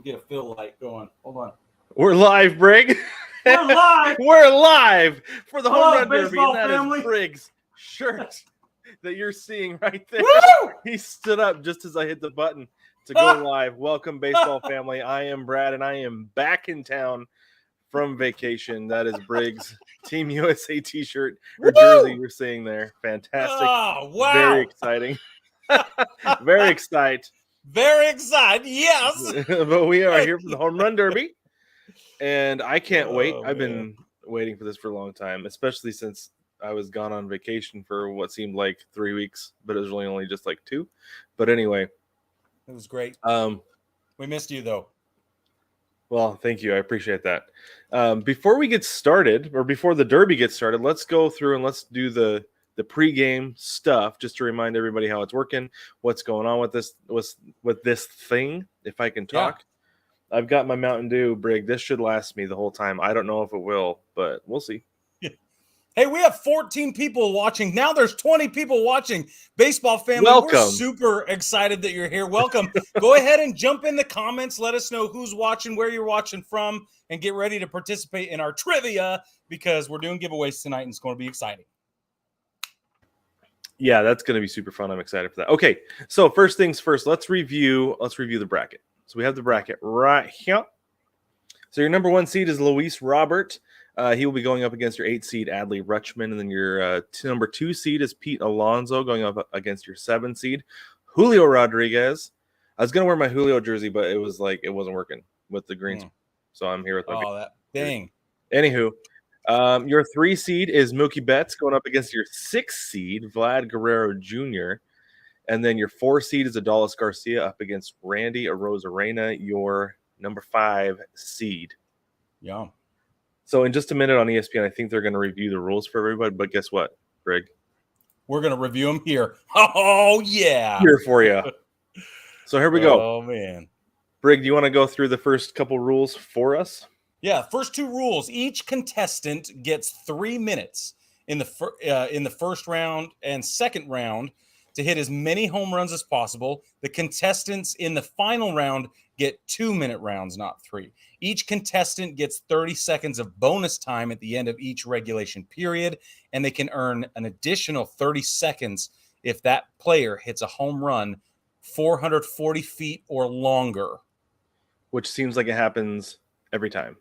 Get a feel light going. Hold on. We're live, Brig. We're live. We're live for the Hello, Home Run Derby, baseball and that family. is Brig's shirt that you're seeing right there. Woo! He stood up just as I hit the button to go live. Welcome, baseball family. I am Brad, and I am back in town from vacation. That is Brig's Team USA T-shirt or jersey you're seeing there. Fantastic. Oh, wow. Very exciting. Very excited. Very excited. Yes. But we are here for the Home Run Derby. And I can't wait. I've been waiting for this for a long time, especially since I was gone on vacation for what seemed like 3 weeks, but it was really only just like 2. But anyway. It was great. We missed you, though. Well, thank you. I appreciate that. Before we get started, or before the Derby gets started, let's go through and let's do the pregame stuff just to remind everybody how it's working, what's going on with this thing, if I can talk. Yeah. I've got my Mountain Dew, Brig. This should last me the whole time. I don't know if it will, but we'll see. Hey, we have 14 people watching. Now there's 20 people watching. Baseball family, welcome. We're super excited that you're here. Welcome. Go ahead and jump in the comments. Let us know who's watching, where you're watching from, and get ready to participate in our trivia because we're doing giveaways tonight, and it's going to be exciting. Yeah, that's going to be super fun. I'm excited for that. Okay, so first things first, let's review the bracket. So we have the bracket right here. So your number 1 seed is Luis Robert. He will be going up against your 8 seed, Adley Rutschman. And then your number 2 seed is Pete Alonso going up against your 7 seed, Julio Rodriguez. I was going to wear my Julio jersey, but it wasn't working with the greens. So I'm here with my that dang. Anywho, your 3 seed is Mookie Betts going up against your 6 seed, Vlad Guerrero Jr. And then your 4 seed is Adolis Garcia up against Randy Arozarena, your number 5 seed. Yeah. So in just a minute on ESPN, I think they're going to review the rules for everybody. But guess what, Greg? We're going to review them here. Oh, yeah. Here for you. So here we go. Oh, man. Brig, do you want to go through the first couple rules for us? Yeah, first 2 rules. Each contestant gets 3 minutes in the first round and second round to hit as many home runs as possible. The contestants in the final round get 2-minute rounds, not 3. Each contestant gets 30 seconds of bonus time at the end of each regulation period, and they can earn an additional 30 seconds if that player hits a home run 440 feet or longer. Which seems like it happens every time.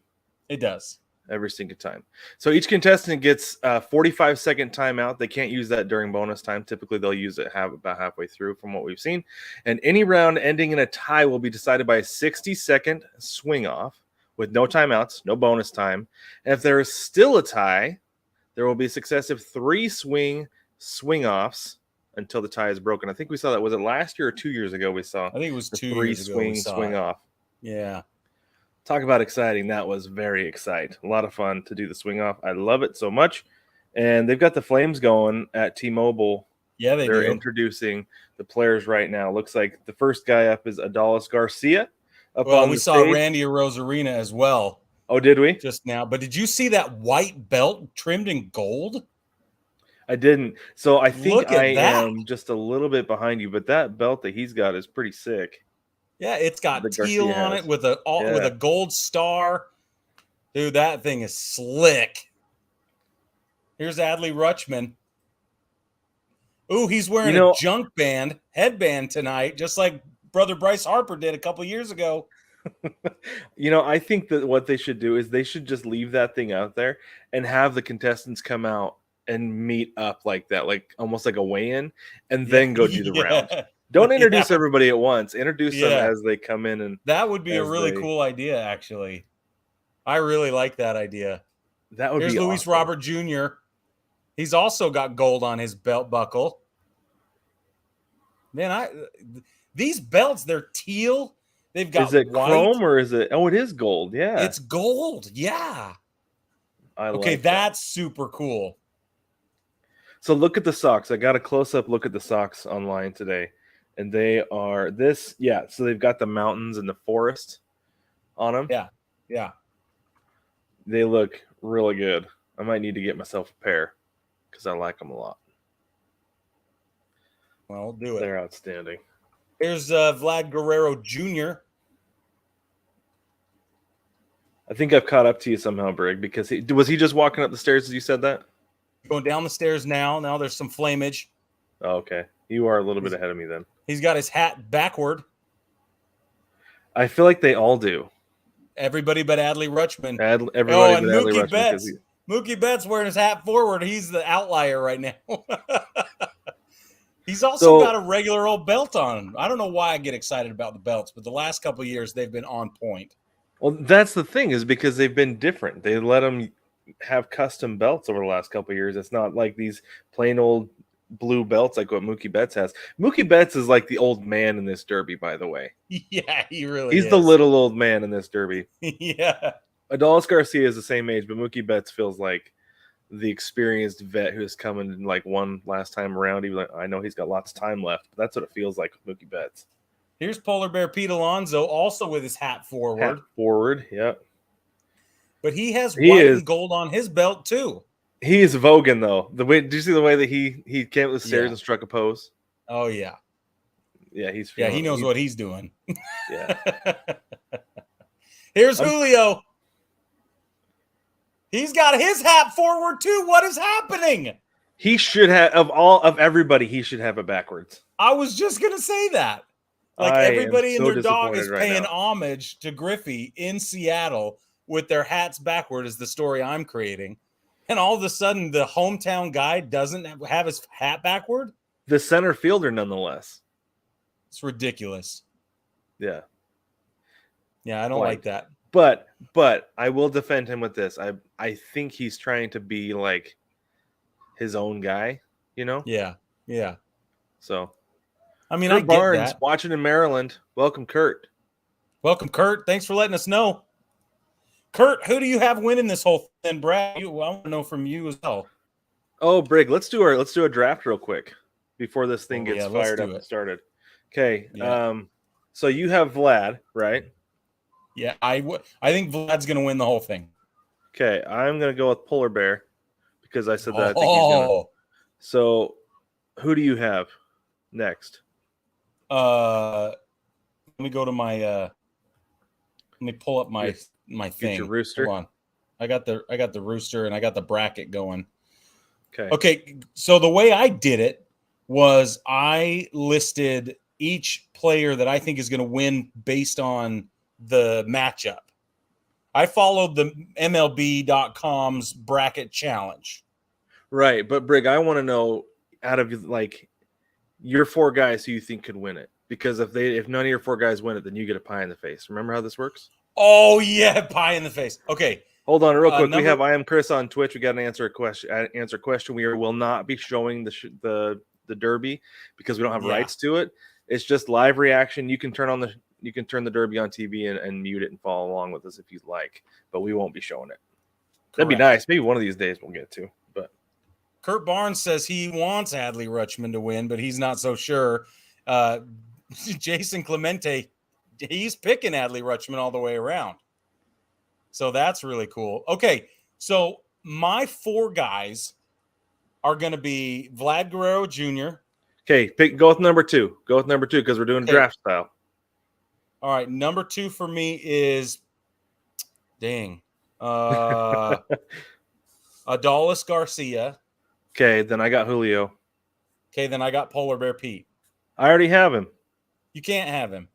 It does. Every single time. So each contestant gets a 45-second timeout. They can't use that during bonus time. Typically, they'll use it about halfway through from what we've seen. And any round ending in a tie will be decided by a 60-second swing off with no timeouts, no bonus time. And if there is still a tie, there will be successive 3 swing offs until the tie is broken. I think we saw that. Was it last year or 2 years ago we saw? I think it was 2 years ago. 3 swing off. Yeah. Talk about exciting. That was very exciting. A lot of fun to do the swing off. I love it so much. And they've got the Flames going at T-Mobile. Yeah, they're introducing the players right now. Looks like the first guy up is Adolis Garcia. We saw Randy Arozarena as well. Oh, did we? Just now. But did you see that white belt trimmed in gold? I didn't. So I think I am just a little bit behind you, but that belt that he's got is pretty sick. Yeah, it's got teal on it with a gold star. Dude, that thing is slick. Here's Adley Rutschman. Ooh, he's wearing a junk band headband tonight, just like Brother Bryce Harper did a couple years ago. I think that what they should do is they should just leave that thing out there and have the contestants come out and meet up like that, like almost like a weigh-in, and then go do the round. Don't introduce everybody at once. Introduce them as they come in. And that would be a really cool idea, actually. I really like that idea. That would be awesome. Luis Robert Jr. He's also got gold on his belt buckle. Man, these belts, they're teal. They've got Is it white. Chrome or is it? Oh, it is gold. Yeah. It's gold. Yeah. That's super cool. So look at the socks. I got a close-up look at the socks online today. And they are this, so they've got the mountains and the forest on them. Yeah. They look really good. I might need to get myself a pair because I like them a lot. Well, we'll do it. They're outstanding. Here's Vlad Guerrero Jr. I think I've caught up to you somehow, Brig, because was he just walking up the stairs as you said that? Going down the stairs now. Now there's some flamage. Oh, okay. You are a little bit ahead of me then. He's got his hat backward. I feel like they all do. Everybody but Adley Rutschman. Everybody and but Adley Mookie Rutschman, Betts. Mookie Betts wearing his hat forward. He's the outlier right now. He's also got a regular old belt on. I don't know why I get excited about the belts, but the last couple of years they've been on point. Well, that's the thing, is because they've been different. They let them have custom belts over the last couple of years. It's not like these plain old blue belts like what Mookie Betts has. Mookie Betts is like the old man in this derby, by the way. Yeah, he really is. He's the little old man in this derby. Yeah. Adolis Garcia is the same age, but Mookie Betts feels like the experienced vet who has come in like one last time around. He was like, I know he's got lots of time left, but that's what it feels like with Mookie Betts. Here's Polar Bear Pete Alonso, also with his hat forward. Hat forward, yeah. But he has white and gold on his belt too. He is voguing though. Did you see the way that he came up the stairs and struck a pose? Oh yeah. Yeah, he knows what he's doing. Yeah. Here's Julio. He's got his hat forward too. What is happening? He should have of everybody, he should have it backwards. I was just gonna say that. Like everybody and their dog is paying homage to Griffey in Seattle with their hats backward is the story I'm creating. And all of a sudden the hometown guy doesn't have his hat backward. The center fielder, nonetheless. It's ridiculous. Yeah. Yeah, I don't like that. But I will defend him with this. I think he's trying to be like his own guy, you know? Yeah. Yeah. So I mean, Kurt I get Barnes, that. watching in Maryland. Welcome, Kurt. Welcome, Kurt. Thanks for letting us know. Kurt, who do you have winning this whole thing, Brad? I want to know from you as well. Oh, Brig, let's do a draft real quick before this thing gets fired up and started. Okay. Yeah. So you have Vlad, right? Yeah, I think Vlad's going to win the whole thing. Okay, I'm going to go with Polar Bear because I said that. I think he's going to. So who do you have next? Let me go to my let me pull up my thing. Your rooster. Hold on. I got the rooster and I got the bracket going. Okay. So the way I did it was I listed each player that I think is going to win based on the matchup. I followed the MLB.com's bracket challenge. Right, but Brig, I want to know out of like your four guys who you think could win it, because if none of your four guys win it, then you get a pie in the face. Remember how this works? Oh yeah, pie in the face. Okay, hold on real quick. We have I am Chris on Twitch. We got an answer question. We will not be showing the Derby because we don't have rights to it. It's just live reaction. You can turn the Derby on TV and mute it and follow along with us if you'd like, but we won't be showing it. That'd be nice. Maybe one of these days we'll get to. But Kurt Barnes says he wants Adley Rutschman to win, but he's not so sure. Jason Clemente, he's picking Adley Rutschman all the way around. So that's really cool. Okay, so my four guys are going to be Vlad Guerrero Jr. Okay, go with number two. Go with number two because we're doing draft style. All right, number two for me is, Adolis Garcia. Okay, then I got Julio. Okay, then I got Polar Bear Pete. I already have him. You can't have him.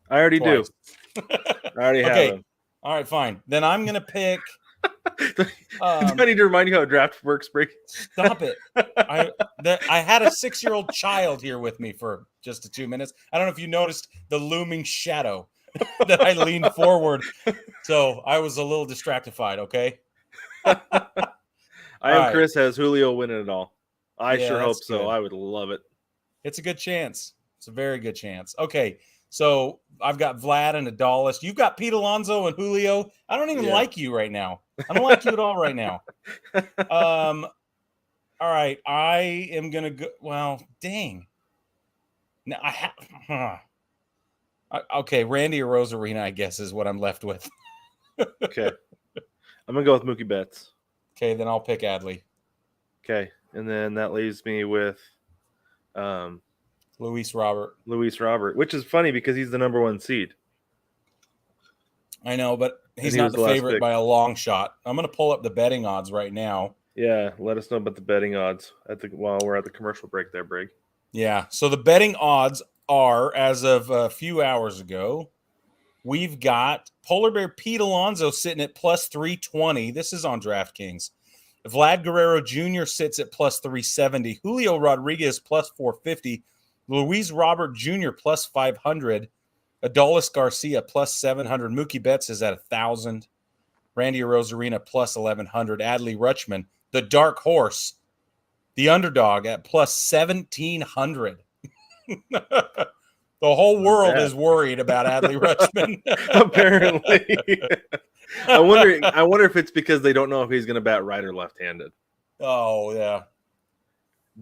I already do. I already have him. All right, fine. Then I'm going to pick. Do I need to remind you how a draft works, Brick? Stop it. I had a 6-year-old child here with me for just 2 minutes. I don't know if you noticed the looming shadow that I leaned forward. So I was a little distractified, okay? Chris has Julio winning it all. I sure hope so. Good. I would love it. It's a good chance. It's a very good chance. Okay, so I've got Vlad and Adolis. You've got Pete Alonso and Julio. I don't even like you right now. I don't like you at all right now. All right, I am gonna go. Well, dang. Now okay, Randy Arozarena, I guess, is what I'm left with. Okay, I'm gonna go with Mookie Betts. Okay, then I'll pick Adley. Okay, and then that leaves me with Luis Robert. Which is funny because he's the number one seed. I know, but he's he not was the the last favorite pick. by a long shot. I'm going to pull up the betting odds right now. Yeah, let us know about the betting odds while we're at the commercial break there, Brig. Yeah, so the betting odds are, as of a few hours ago, we've got Polar Bear Pete Alonso sitting at plus 320. This is on DraftKings. Vlad Guerrero Jr. sits at plus 370. Julio Rodriguez plus 450. Luis Robert Jr. plus 500. Adolis Garcia plus 700. Mookie Betts is at 1,000. Randy Rosarina plus 1,100. Adley Rutschman, the dark horse, the underdog at plus 1,700. The whole world is worried about Adley Rutschman. Apparently. I wonder if it's because they don't know if he's going to bat right or left-handed. Oh, yeah.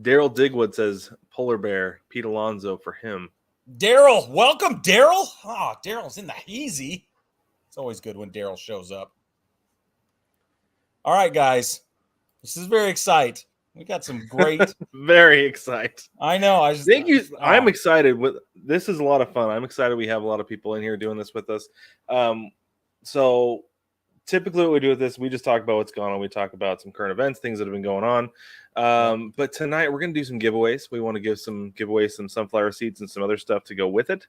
Daryl Digwood says Polar Bear, Pete Alonso for him. Daryl, welcome, Daryl. Oh, Daryl's in the hazy. It's always good when Daryl shows up. All right, guys. This is very exciting. We got some great. Very excited. I know. Thank you. I'm excited. This is a lot of fun. I'm excited we have a lot of people in here doing this with us. So typically what we do with this, we just talk about what's going on. We talk about some current events, things that have been going on. But tonight we're going to do some giveaways. We want to give some giveaways, some sunflower seeds and some other stuff to go with it.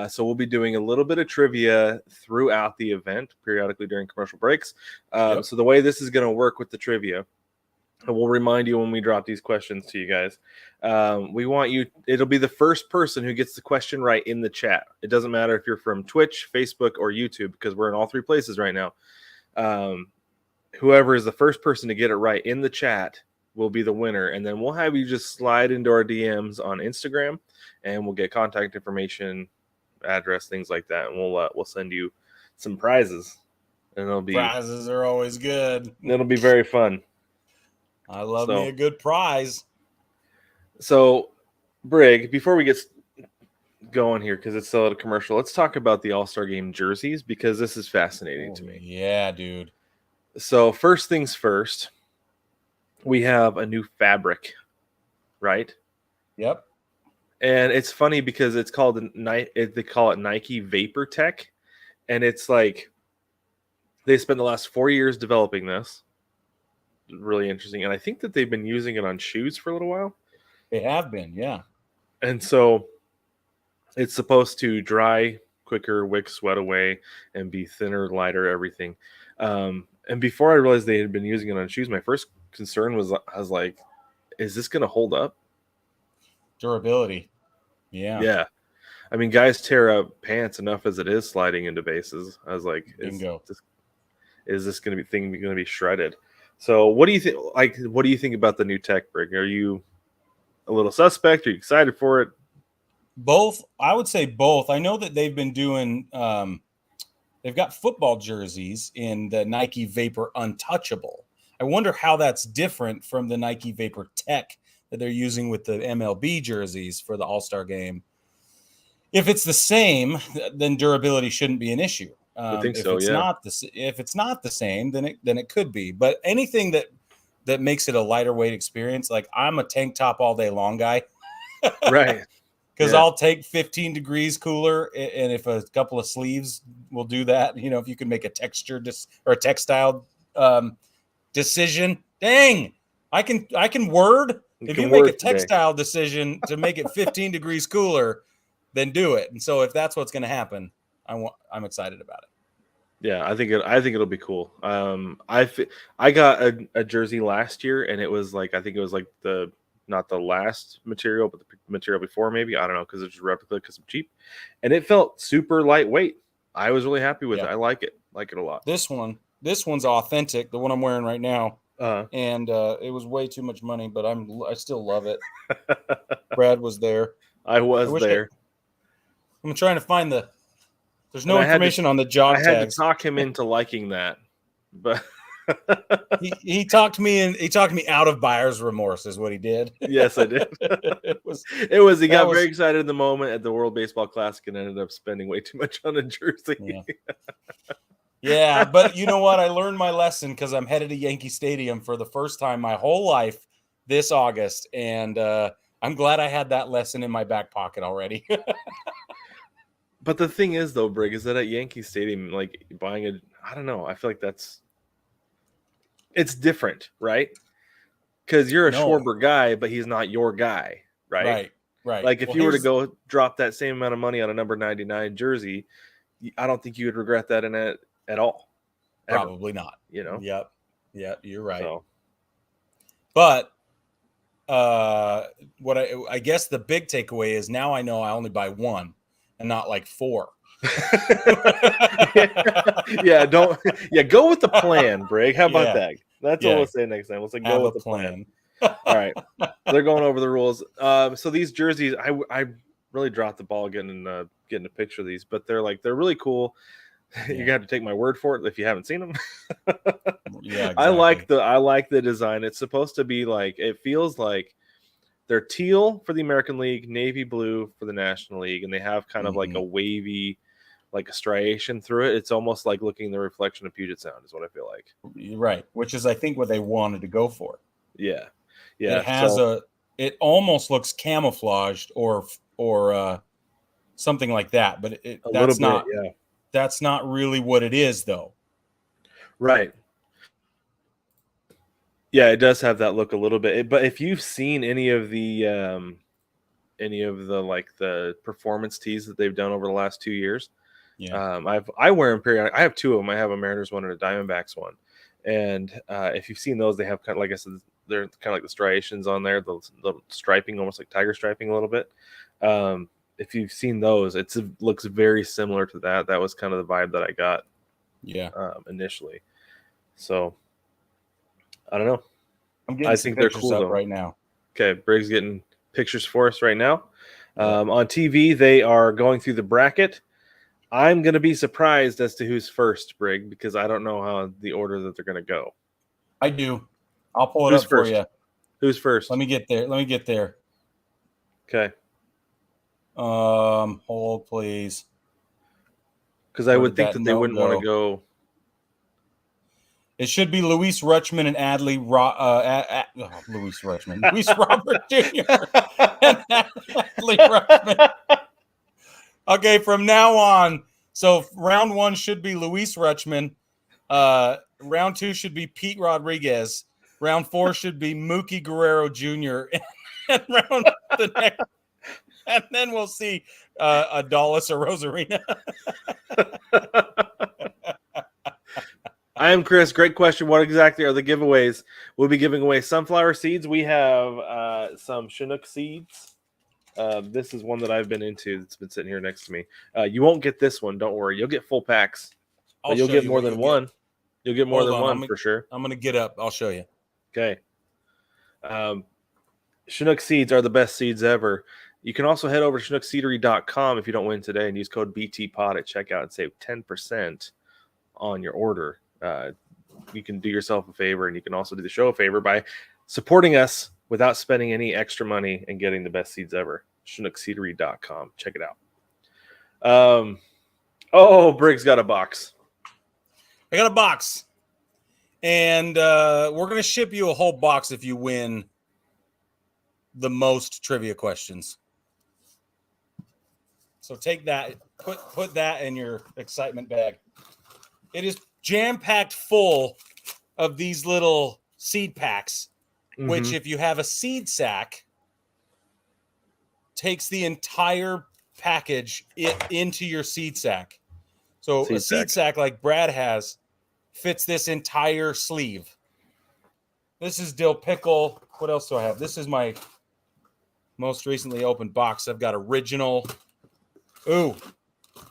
So we'll be doing a little bit of trivia throughout the event, periodically during commercial breaks. So the way this is going to work with the trivia, and we'll remind you when we drop these questions to you guys. We want you, it'll be the first person who gets the question right in the chat. It doesn't matter if you're from Twitch, Facebook, or YouTube, because we're in all three places right now. Whoever is the first person to get it right in the chat will be the winner. And then we'll have you just slide into our DMs on Instagram, and we'll get contact information, address, things like that. And we'll send you some prizes. And Prizes are always good. It'll be very fun. I love me a good prize. So, Brig, before we get going here, because it's still at a commercial, let's talk about the All-Star Game jerseys, because this is fascinating to me. Yeah, dude. So, first things first, we have a new fabric, right? Yep. And it's funny because it's called they call it Nike Vapor Tech, and it's like they spent the last 4 years developing this. Really interesting, and I think that they've been using it on shoes for a little while. They have been, yeah. And so it's supposed to dry quicker, wick sweat away, and be thinner, lighter, everything. And before I realized they had been using it on shoes, my first concern was, I was like, is this going to hold up? Durability. Yeah. I mean, guys tear up pants enough as it is sliding into bases. I was like, is this going to be shredded? So what do you think? What do you think about the new tech, Brig? Are you a little suspect? Are you excited for it? Both. I would say both. I know that they've been doing they've got football jerseys in the Nike Vapor Untouchable. I wonder how that's different from the Nike Vapor Tech that they're using with the MLB jerseys for the All-Star Game. If it's the same, then durability shouldn't be an issue. I think if so, it's yeah. If it's not the same, then it could be. But anything that makes it a lighter weight experience, like I'm a tank top all day long guy. Right. Because I'll take 15 degrees cooler, and if a couple of sleeves will do that, if you can make a texture or a textile decision, dang, I can word. If you make a textile decision to make it 15 degrees cooler, then do it. And so if that's what's going to happen, I'm excited about it. Yeah, I think it'll be cool. I got a jersey last year, and it was like, I think it was like not the last material, but the material before, maybe. I don't know, because it's just replica because I'm cheap. And it felt super lightweight. I was really happy with it. I like it a lot. This one's authentic, the one I'm wearing right now. And it was way too much money, but I still love it. Brad was there. I was there. I'm trying to find there's no information on the jog tags. I had to talk him into liking that, but he talked me out of buyer's remorse is what he did. Yes, I did. He got very excited in the moment at the World Baseball Classic and ended up spending way too much on a jersey. Yeah, but you know what? I learned my lesson because I'm headed to Yankee Stadium for the first time my whole life this August, and I'm glad I had that lesson in my back pocket already. But the thing is, though, Brig, is that at Yankee Stadium, like buying I don't know. I feel like it's different, right? Because you're a No, Schwarber guy, but he's not your guy, right? right. Like if Well, you were to go drop that same amount of money on a number 99 jersey, I don't think you would regret that in it at all. Ever, probably not. You know? Yep, you're right. So. But what I guess the big takeaway is now I know I only buy one and not like four. Go with the plan, Brig. How about that? That's what we'll say next time. We'll say go with the plan. All right, they're going over the rules. So these jerseys, I really dropped the ball getting a picture of these, but they're really cool. You got to take my word for it if you haven't seen them. Yeah, exactly. I like the design. It's supposed to be it feels like they're teal for the American League, navy blue for the National League, and they have kind of like a wavy, like a striation through it. It's almost like looking the reflection of Puget Sound is what I feel like. Right, which is I think what they wanted to go for. Yeah. It has it almost looks camouflaged or something like that, but that's not really what it is, though. Right. Yeah, it does have that look a little bit. But if you've seen any of the the performance tees that they've done over the last 2 years, I wear them periodically. I have two of them. I have a Mariners one and a Diamondbacks one. And if you've seen those, they have kind of, like I said, they're kind of like the striations on there, the striping, almost like tiger striping a little bit. If you've seen those, it looks very similar to that. That was kind of the vibe that I got. Initially. So I don't know. I think they're cool though. Right now. Okay, Briggs getting pictures for us right now. On TV, they are going through the bracket. I'm going to be surprised as to who's first, Brig, because I don't know how the order that they're going to go. I do. I'll pull it up for you. Who's first? Let me get there. Okay. Hold, please. Because I would think that they wouldn't want to go. It should be Luis Rutschman and Luis Rutschman. Luis Robert Jr. and Adley Rutschman. Okay, from now on, so round 1 should be Luis Rutschman. Round 2 should be Pete Rodriguez. Round 4 should be Mookie Guerrero Jr. And then we'll see Adalis or Rosarina. I am Chris. Great question. What exactly are the giveaways? We'll be giving away sunflower seeds. We have some Chinook seeds. This is one that I've been into. It's been sitting here next to me. You won't get this one. Don't worry. You'll get full packs. But you'll get more than one. You'll get more than one for sure. I'm going to get up. I'll show you. Okay. Chinook seeds are the best seeds ever. You can also head over to ChinookSeedery.com if you don't win today and use code BTPOD at checkout and save 10% on your order. You can do yourself a favor, and you can also do the show a favor by supporting us without spending any extra money and getting the best seeds ever. ChinookSeedery.com. Check it out. Briggs got a box. I got a box. And we're going to ship you a whole box if you win the most trivia questions. So take that, put that in your excitement bag. It is jam-packed full of these little seed packs, which if you have a seed sack, takes the entire package into your seed sack. So a seed sack like Brad has fits this entire sleeve. This is dill pickle. What else do I have? This is my most recently opened box. I've got original. Ooh,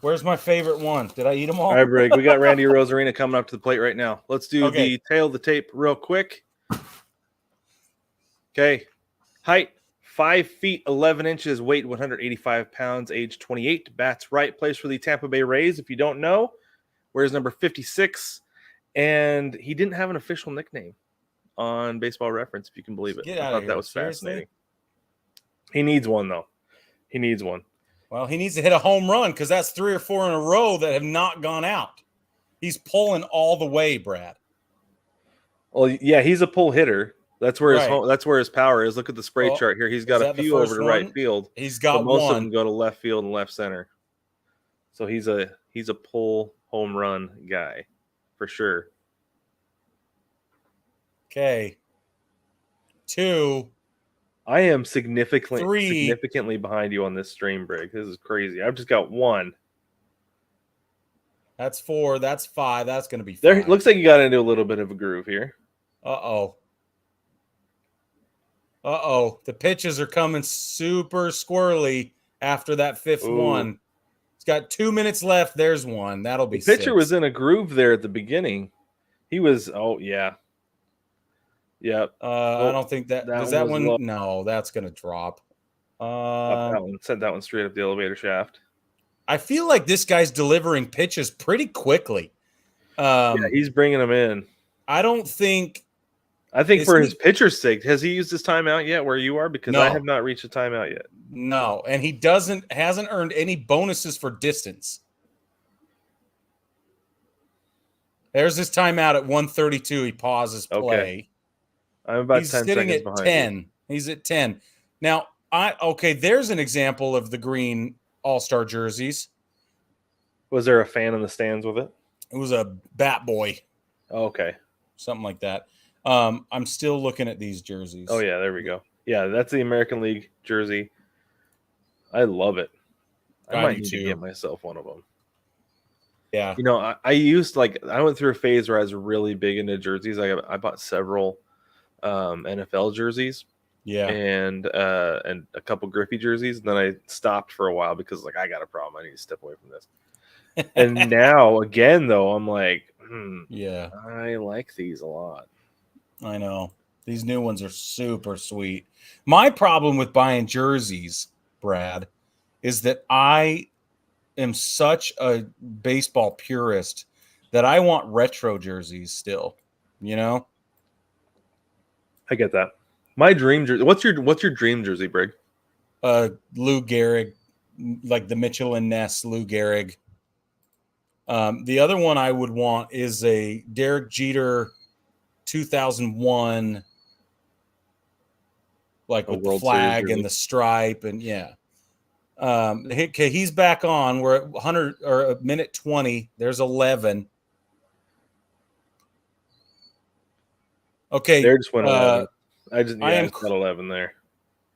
where's my favorite one? Did I eat them all? All right, Brig. We got Randy Rosarina coming up to the plate right now. Let's do the tail of the tape real quick. Okay. Height, 5 feet, 11 inches. Weight, 185 pounds. Age, 28. Bats right. Plays for the Tampa Bay Rays. If you don't know, wears number 56. And he didn't have an official nickname on Baseball Reference, if you can believe it. I thought that was fascinating. He needs one, though. He needs one. Well, he needs to hit a home run because that's 3 or 4 in a row that have not gone out. He's pulling all the way, Brad. Well, yeah, he's a pull hitter. That's where his power is. Look at the spray chart here. He's got a few over to right field. He's got most of them go to left field and left center. So he's a pull home run guy for sure. Okay. 2. I am 3. significantly behind you on this stream, Brig. This is crazy. I've just got 1. That's 4. That's 5. That's going to be 5. There looks like you got into a little bit of a groove here. Uh-oh. Uh-oh. The pitches are coming super squirrely after that 5th one. It's got 2 minutes left. There's 1. That'll be 6. The pitcher was in a groove there at the beginning. He was, yeah. Yep. I don't think that does that one. Low. No, that's going to drop. That one. Sent that one straight up the elevator shaft. I feel like this guy's delivering pitches pretty quickly. Yeah, he's bringing them in. I think for his pitcher's sake, has he used his timeout yet where you are? Because No. I have not reached a timeout yet. No, and he hasn't earned any bonuses for distance. There's his timeout at 1:32. He pauses play. Okay. I'm about He's 10 sitting seconds at behind 10. you. He's at 10. Now, there's an example of the green All-Star jerseys. Was there a fan in the stands with it? It was a bat boy. Okay. Something like that. I'm still looking at these jerseys. Oh, yeah, there we go. Yeah, that's the American League jersey. I love it. I might need to get myself one of them. Yeah. You know, I used I went through a phase where I was really big into jerseys. I bought several NFL jerseys. Yeah. And a couple Griffey jerseys. And then I stopped for a while because I got a problem. I need to step away from this. And now again, though, I'm like, yeah, I like these a lot. I know. These new ones are super sweet. My problem with buying jerseys, Brad, is that I am such a baseball purist that I want retro jerseys still, you know? I get that. My dream jersey. What's your dream jersey, Brig? Lou Gehrig, like the Mitchell and Ness Lou Gehrig. The other one I would want is a Derek Jeter 2001, like with the flag and the stripe, and yeah. Okay, he's back on. We're at 100 or a minute 20. There's 11. Okay, there just went 11. I just got 11 there.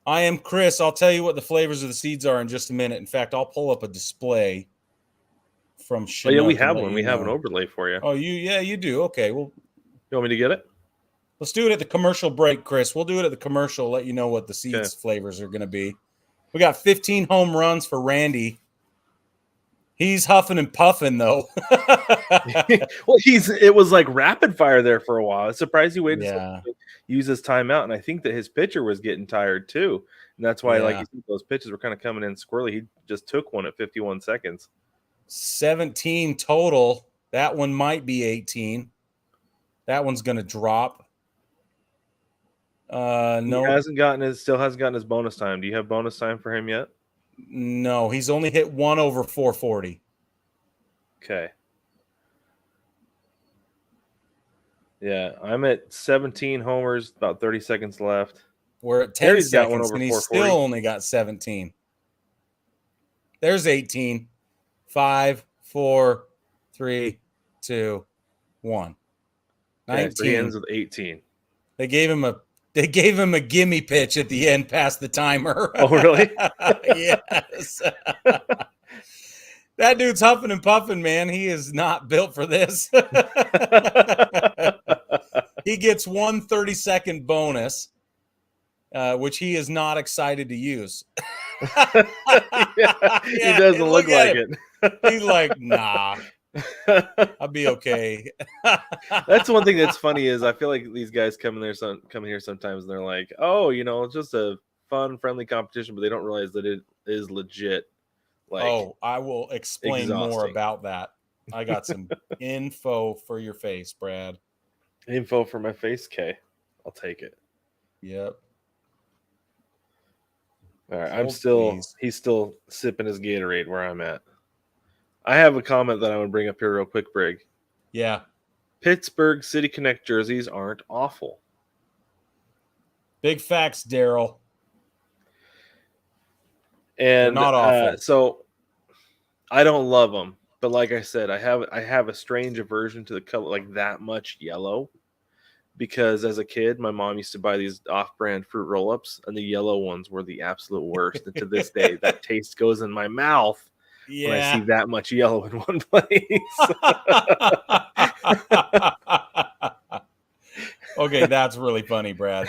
I am Chris. I'll tell you what the flavors of the seeds are in just a minute. In fact, I'll pull up a display from Chinook. Oh, yeah, we have one. We have an overlay for you. Oh, you do. Okay, well, you want me to get it? Let's do it at the commercial break, Chris. We'll do it at the commercial. Let you know what the seeds flavors are going to be. We got 15 home runs for Randy. He's huffing and puffing, though. Well, it was like rapid fire there for a while. It's surprised he waited to use his timeout, and I think that his pitcher was getting tired too, and that's why, like you said, those pitches were kind of coming in squirrely. He just took one at 51 seconds. 17 total. That one might be 18. That one's going to drop. No, still hasn't gotten his bonus time. Do you have bonus time for him yet? No, he's only hit 1 over 440. Okay. Yeah, I'm at 17 homers, about 30 seconds left. We're at 10 seconds, and he's still only got 17. There's 18. 5, 4, 3, 2, 1. 19. Okay, so he ends with 18. They gave him a gimme pitch at the end past the timer. Oh, really? Yes. That dude's huffing and puffing, man. He is not built for this. He gets 1 30-second bonus, which he is not excited to use. He doesn't look like it. He's like, nah. I'll be okay. That's one thing that's funny is I feel like these guys come here sometimes and they're like, oh, it's just a fun, friendly competition, but they don't realize that it is legit. I will explain more about that. I got some info for your face, Brad. Info for my face? Okay. I'll take it. Yep. All right. He's still sipping his Gatorade where I'm at. I have a comment that I want to bring up here real quick, Brig. Yeah. Pittsburgh City Connect jerseys aren't awful. Big facts, Daryl. And not awful. So I don't love them, but like I said, I have a strange aversion to the color, like that much yellow, because as a kid, my mom used to buy these off-brand fruit roll-ups, and the yellow ones were the absolute worst. And to this day, that taste goes in my mouth when I see Yeah. that much yellow in one place. Okay, that's really funny, Brad.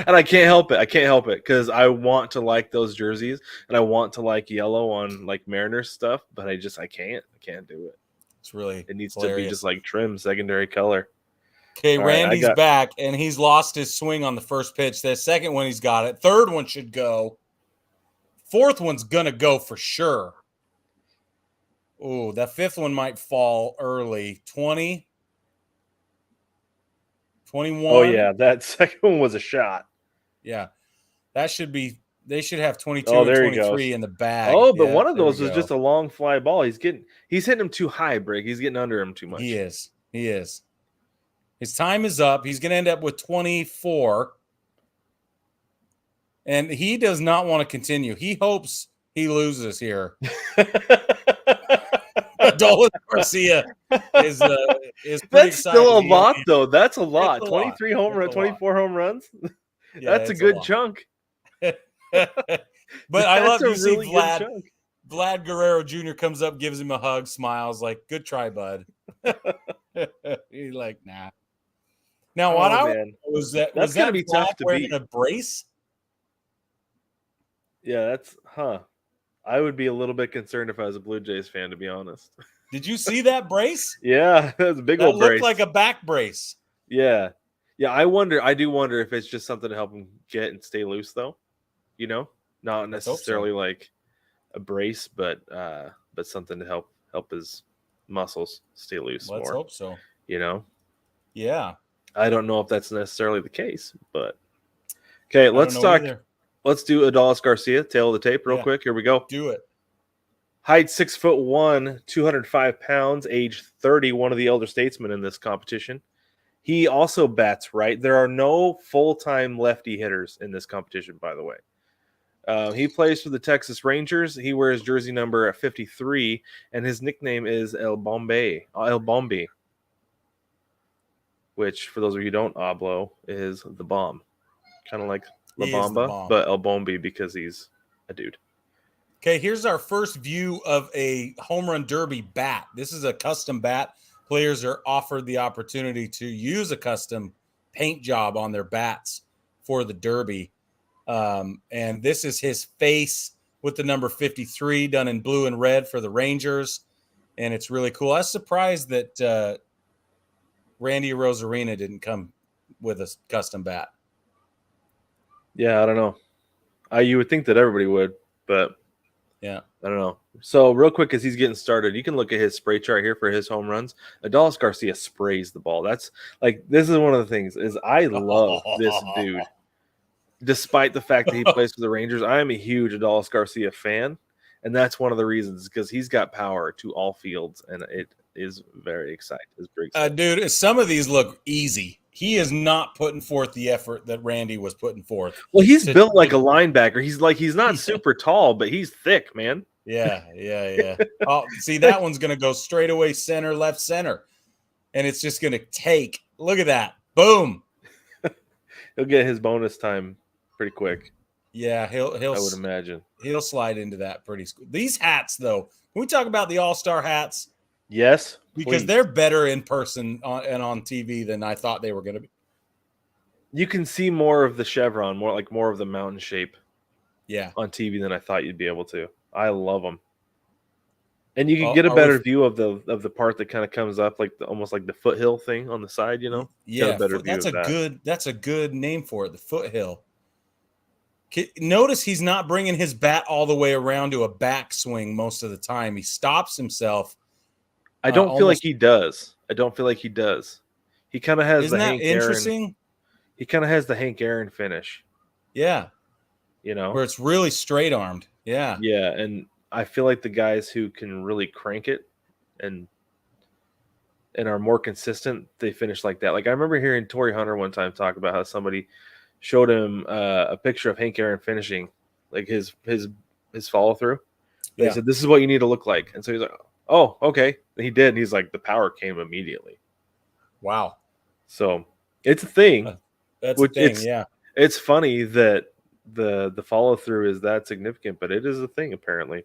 And I can't help it. I can't help it because I want to like those jerseys and I want to like yellow on like Mariners stuff, but I can't do it. It's really It needs to be hilarious. just like trim secondary color. Okay, All right, Randy's back, and he's lost his swing on the first pitch. The second one, he's got it. Third one should go. Fourth one's gonna go for sure. Oh, that fifth one might fall early. 20, 21. Oh yeah, that second one was a shot. Yeah. That should be they should have 22 Oh, and there he 23 goes. in the bag. Oh, but Yeah, one of there we those was go. just a long fly ball. He's hitting him too high, Brig. He's getting under him too much. He is. His time is up. He's going to end up with 24. And he does not want to continue. He hopes he loses here. Adolis Garcia is pretty That's excited. still a lot, though. That's a lot. It's a 23 lot. home runs, 24 home runs. Yeah, That's a it's good lot. chunk. But I love you see really good chunk. Vlad Guerrero Jr. comes up, gives him a hug, smiles like, "Good try, bud." He's like, "Nah." Now, what was that gonna be tough to wearing beat. a brace? Yeah, I would be a little bit concerned if I was a Blue Jays fan, to be honest. Did you see that brace? Yeah, that was a big That old looked brace. like a back brace. Yeah. I do wonder if it's just something to help him get and stay loose, though. Not necessarily like a brace, but something to help his muscles stay loose more. Let's hope so. Yeah. I don't know if that's necessarily the case, but okay, let's talk. Either. Let's do Adolis Garcia, tail of the tape, real quick. Here we go. Do it. Height 6'1", 205 pounds, age 30, one of the elder statesmen in this competition. He also bats right. There are no full-time lefty hitters in this competition, by the way. He plays for the Texas Rangers. He wears jersey number 53, and his nickname is El Bombi, which, for those of you who don't, Oblo is the bomb. Kind of like La Bamba, but El Bombi because he's a dude. Okay, here's our first view of a home run derby bat. This is a custom bat. Players are offered the opportunity to use a custom paint job on their bats for the derby. And this is his face with the number 53 done in blue and red for the Rangers. And it's really cool. I was surprised that Randy Rosarina didn't come with a custom bat. Yeah, I don't know. You would think that everybody would, but yeah, I don't know. So real quick, as he's getting started, you can look at his spray chart here for his home runs. Adolis Garcia sprays the ball. That's this is one of the things is I love this dude. Despite the fact that he plays for the Rangers, I am a huge Adolis Garcia fan, and that's one of the reasons because he's got power to all fields, and it is very exciting. Dude, some of these look easy. He is not putting forth the effort that Randy was putting forth. Well, he's built like a linebacker. He's not super tall, but he's thick, man. Yeah. Oh, see, that one's going to go straight away center, left center. And it's just going to take. Look at that. Boom. He'll get his bonus time pretty quick. Yeah, he'll I would imagine. He'll slide into that pretty quick. These hats, though, can we talk about the All-Star hats? Yes, because they're better in person and on TV than I thought they were going to be. You can see more of the chevron, more of the mountain shape. Yeah, on TV than I thought you'd be able to. I love them, and you can get a better view of the part that kind of comes up almost like the foothill thing on the side. Yeah, that's a good name for it. The foothill. Notice he's not bringing his bat all the way around to a backswing most of the time. He stops himself. I don't feel like he does. He kind of has Isn't that interesting? He kind of has the Hank Aaron finish. Yeah. Where it's really straight armed. Yeah. Yeah. And I feel like the guys who can really crank it and are more consistent, they finish like that. Like I remember hearing Torrey Hunter one time talk about how somebody showed him a picture of Hank Aaron finishing, like his follow through. They said, this is what you need to look like. And so he's like, oh, okay. And he did. And he's like, the power came immediately. Wow. So it's a thing. That's a thing, yeah. It's funny that the follow-through is that significant, but it is a thing, apparently.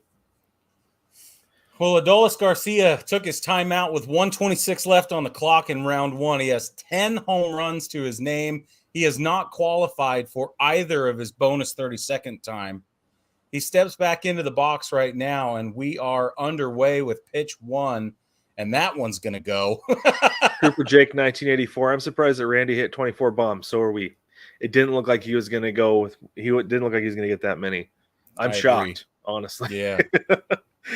Well, Adolis Garcia took his timeout with 1:26 left on the clock in round 1. He has 10 home runs to his name. He has not qualified for either of his bonus 30-second time. He steps back into the box right now, and we are underway with pitch 1, and that one's going to go. Cooper Jake, 1984. I'm surprised that Randy hit 24 bombs. So are we. It didn't look like he was going to go with – he didn't look like he was going to get that many. I'm shocked, honestly. Yeah.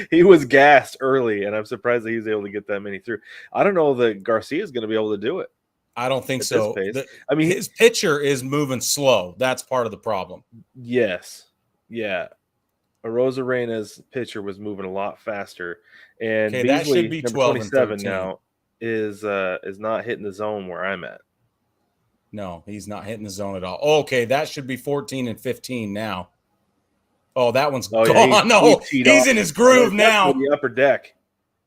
He was gassed early, and I'm surprised that he was able to get that many through. I don't know that Garcia is going to be able to do it. I don't think so. I mean, his pitcher is moving slow. That's part of the problem. Yes. Yeah. Arozarena's pitcher was moving a lot faster. And Beasley, that should be 12 and 13 now, is not hitting the zone where I'm at. No, he's not hitting the zone at all. Okay, that should be 14 and 15 now. Oh, that one's gone. Yeah, he's in his groove now. The upper deck.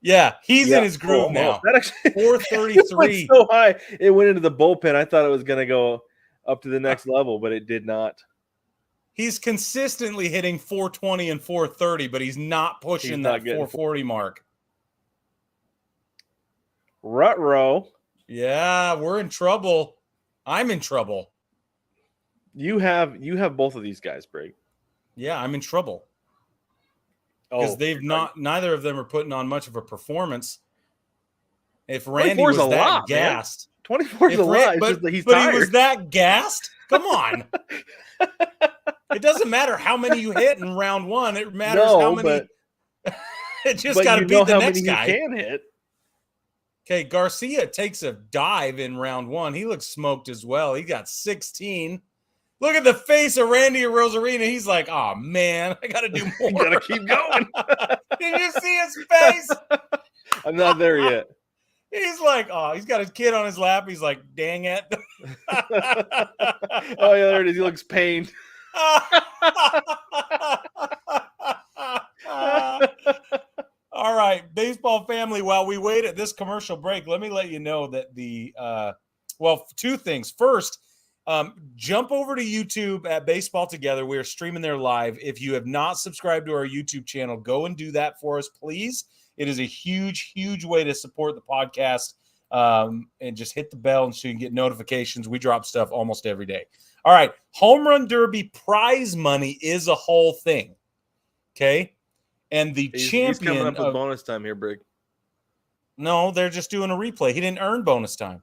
Yeah, he's in his groove now. That actually 433. So high, it went into the bullpen. I thought it was going to go up to the next level, but it did not. He's consistently hitting 420 and 430, but he's not pushing that 440 mark. Ruh-roh. Yeah, we're in trouble. I'm in trouble. You have both of these guys, Brig. Yeah, I'm in trouble. Because neither of them are putting on much of a performance. If Randy was that gassed. 24 is a lot. But he was that gassed? Come on. It doesn't matter how many you hit in round 1. It matters how many. It just got to beat the next guy. You can hit. Okay, Garcia takes a dive in round 1. He looks smoked as well. He got 16. Look at the face of Randy Rosarina. He's like, oh, man, I got to do more. Got to keep going. Did you see his face? I'm not there yet. He's like, oh, he's got his kid on his lap. He's like, dang it. Oh, yeah, there it is. He looks pained. All right, baseball family, while we wait at this commercial break, let me let you know that two things. First, jump over to YouTube at Baseball Together. We are streaming there live. If you have not subscribed to our YouTube channel, go and do that for us, please. It is a huge, huge way to support the podcast, and just hit the bell so you can get notifications. We drop stuff almost every day. All right, Home Run Derby prize money is a whole thing, okay? And the champion he's coming up with bonus time here, Brig. No, they're just doing a replay. He didn't earn bonus time.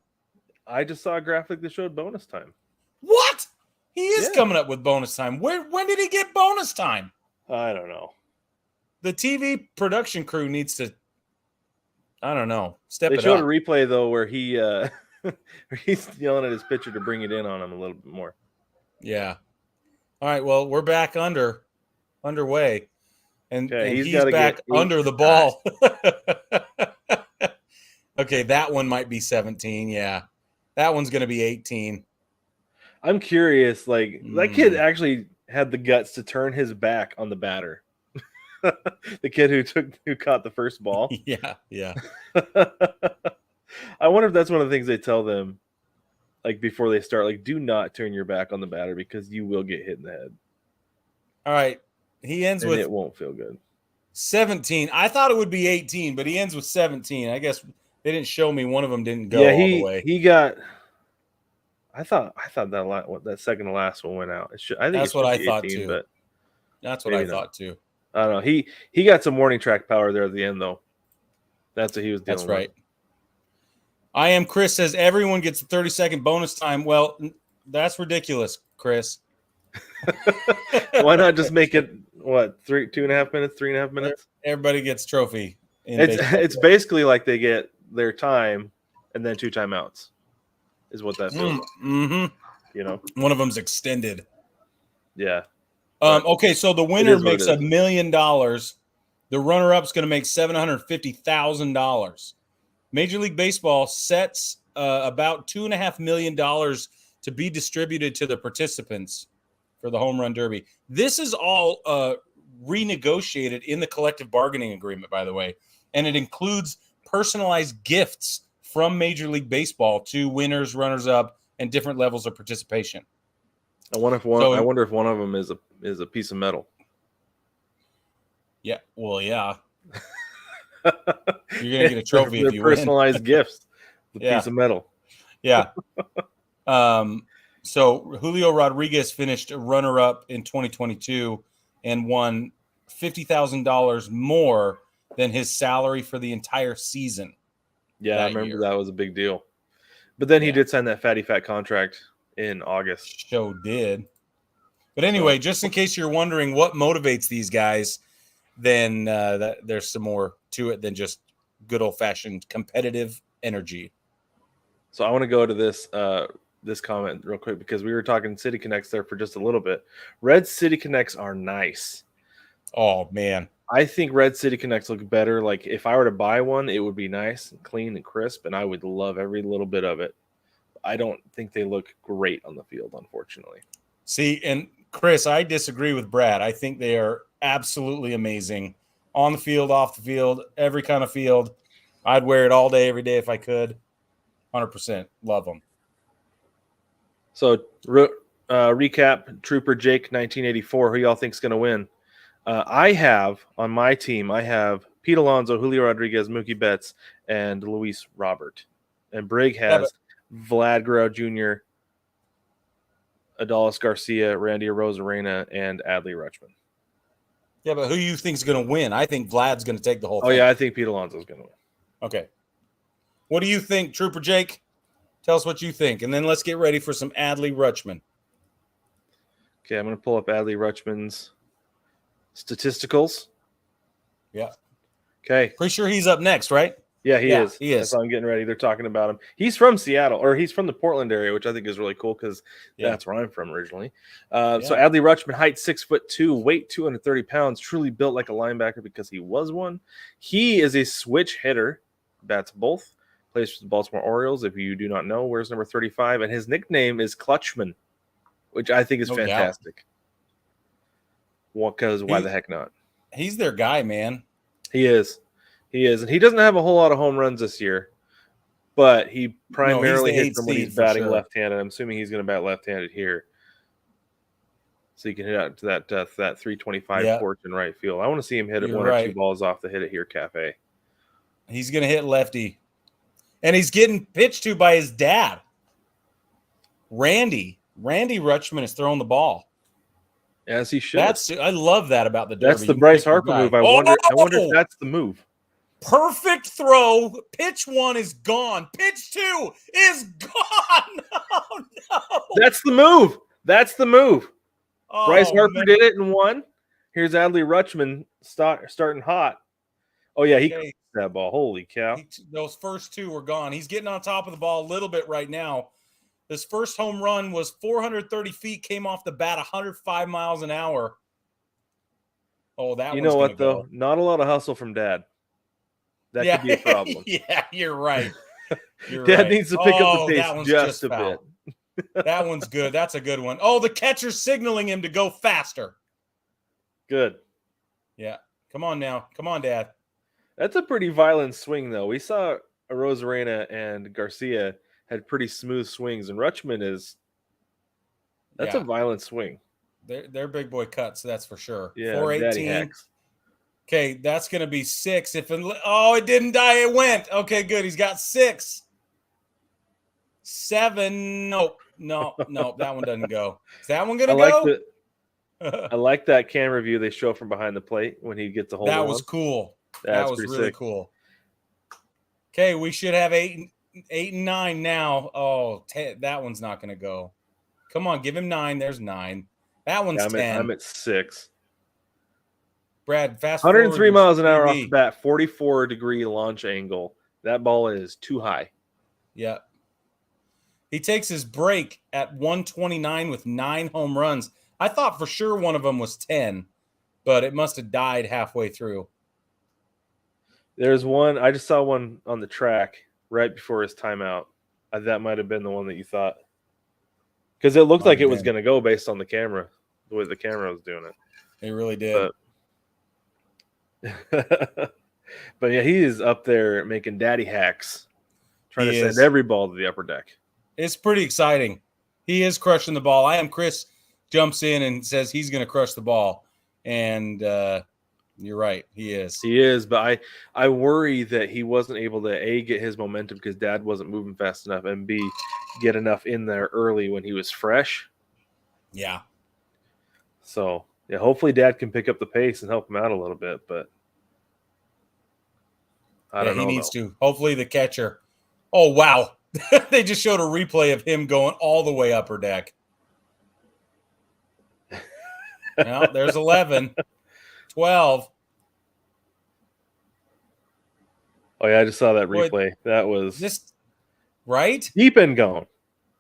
I just saw a graphic that showed bonus time. What? He is coming up with bonus time. When did he get bonus time? I don't know. The TV production crew needs to, I don't know, step it up. They showed a replay, though, where he's yelling at his pitcher to bring it in on him a little bit more. Yeah. All right, well, we're back underway. And he's back under the ball. Okay, that one might be 17. Yeah, that one's going to be 18. I'm curious. That kid actually had the guts to turn his back on the batter. The kid who caught the first ball. Yeah. I wonder if that's one of the things they tell them, before they start. Do not turn your back on the batter because you will get hit in the head. All right. He ends with it won't feel good. 17. I thought it would be 18, but he ends with 17. I guess they didn't show me one of them didn't go all the way. He got. I thought that second to last one went out. I think that's what I thought 18, too. But that's what I thought too. I don't know. He got some warning track power there at the end though. That's what he was dealing with. That's right. I am Chris says everyone gets a 30-second bonus time. Well, that's ridiculous, Chris. Why not just make it 2.5 minutes, 3.5 minutes? Everybody gets trophy. It's basically like they get their time and then 2 timeouts is what that feels like. Mm-hmm. One of them's extended. Yeah. Okay, so the winner makes $1 million. The runner-up's going to make $750,000. Major League Baseball sets about $2.5 million to be distributed to the participants for the Home Run Derby. This is all renegotiated in the collective bargaining agreement, by the way, and it includes personalized gifts from Major League Baseball to winners, runners-up, and different levels of participation. I wonder if one of them is a piece of metal. Yeah, well, yeah. You're gonna get a trophy if you personalized gifts. The Yeah. piece of metal. Yeah. So Julio Rodriguez finished runner-up in 2022 and won $50,000 more than his salary for the entire season. Yeah, I remember that was a big deal. But then he did sign that fatty fat contract in August. Show did. But anyway, just in case you're wondering what motivates these guys, then there's some more to it than just good old-fashioned competitive energy. So I want to go to this comment real quick because we were talking City Connects there for just a little bit. Red City Connects are nice. Oh, man. I think Red City Connects look better. Like if I were to buy one, it would be nice and clean and crisp, and I would love every little bit of it. I don't think they look great on the field, unfortunately. See, and Chris, I disagree with Brad. I think they are absolutely amazing on the field, off the field, every kind of field. I'd wear it all day, every day if I could. 100%. Love them. So recap, Trooper Jake 1984. Who y'all think's going to win? I have on my team, I have Pete Alonso, Julio Rodriguez, Mookie Betts, and Luis Robert. And Brig has Vlad Guerrero Jr., Adolis Garcia, Randy Arozarena, and Adley Rutschman. Yeah, but who you think's going to win? I think Vlad's going to take the whole thing. Oh, yeah, I think Pete Alonso's going to win. Okay. What do you think, Trooper Jake? Tell us what you think, and then let's get ready for some Adley Rutschman. Okay, I'm going to pull up Adley Rutschman's statisticals. Yeah. Okay. Pretty sure he's up next, right? Yeah, he is. He is. That's why I'm getting ready. They're talking about him. He's from Seattle, or he's from the Portland area, which I think is really cool because that's where I'm from originally. So Adley Rutschman, height 6'2", weight 230 pounds, truly built like a linebacker because he was one. He is a switch hitter. Bats both. Plays for the Baltimore Orioles. If you do not know, wears number 35, and his nickname is Clutchman, which I think is fantastic. Because why the heck not? He's their guy, man. He is. And he doesn't have a whole lot of home runs this year, but he primarily hits them when he's batting left-handed. I'm assuming he's going to bat left-handed here. So you can hit out to that 325 porch in right field. I want to see him hit it one or two balls off the Hit It Here Cafe. He's going to hit lefty. And he's getting pitched to by his dad. Randy Rutschman is throwing the ball. As he should. I love that about the Derby. That's the Bryce Harper move. I wonder if that's the move. Perfect throw. Pitch one is gone. Pitch two is gone. Oh, no. That's the move. Oh, Bryce Harper did it in one. Here's Adley Rutschman starting hot. Oh, yeah, he caught that ball. Holy cow. Those first two were gone. He's getting on top of the ball a little bit right now. His first home run was 430 feet, came off the bat 105 miles an hour. Oh, that You know what, though? Not a lot of hustle from Dad. That could be a problem. Yeah, you're right. Dad needs to pick up the pace just a bit. That one's good. That's a good one. Oh, the catcher's signaling him to go faster. Good. Yeah. Come on now. Come on, Dad. That's a pretty violent swing, though. We saw Arozarena and Garcia had pretty smooth swings, and Rutschman that's a violent swing. They're big boy cuts, that's for sure. Yeah, 418. Okay, that's going to be 6. It didn't die. It went. Okay, good. He's got 6. 7. Nope. No, that one doesn't go. Is that one going to go? I like that camera view they show from behind the plate when he gets a hold. That was cool. That was really cool. Okay, we should have 8 and 9 now. Oh, that one's not going to go. Come on, give him 9. There's 9. That one's 10. I'm at 6. Brad, fast 103 miles an hour off the bat, 44-degree launch angle. That ball is too high. Yeah. He takes his break at 129 with 9 home runs. I thought for sure one of them was 10, but it must have died halfway through. There's one. I just saw one on the track right before his timeout. That might have been the one that you thought. Because it looked like it was going to go based on the camera, the way the camera was doing it. It really did. But yeah, he is up there making daddy hacks, trying to He send is. every ball to the upper deck. It's pretty exciting. He is crushing the ball. I am Chris jumps in and says he's going to crush the ball. And you're right. He is. He is, but I worry that he wasn't able to A, get his momentum because Dad wasn't moving fast enough, and B, get enough in there early when he was fresh. Yeah. So, yeah, hopefully Dad can pick up the pace and help him out a little bit, but I don't know. He needs to. Hopefully the catcher. Oh, wow. They just showed a replay of him going all the way upper deck. Well, there's 11, 12. Oh, yeah, I just saw that Boy, replay. That was this right? deep and gone.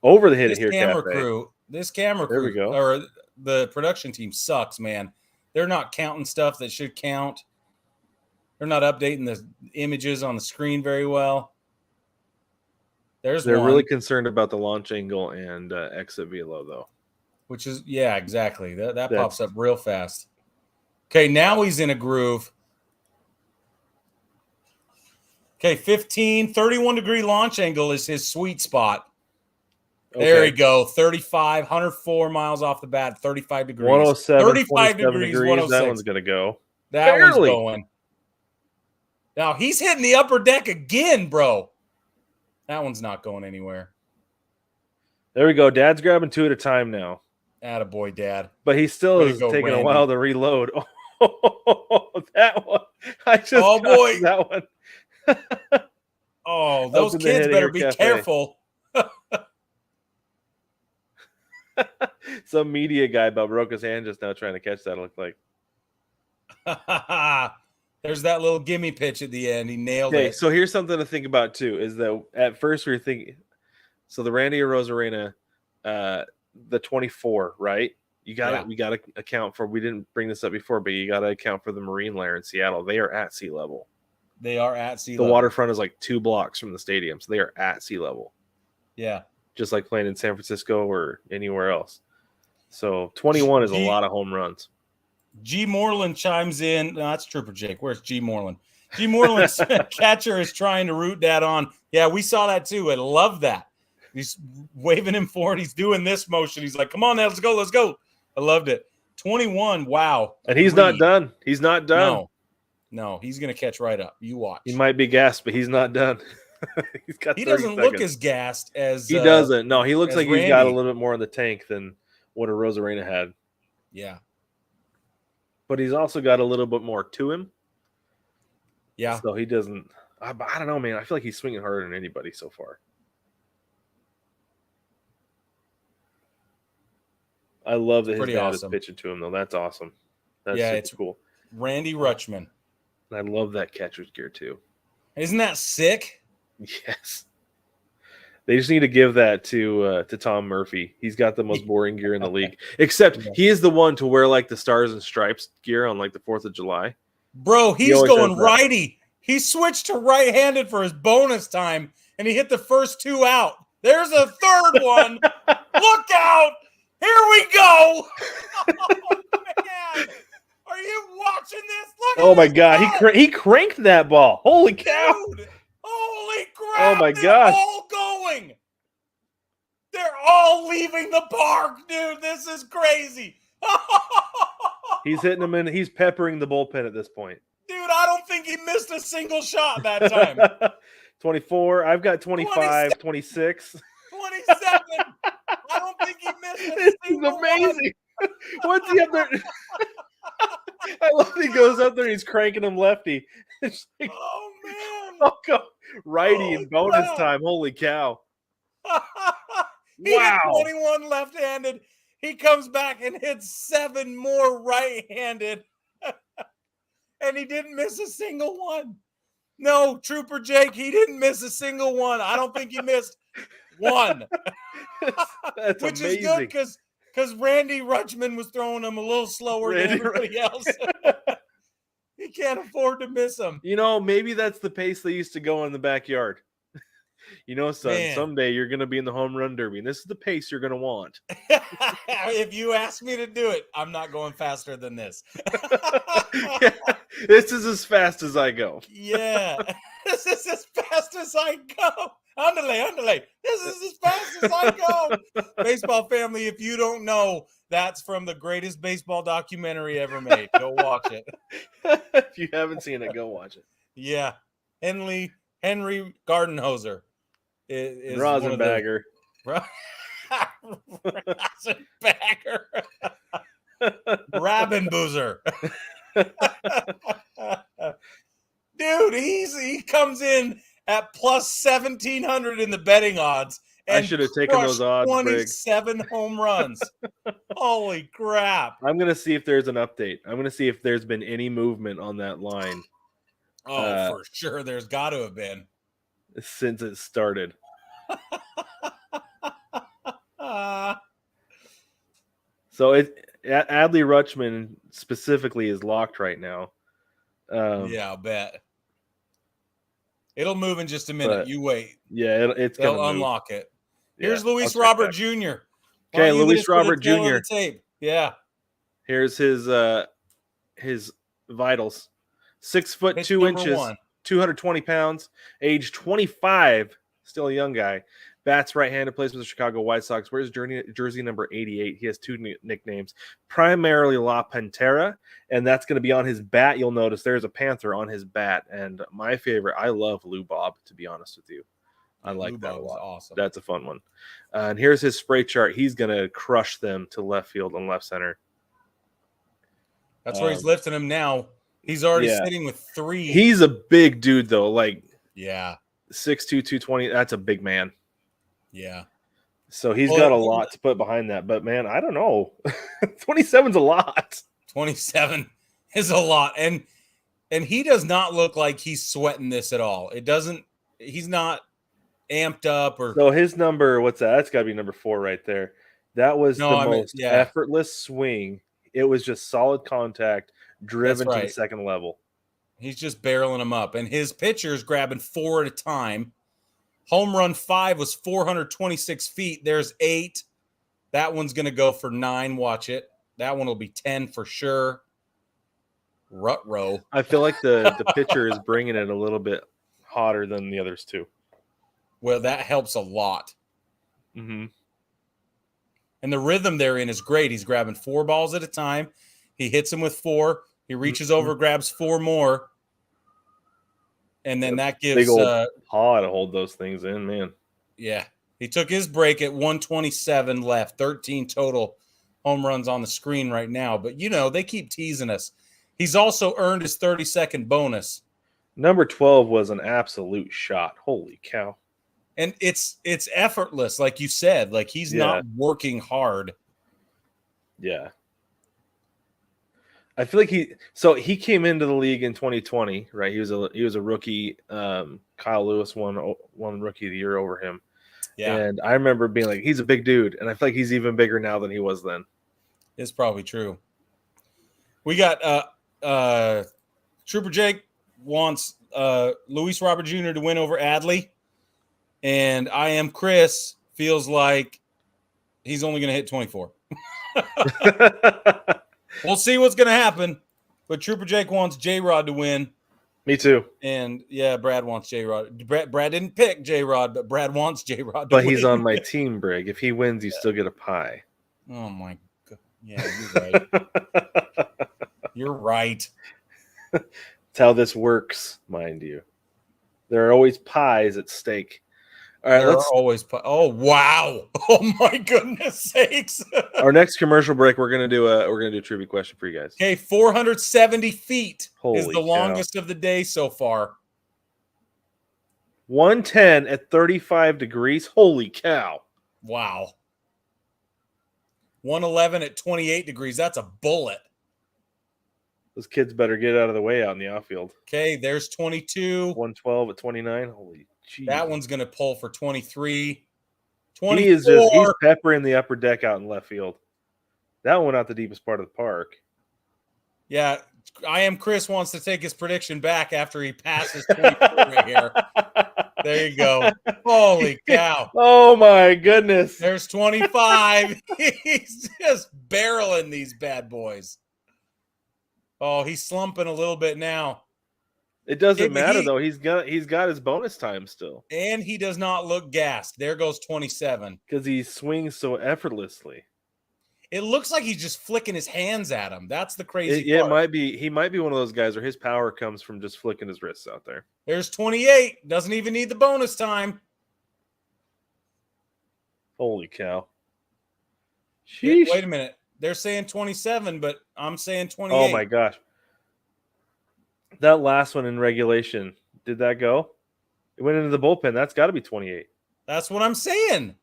Over the hit This here, camera Cafe. crew, There we go. or the production team sucks, man. They're not counting stuff that should count. They're not updating the images on the screen very well. They're one, really concerned about the launch angle and exit velo, though. which is, yeah, exactly. That pops up real fast. Okay, now he's in a groove. Okay, 31-degree launch angle is his sweet spot. Okay. There you go. 35, 104 miles off the bat, 35 degrees. 107, 35 degrees, 106. That one's going to go. That Barely. One's going. Now, he's hitting the upper deck again, bro. That one's not going anywhere. There we go. Dad's grabbing two at a time now. Attaboy, Dad. But he still is taking a while to reload. Oh, that one. I just boy. That one. Oh, those kids better be careful. Some media guy about broke his hand just now trying to catch that, it looked like. There's that little gimme pitch at the end. He nailed it. So here's something to think about, too, is that at first we were thinking, so the Randy Arozarena, the 24, right? We got to account for, we didn't bring this up before, but you got to account for the Marine Lair in Seattle. They are at sea level. They are at sea level. The waterfront is like 2 blocks from the stadium, so they are at sea level. Yeah. Just like playing in San Francisco or anywhere else. So 21 is a lot of home runs. G. Moreland chimes in. No, that's Trooper Jake. Where's G. Moreland? G. Moreland's catcher is trying to root Dad on. Yeah, we saw that too. I love that. He's waving him forward. He's doing this motion. He's like, come on, now, let's go, let's go. I loved it. 21, wow. And he's not done. He's not done. No, he's going to catch right up. You watch. He might be gassed, but he's not done. He doesn't look as gassed as... He doesn't. No, he looks like Randy. He's got a little bit more in the tank than what a Arozarena had. Yeah. But he's also got a little bit more to him. Yeah. So he doesn't... I don't know, man. I feel like he's swinging harder than anybody so far. I love that his dad is pitching to him, though. That's awesome. That's super cool. Randy Rutschman. I love that catcher's gear, too. Isn't that sick? Yes. They just need to give that to Tom Murphy. He's got the most boring gear in the league. Except he is the one to wear like the Stars and Stripes gear on like the 4th of July. Bro, he's going righty. He switched to right-handed for his bonus time, and he hit the first 2 out. There's a third one. Look out! Here we go! Oh, man! Are you watching this? Look my God! He cranked that ball. Holy cow! Dude, holy crap! Oh my gosh! They're all going. They're all leaving the park, dude. This is crazy. He's hitting them in. He's peppering the bullpen at this point. Dude, I don't think he missed a single shot that time. 24. I've got 25, 26. 27. I don't think he missed a single one. This is amazing. What's he up there? I love he goes up there and he's cranking him lefty. It's like, oh, man. Oh, go righty in bonus time. Holy cow. He hit 21 left-handed. He comes back and hits 7 more right-handed. And he didn't miss a single one. No, Trooper Jake, he didn't miss a single one. I don't think he missed one. That's Which amazing. is good because Randy Rutschman was throwing him a little slower than everybody else. He can't afford to miss him. You know, maybe that's the pace they used to go in the backyard. You know, son, Man. someday you're going to be in the home run derby, and this is the pace you're going to want. If you ask me to do it, I'm not going faster than this. Yeah, this is as fast as I go. Yeah, this is as fast as I go. Underlay. This is as fast as I go. Baseball family, if you don't know, that's from the greatest baseball documentary ever made. Go watch it. If you haven't seen it, go watch it. Yeah, Henry Gardenhoser is one of Rosenbagger. Rosenbagger. Rabenboozer. Dude, he comes in at plus 1,700 in the betting odds. And I should have taken those odds, 27 home runs. Holy crap. I'm going to see if there's an update. I'm going to see if there's been any movement on that line. Oh, for sure. There's got to have been. Since it started. So Adley Rutschman specifically is locked right now. Yeah, I'll bet. It'll move in just a minute. You wait. Yeah, They'll unlock it. Here's Luis I'll Robert Jr. Okay, Luis Robert Jr. Tape. Yeah. Here's his vitals. 6 foot 2 inches, 220 pounds, age 25, still a young guy. Bats right-handed, plays with the Chicago White Sox. Wears jersey number 88. He has 2 nicknames, primarily La Pantera, and that's going to be on his bat. You'll notice there's a panther on his bat, and my favorite, I love Lou Bob, to be honest with you. I like Lou that a lot. Awesome. That's a fun one. And here's his spray chart. He's going to crush them to left field and left center. That's where he's lifting them now. He's already sitting with 3. He's a big dude, though. 6'2", 220. That's a big man. Yeah. So he's got a lot to put behind that. But, man, I don't know. 27's a lot. 27 is a lot. And he does not look like he's sweating this at all. He's not amped up. So his number, what's that? That's got to be number 4 right there. That was most effortless swing. It was just solid contact driven to the second level. He's just barreling them up. And his pitcher's grabbing 4 at a time. Home run 5 was 426 feet. There's 8. That one's going to go for 9. Watch it. That one will be 10 for sure. Rut-row. I feel like the pitcher is bringing it a little bit hotter than the others too. Well, that helps a lot. Mm-hmm. And the rhythm they're in is great. He's grabbing 4 balls at a time. He hits them with 4. He reaches over, grabs 4 more. And then that gives big old paw to hold those things in, man. Yeah. He took his break at 127 left, 13 total home runs on the screen right now. But, they keep teasing us. He's also earned his 30-second bonus. Number 12 was an absolute shot. Holy cow. And it's effortless, like you said. Like, he's not working hard. Yeah. I feel like he came into the league in 2020, right? He was a rookie. Kyle Lewis won Rookie of the Year over him. Yeah. And I remember being like, he's a big dude, and I feel like he's even bigger now than he was then. It's probably true. We got Trooper Jake wants Luis Robert Jr. to win over Adley, and I Am Chris feels like he's only going to hit 24. We'll see what's going to happen, but Trooper Jake wants J-Rod to win. Me too. And, Brad wants J-Rod. Brad didn't pick J-Rod, but Brad wants J-Rod to win. But he's on my team, Brig. If he wins, you still get a pie. Oh, my God. Yeah, you're right. You're right. That's how this works, mind you. There are always pies at stake. All right, let's always. Oh wow! Oh my goodness sakes! Our next commercial break, we're gonna do a trivia question for you guys. Okay, 470 feet Holy is the longest of the day so far. 110 at 35 degrees. Holy cow! Wow. 111 at 28 degrees. That's a bullet. Those kids better get out of the way out in the outfield. Okay, there's 22. 112 at 29. Holy. Jeez. That one's going to pull for 23. 24. He's peppering the upper deck out in left field. That one out the deepest part of the park. Yeah, I Am Chris wants to take his prediction back after he passes 24 right here. There you go. Holy cow. Oh my goodness. There's 25. He's just barreling these bad boys. Oh, he's slumping a little bit now. It doesn't matter though. He's got his bonus time still. And he does not look gassed. There goes 27. Because he swings so effortlessly. It looks like he's just flicking his hands at him. That's the crazy part. It might be. He might be one of those guys where his power comes from just flicking his wrists out there. There's 28. Doesn't even need the bonus time. Holy cow. Sheesh. Wait a minute. They're saying 27, but I'm saying 28. Oh my gosh. That last one in regulation, did that go? It went into the bullpen. That's got to be 28. That's what I'm saying.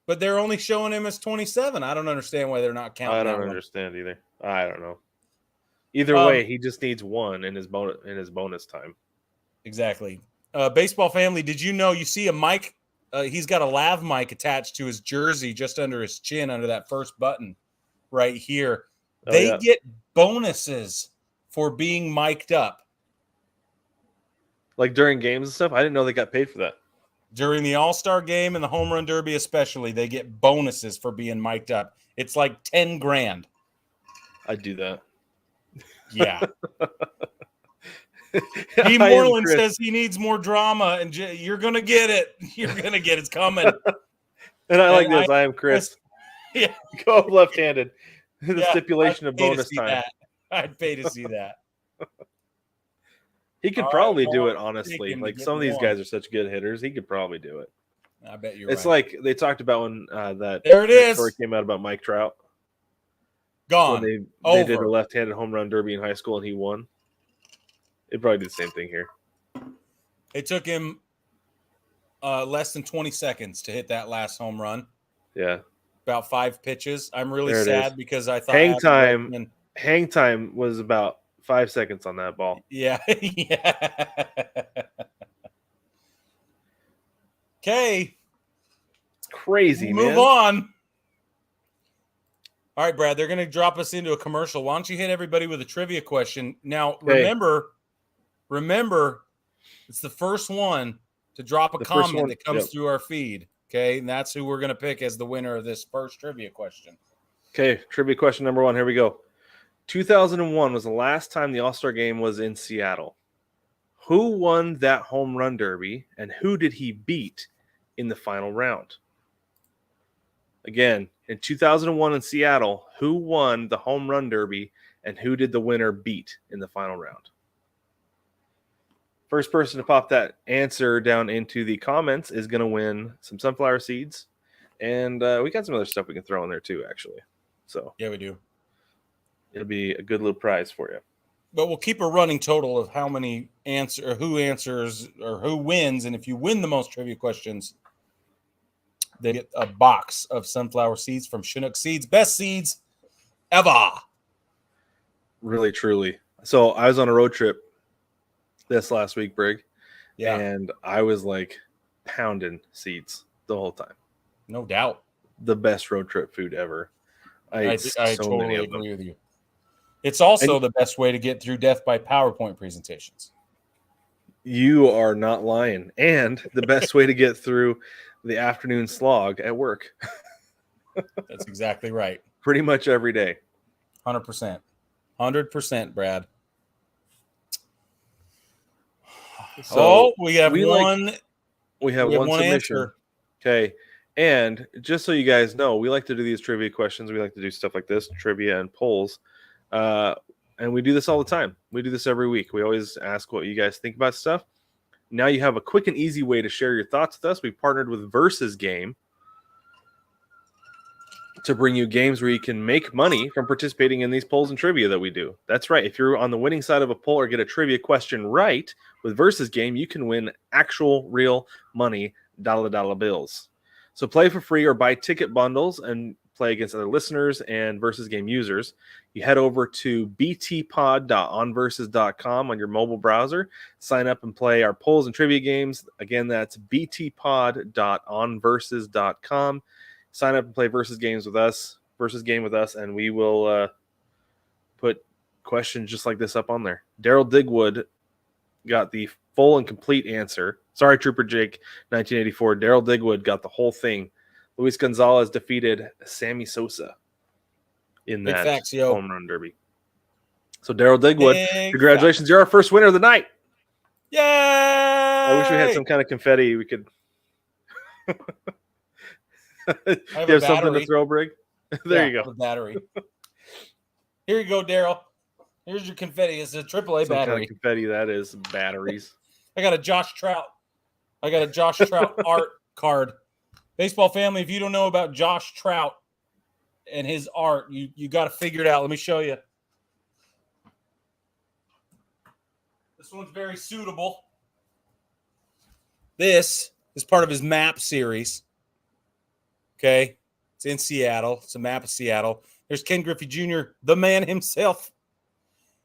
But they're only showing him as 27. I don't understand why they're not counting. I don't understand either. I don't know. Either way, he just needs one in his bonus time. Exactly. Baseball family, did you know you see a mic? He's got a lav mic attached to his jersey just under his chin, under that first button right here. They get bonuses for being mic'd up. Like during games and stuff? I didn't know they got paid for that. During the All-Star game and the Home Run Derby especially, they get bonuses for being mic'd up. It's like 10 grand. I'd do that. Yeah. P. Moreland says he needs more drama, and you're going to get it. You're going to get it. It's coming. And I like this. I am Chris. Yeah. Go up left-handed. The stipulation of bonus time. I'd pay to see that. He could probably do it, honestly. Like some of these guys are such good hitters. He could probably do it. I bet you're It's right. like they talked about when that story came out about Mike Trout. Gone. When they did a left-handed home run derby in high school and he won. They'd probably do the same thing here. It took him less than 20 seconds to hit that last home run. Yeah. About 5 pitches. I'm really sad because I thought hang time was about 5 seconds on that ball. Yeah. Yeah. Okay. It's crazy, man. Move on. All right, Brad, they're going to drop us into a commercial. Why don't you hit everybody with a trivia question? Now, remember, it's the first one to drop a comment that comes through our feed. Okay, and that's who we're going to pick as the winner of this first trivia question. Okay, trivia question number 1. Here we go. 2001 was the last time the All-Star game was in Seattle. Who won that home run derby, and who did he beat in the final round? Again, in 2001 in Seattle, who won the home run derby, and who did the winner beat in the final round? First person to pop that answer down into the comments is going to win some sunflower seeds. And we got some other stuff we can throw in there too, actually. So yeah, we do. It'll be a good little prize for you. But we'll keep a running total of how many who answers or who wins. And if you win the most trivia questions, they get a box of sunflower seeds from Chinook Seeds. Best seeds ever. Really, truly. So I was on a road trip this last week, Brig. Yeah. And I was like pounding seeds the whole time. No doubt. The best road trip food ever. I totally agree with you. It's also the best way to get through death by PowerPoint presentations. You are not lying. And the best way to get through the afternoon slog at work. That's exactly right. Pretty much every day. 100%. 100%, Brad. So we have one. We have one submission. Answer. Okay. And just so you guys know, we like to do these trivia questions. We like to do stuff like this, trivia and polls. And we do this all the time. We do this every week. We always ask what you guys think about stuff. Now you have a quick and easy way to share your thoughts with us. We've partnered with Versus Game to bring you games where you can make money from participating in these polls and trivia that we do. That's right. If you're on the winning side of a poll or get a trivia question right with Versus Game, you can win actual real money, dollar bills. So play for free or buy ticket bundles and play against other listeners and Versus Game users. You head over to btpod.onversus.com on your mobile browser. Sign up and play our polls and trivia games. Again, that's btpod.onversus.com. Sign up and play Versus Game with us, and we will put questions just like this up on there. Daryl Digwood got the full and complete answer. Sorry, Trooper Jake, 1984. Daryl Digwood got the whole thing. Luis Gonzalez defeated Sammy Sosa in Big that facts, yo. home run derby. So Daryl Digwood, Big congratulations. facts. You're our first winner of the night. Yay! I wish we had some kind of confetti we could. Do you have something to throw, Brig? There you go. The battery. Here you go, Daryl. Here's your confetti. It's a AAA Some battery. kind of confetti, that is. Batteries. I got a Josh Trout art card. Baseball family, if you don't know about Josh Trout and his art, you got to figure it out. Let me show you. This one's very suitable. This is part of his map series. Okay. It's in Seattle. It's a map of Seattle. There's Ken Griffey Jr., the man himself.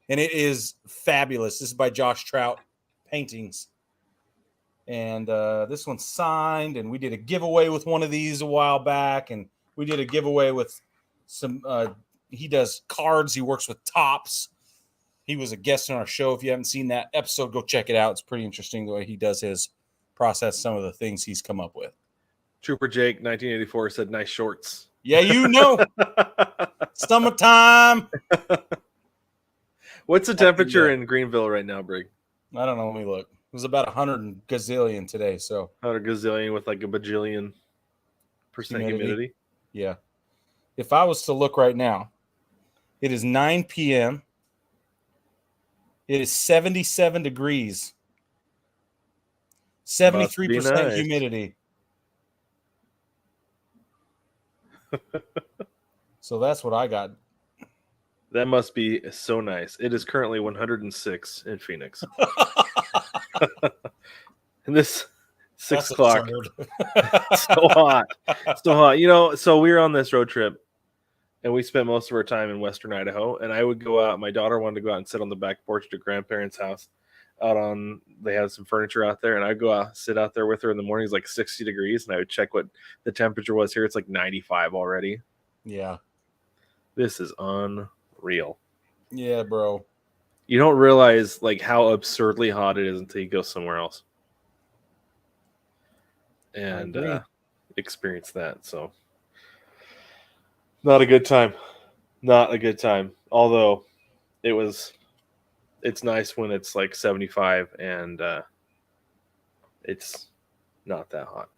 And it is fabulous. This is by Josh Trout Paintings. And this one's signed. And we did a giveaway with one of these a while back. And we did a giveaway with some he does cards. He works with Topps. He was a guest on our show. If you haven't seen that episode, go check it out. It's pretty interesting the way he does his process, some of the things he's come up with. Trooper Jake, 1984, said nice shorts. Yeah, you know. Summertime. What's the temperature in Greenville right now, Brig? I don't know. Let me look. It was about 100 gazillion today. So 100 gazillion with like a bajillion percent humidity. Yeah. If I was to look right now, it is 9 p.m. It is 77 degrees. 73% humidity. So that's what I got. That must be so nice. It is currently 106 in Phoenix. And this 6 o'clock. So hot. So hot. You know, so we were on this road trip and we spent most of our time in Western Idaho. And I would go out. My daughter wanted to go out and sit on the back porch at her grandparents' house. They had some furniture out there, and I'd go out, sit out there with her in the morning. It's like 60 degrees, and I would check what the temperature was here. It's like 95 already. Yeah. This is unreal. Yeah, bro. You don't realize like how absurdly hot it is until you go somewhere else and experience that. So not a good time. Not a good time. Although it's nice when it's like 75 and it's not that hot.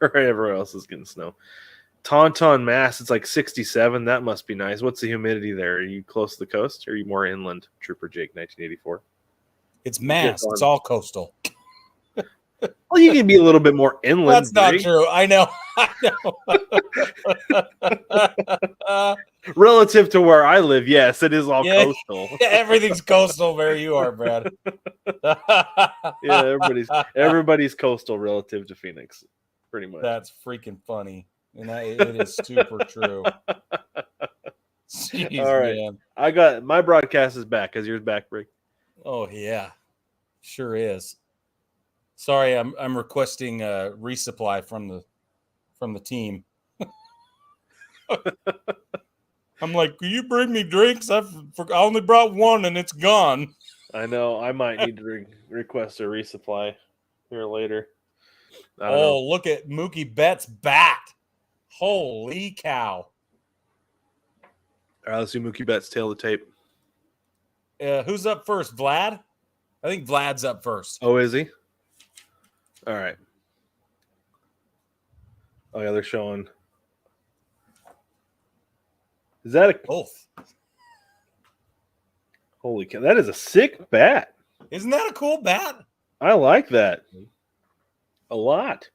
Or everywhere else is getting snow. Tauntaun, Mass, it's like 67. That must be nice. What's the humidity there? Are you close to the coast or are you more inland? Trooper Jake, 1984. It's Mass. It's all coastal. Well, you can be a little bit more inland. That's not true. I know. Relative to where I live, yes, it is all coastal. Everything's coastal where you are, Brad. Yeah, everybody's coastal relative to Phoenix, pretty much. That's freaking funny, and it is super true. Jeez, all right, man. I got my broadcast is back. Is yours back, Rick? Oh yeah, sure is. Sorry, I'm requesting resupply from the team. I'm like, can you bring me drinks? I only brought one and it's gone. I know. I might need to request a resupply here later. I don't know. Look at Mookie Betts' bat. Holy cow. All right, let's do Mookie Betts' tail of the tape. Who's up first? Vlad? I think Vlad's up first. Oh, is he? All right. Oh, yeah, they're showing. Is that a both? Holy cow! That is a sick bat. Isn't that a cool bat? I like that a lot.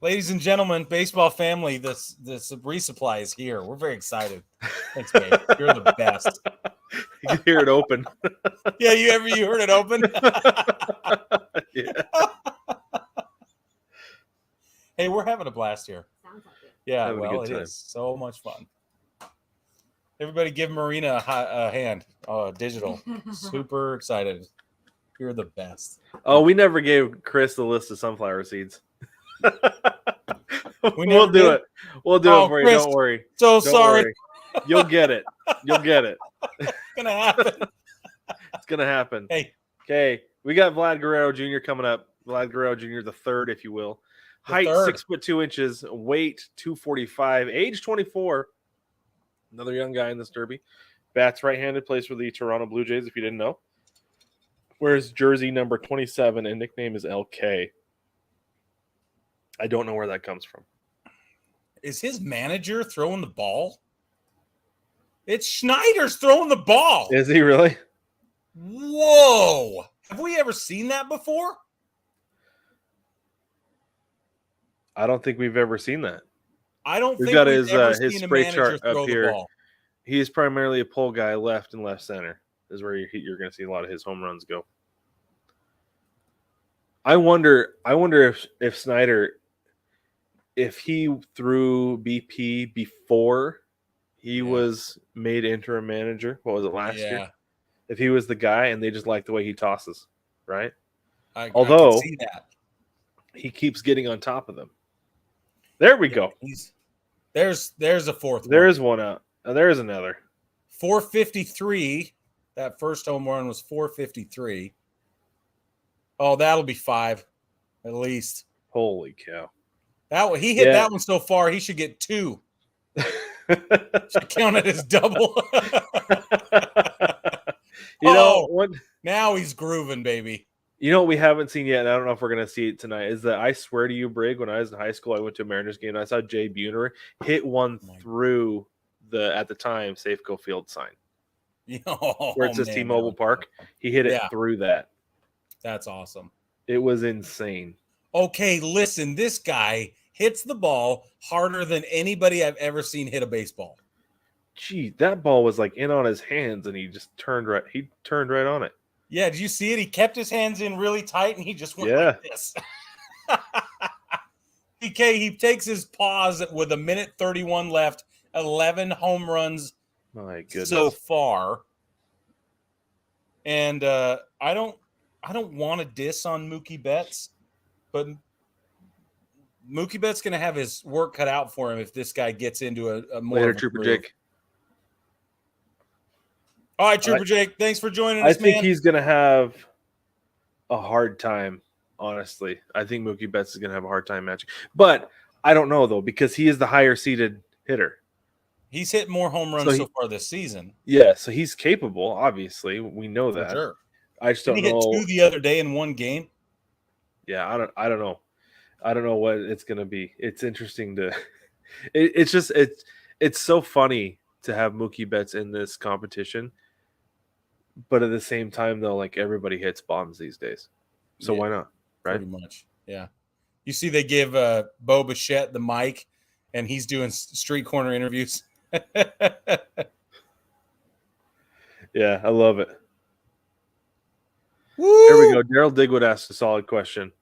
Ladies and gentlemen, baseball family, this resupply is here. We're very excited. Thanks, babe. You're the best. You can hear it open. Yeah, you heard it open? Yeah. Hey, we're having a blast here. Sounds like it. Yeah, well, it is so much fun. Everybody give Marina a hand. Oh, digital. Super excited. You're the best. Oh, we never gave Chris the list of sunflower seeds. We'll do it. We'll do it for Chris, you. Don't worry. Don't sorry. Worry. You'll get it. You'll get it. It's going to happen. It's going to happen. Hey. Okay. We got Vlad Guerrero Jr. coming up. Vlad Guerrero Jr., the third, if you will. Height, 6'2", weight 245, age 24. Another young guy in this derby. Bats right-handed, plays for the Toronto Blue Jays, if you didn't know. Wears jersey number 27, and nickname is LK. I don't know where that comes from. Is his manager throwing the ball? It's Schneider's throwing the ball. Is he really? Whoa. Have we ever seen that before? I don't think we've ever seen that. I don't We've think got we've ever his seen a spray manager chart up throw the here. ball. He is primarily a pull guy, left and left center is where you're going to see a lot of his home runs go. I wonder if Snyder, if he threw BP before he was made interim manager. What was it, last year? If he was the guy and they just like the way he tosses, right? Although I can see that. He keeps getting on top of them. There we go. There's a fourth one. There is one out. There is another. 453. That first home run was 453. Oh, that'll be 5 at least. Holy cow. He hit that one so far, he should get 2. Should count it as double. Now he's grooving, baby. You know what we haven't seen yet, and I don't know if we're going to see it tonight, is that I swear to you, Brig, when I was in high school, I went to a Mariners game, and I saw Jay Buhner hit one through the, at the time, Safeco Field sign. Where it says T-Mobile Park. He hit it through that. That's awesome. It was insane. Okay, listen, this guy hits the ball harder than anybody I've ever seen hit a baseball. Gee, that ball was like in on his hands, and he just turned right on it. Yeah, did you see it? He kept his hands in really tight, and he just went like this. He takes his pause with 1:31 left, 11 home runs. My goodness. So far. And I don't want to diss on Mookie Betts, but Mookie Betts going to have his work cut out for him if this guy gets into a more later, Trooper Jake. All right, Trooper Jake, thanks for joining us, I think he's going to have a hard time, honestly. I think Mookie Betts is going to have a hard time matching. But I don't know, though, because he is the higher-seeded hitter. He's hit more home runs so far this season. Yeah, so he's capable, obviously. We know that. Sure. I just don't know. He hit 2 the other day in one game. Yeah, I don't know. I don't know what it's going to be. It's interesting to it's so funny to have Mookie Betts in this competition. But at the same time, though, like everybody hits bombs these days. So why not? Right? Pretty much. Yeah. You see they give Bo Bichette the mic and he's doing street corner interviews. Yeah, I love it. Woo! There we go. Daryl Digwood asked a solid question.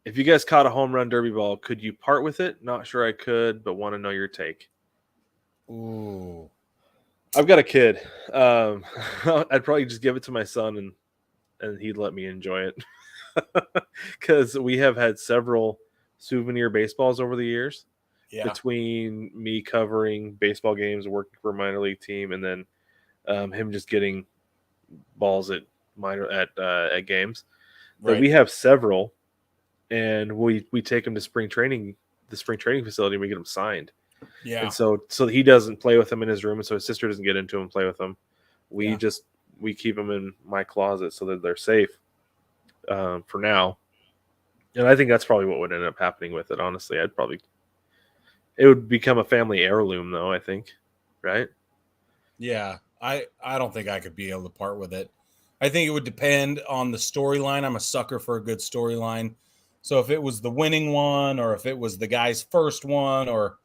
If you guys caught a home run derby ball, could you part with it? Not sure I could, but want to know your take. Ooh. I've got a kid. I'd probably just give it to my son and he'd let me enjoy it. Because we have had several souvenir baseballs over the years. Yeah. Between me covering baseball games, working for a minor league team, and then him just getting balls at games. Right. But we have several, and we take them to the spring training facility, and we get them signed. Yeah. And so he doesn't play with them in his room, and so his sister doesn't get into them and play with them. We keep them in my closet so that they're safe for now. And I think that's probably what would end up happening with it. Honestly, it would become a family heirloom, though, I think. Right? Yeah. I don't think I could be able to part with it. I think it would depend on the storyline. I'm a sucker for a good storyline. So if it was the winning one, or if it was the guy's first one, or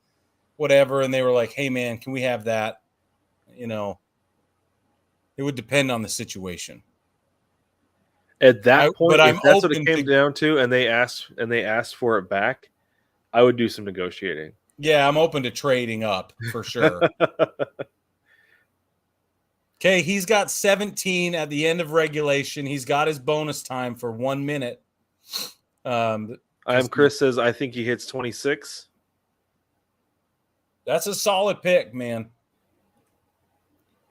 whatever, and they were like, hey, man, can we have that? It would depend on the situation. At that point, if that's what it came down to, and they asked for it back, I would do some negotiating. Yeah, I'm open to trading up for sure. Okay, he's got 17 at the end of regulation. He's got his bonus time for 1 minute. Chris says, I think he hits 26. That's a solid pick, man.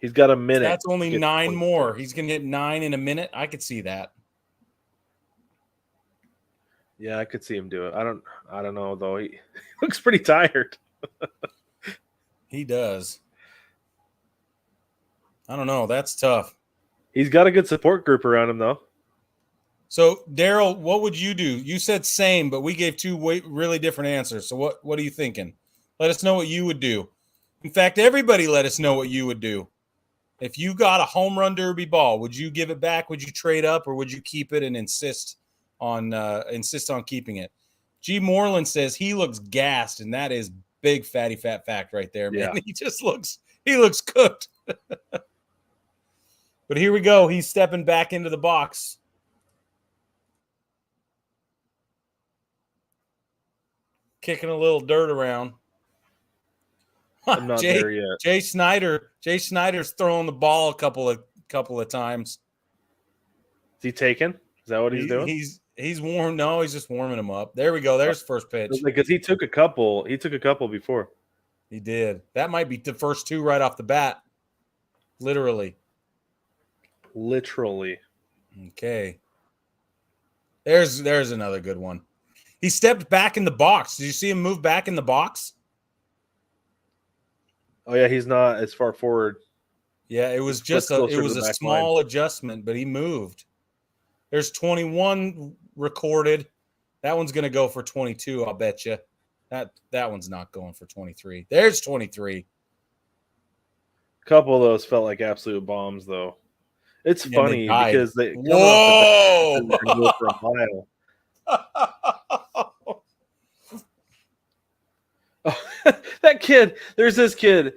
He's got a minute. That's only 9 more. He's going to hit 9 in a minute. I could see that. Yeah, I could see him do it. I don't know though. He looks pretty tired. He does. I don't know. That's tough. He's got a good support group around him though. So, Daryl, what would you do? You said same, but we gave two really different answers. So, what are you thinking? Let us know what you would do. In fact, everybody let us know what you would do. If you got a home run derby ball, would you give it back? Would you trade up, or would you keep it and insist on keeping it? G. Moreland says he looks gassed, and that is big fatty fat fact right there, man. Yeah. He looks cooked. But here we go. He's stepping back into the box. Kicking a little dirt around. I'm not there yet. Jay Snyder's throwing the ball a couple of times. Is he taking? Is that what he's doing? He's warm. No, he's just warming him up. There we go. There's first pitch. Because he took a couple. He took a couple before. He did. That might be the first two right off the bat. Literally. Okay. There's another good one. He stepped back in the box. Did you see him move back in the box? Oh yeah, he's not as far forward. Yeah, it was just a small adjustment, but he moved. There's 21 recorded. That one's going to go for 22, I'll bet you. That one's not going for 23. There's 23. A couple of those felt like absolute bombs, though. It's funny because they come Whoa! off the bat and go for a mile. That kid, there's this kid,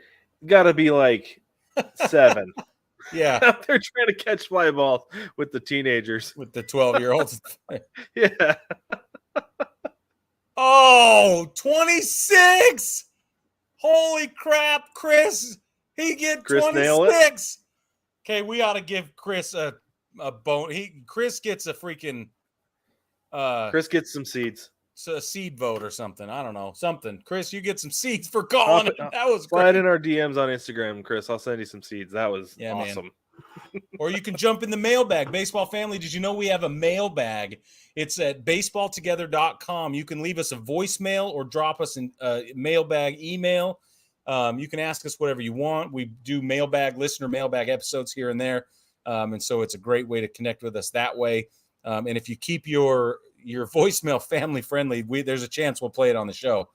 got to be like 7. Yeah. Out there trying to catch fly balls with the teenagers. With the 12-year-olds. Yeah. Oh, 26. Holy crap, Chris. He get 26. Okay, we ought to give Chris a bone. Chris gets a freaking Chris gets some seeds. A seed vote or something. I don't know. Something. Chris, you get some seeds for calling it. That was great. Slide in our DMs on Instagram, Chris. I'll send you some seeds. That was awesome. Or you can jump in the mailbag. Baseball family, did you know we have a mailbag? It's at baseballtogether.com. You can leave us a voicemail or drop us a mailbag email. You can ask us whatever you want. We do listener mailbag episodes here and there. And so it's a great way to connect with us that way. And if you keep your voicemail family friendly, there's a chance we'll play it on the show.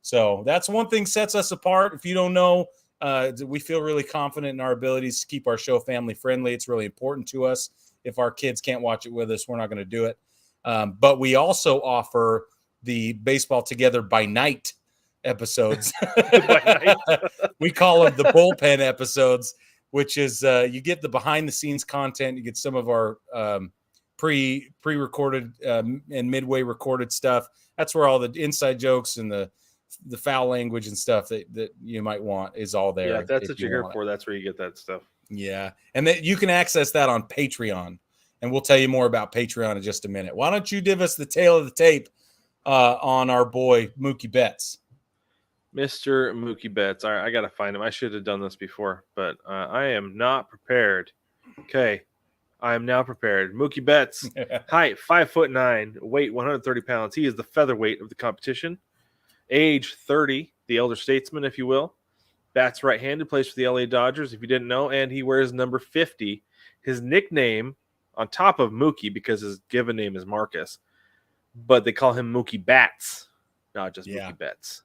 So that's one thing sets us apart. If you don't know, we feel really confident in our abilities to keep our show family friendly. It's really important to us. If our kids can't watch it with us, we're not going to do it. But we also offer the Baseball Together by Night episodes. We call them the bullpen episodes, which is you get the behind the scenes content. You get some of our pre-recorded and midway recorded stuff. That's where all the inside jokes and the foul language and stuff that you might want is all there. Yeah, if that's what you're here for, that's where you get that stuff. Yeah, and that you can access that on Patreon, and we'll tell you more about Patreon in just a minute. Why don't you give us the tail of the tape on our boy Mookie Betts? Mr. Mookie Betts. All right, I got to find him. I should have done this before, but I am not prepared. Okay. I am now prepared. Mookie Betts, height 5'9", weight 130 pounds. He is the featherweight of the competition. Age 30, the elder statesman, if you will. Bats right-handed, plays for the LA Dodgers, if you didn't know, and he wears number 50. His nickname, on top of Mookie, because his given name is Marcus, but they call him Mookie Bats, not just Mookie Betts.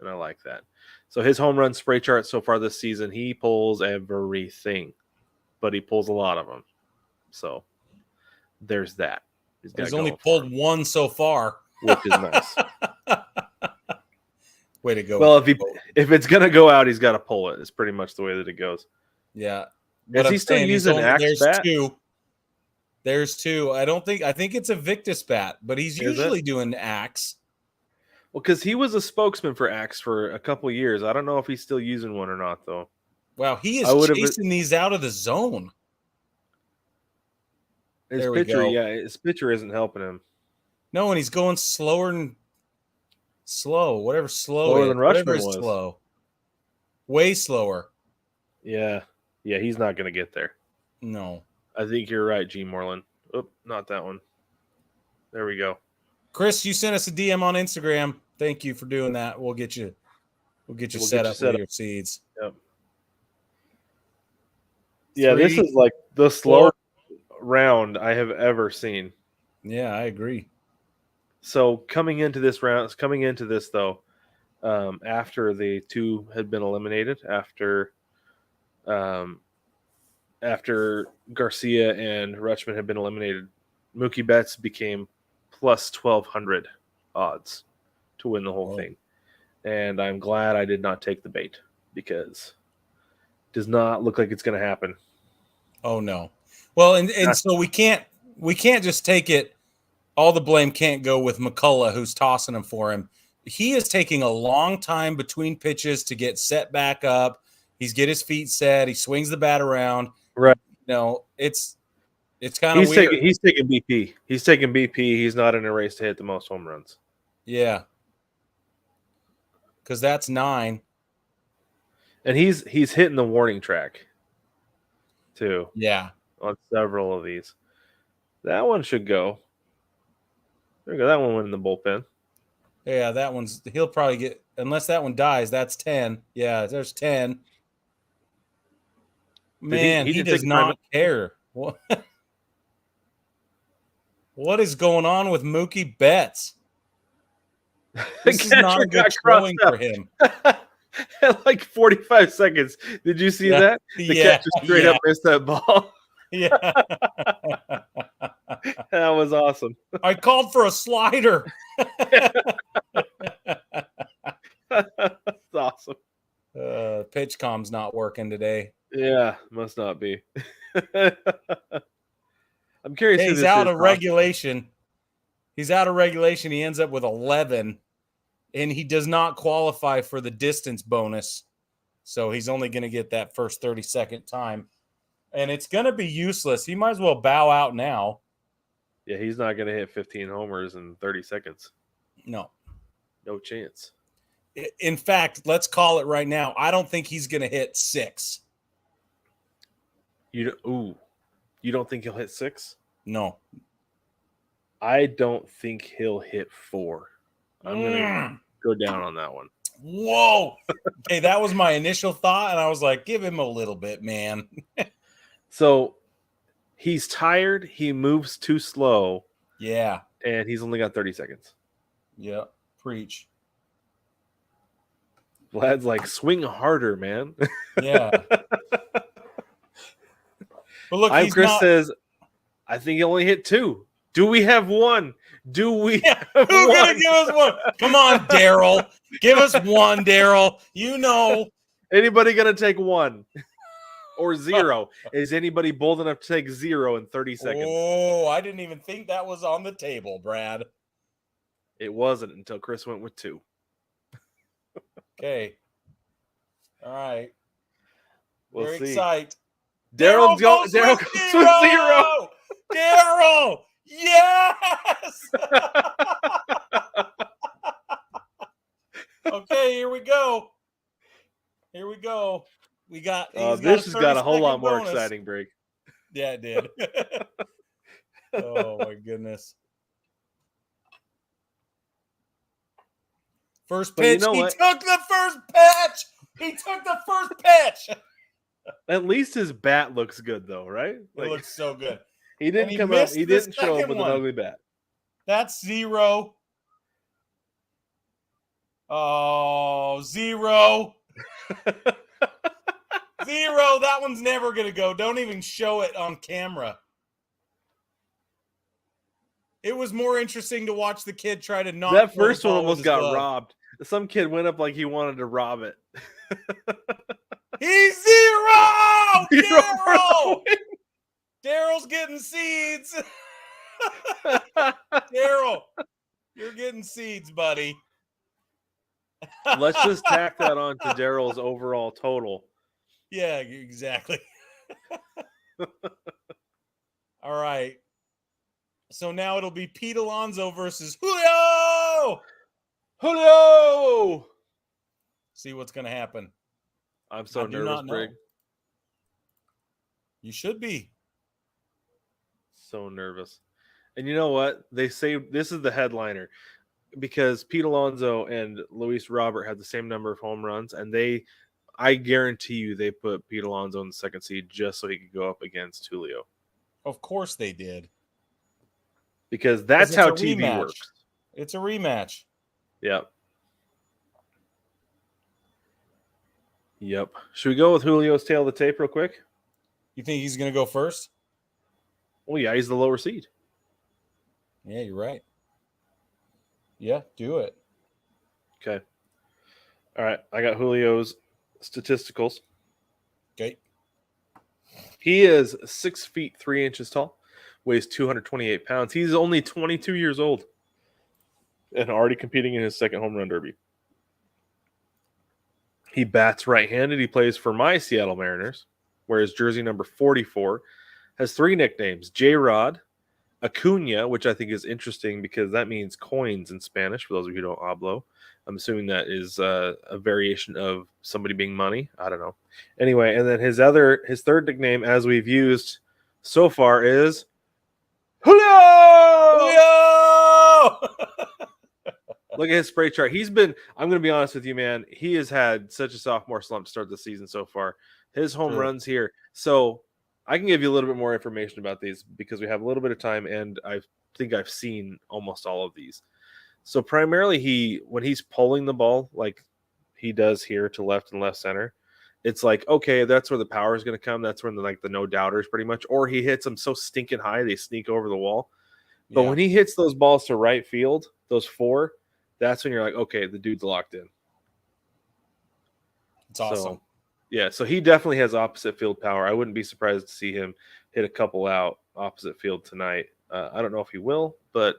And I like that. So his home run spray chart so far this season, he pulls everything, but he pulls a lot of them. So there's that. He's only pulled one so far, which is nice. Way to go. Well, if it's gonna go out, he's got to pull it. It's pretty much the way that it goes. Yeah. Is he still using axe bat? There's two. I think it's a Victus bat, but he's usually doing axe. Well, because he was a spokesman for axe for a couple of years. I don't know if he's still using one or not, though. Wow, he is chasing these out of the zone. His pitcher isn't helping him. No, and he's going slower and slow. Whatever slower than Rushman was. Slow. Way slower. Yeah, he's not going to get there. No. I think you're right, G. Moreland. Oh, not that one. There we go. Chris, you sent us a DM on Instagram. Thank you for doing that. We'll get you set up with your seeds. Yep. Yeah, this is like the slowest round I have ever seen. Yeah, I agree. So coming into this though, after the two had been eliminated, after Garcia and Rutschman had been eliminated, Mookie Betts became plus 1,200 odds to win the whole thing. And I'm glad I did not take the bait because it does not look like it's going to happen. Oh no. Well, and so we can't just take it. All the blame can't go with McCullough, who's tossing him for him. He is taking a long time between pitches to get set back up. He's get his feet set. He swings the bat around. Right. It's kind of weird. He's taking BP. He's taking BP. He's not in a race to hit the most home runs. Yeah. Because that's 9. And he's hitting the warning track too. Yeah. On several of these. That one should go. There we go. That one went in the bullpen. Yeah, he'll probably get, unless that one dies, that's 10. Yeah, there's 10. Man, he does not care. What is going on with Mookie Betts? This is not a good throwing for him. At like 45 seconds. Did you see that? The catcher straight up missed that ball. Yeah. That was awesome. I called for a slider. That's awesome. PitchCom's not working today. Yeah, must not be. I'm curious. Hey, he's out of regulation. He's out of regulation. He ends up with 11, and he does not qualify for the distance bonus. So he's only going to get that first 30-second time. And it's going to be useless. He might as well bow out now. Yeah, he's not going to hit 15 homers in 30 seconds. No chance. In fact, let's call it right now. I don't think he's going to hit 6. You don't think he'll hit 6? No. I don't think he'll hit 4. I'm going to go down on that one. Whoa. Okay, that was my initial thought, and I was like, give him a little bit, man. So he's tired. He moves too slow. Yeah. And he's only got 30 seconds. Yeah. Preach. Vlad's like, swing harder, man. Yeah. But look, Chris says, I think he only hit 2. Do we have 1? Do we have who's one? Gonna give us 1? Come on, Daryl. Give us 1, Daryl. You know. Anybody going to take 1? Or 0? Is anybody bold enough to take 0 in 30 seconds? Oh, I didn't even think that was on the table, Brad. It wasn't until Chris went with 2. Okay. All right. We'll Very see. excited. Daryl goes with 0. Daryl! Yes! Okay, here we go. We got. This has got a whole lot more exciting, Brig. Yeah, it did. Oh my goodness! First pitch. He took the first pitch. At least his bat looks good, though, right? It looks so good. He didn't come up. He didn't show up with an ugly bat. That's 0. Oh, 0. 0. That one's never going to go. Don't even show it on camera. It was more interesting to watch the kid try to knock that first one almost got robbed. Some kid went up like he wanted to rob it. He's 0! Daryl! Daryl's getting seeds. Daryl, you're getting seeds, buddy. Let's just tack that on to Daryl's overall total. Yeah, exactly. All right. So now it'll be Pete Alonso versus Julio. Julio! See what's going to happen. I'm so nervous, Brig. You should be. So nervous. And you know what? They say this is the headliner because Pete Alonso and Luis Robert had the same number of home runs, and I guarantee you they put Pete Alonso in the second seed just so he could go up against Julio. Of course they did. Because that's how TV rematch. works. It's a rematch. Yep. Yep. Should we go with Julio's tail of the tape real quick? You think he's going to go first? Well, yeah, he's the lower seed. Yeah, you're right. Yeah, do it. Okay. All right. I got Julio's statisticals. Okay. He is 6 feet 3 inches tall, weighs 228 pounds. He's only 22 years old and already competing in his second home run derby. He bats right-handed. He plays for my Seattle Mariners, whereas jersey number 44 has 3 nicknames: J-Rod, Acuna, which I think is interesting because that means coins in Spanish, for those of you who don't hablo. I'm assuming that is a variation of somebody being money. I don't know. Anyway, and then his third nickname, as we've used so far, is Julio! Julio! Look at his spray chart. I'm going to be honest with you, man. He has had such a sophomore slump to start the season so far. His home runs here. So I can give you a little bit more information about these because we have a little bit of time, and I think I've seen almost all of these. So primarily when he's pulling the ball like he does here to left and left center, it's like, okay, that's where the power is going to come. That's when the no doubters pretty much, or he hits them so stinking high they sneak over the wall. But when he hits those balls to right field, those 4, that's when you're like, okay, the dude's locked in. It's awesome. So he definitely has opposite field power. I wouldn't be surprised to see him hit a couple out opposite field tonight. I don't know if he will, but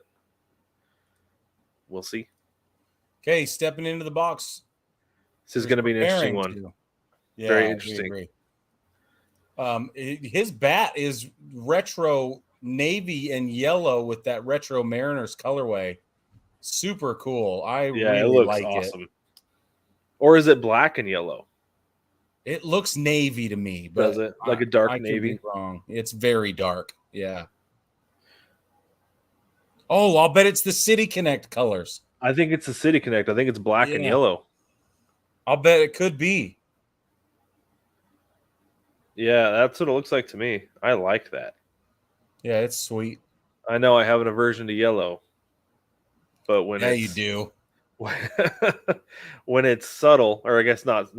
we'll see. Okay, stepping into the box. This is going to be an interesting one. Yeah, very interesting. His bat is retro navy and yellow with that retro Mariners colorway. Super cool. I really it looks like awesome. it. Or is it black and yellow? It looks navy to me. But does it? Like a dark navy? Could be wrong. It's very dark. Yeah. Oh, I'll bet it's the City Connect colors. I think it's the City Connect. I think it's black and yellow. I'll bet it could be. Yeah, that's what it looks like to me. I like that. Yeah, it's sweet. I know I have an aversion to yellow. But when you do. When it's subtle, or I guess not,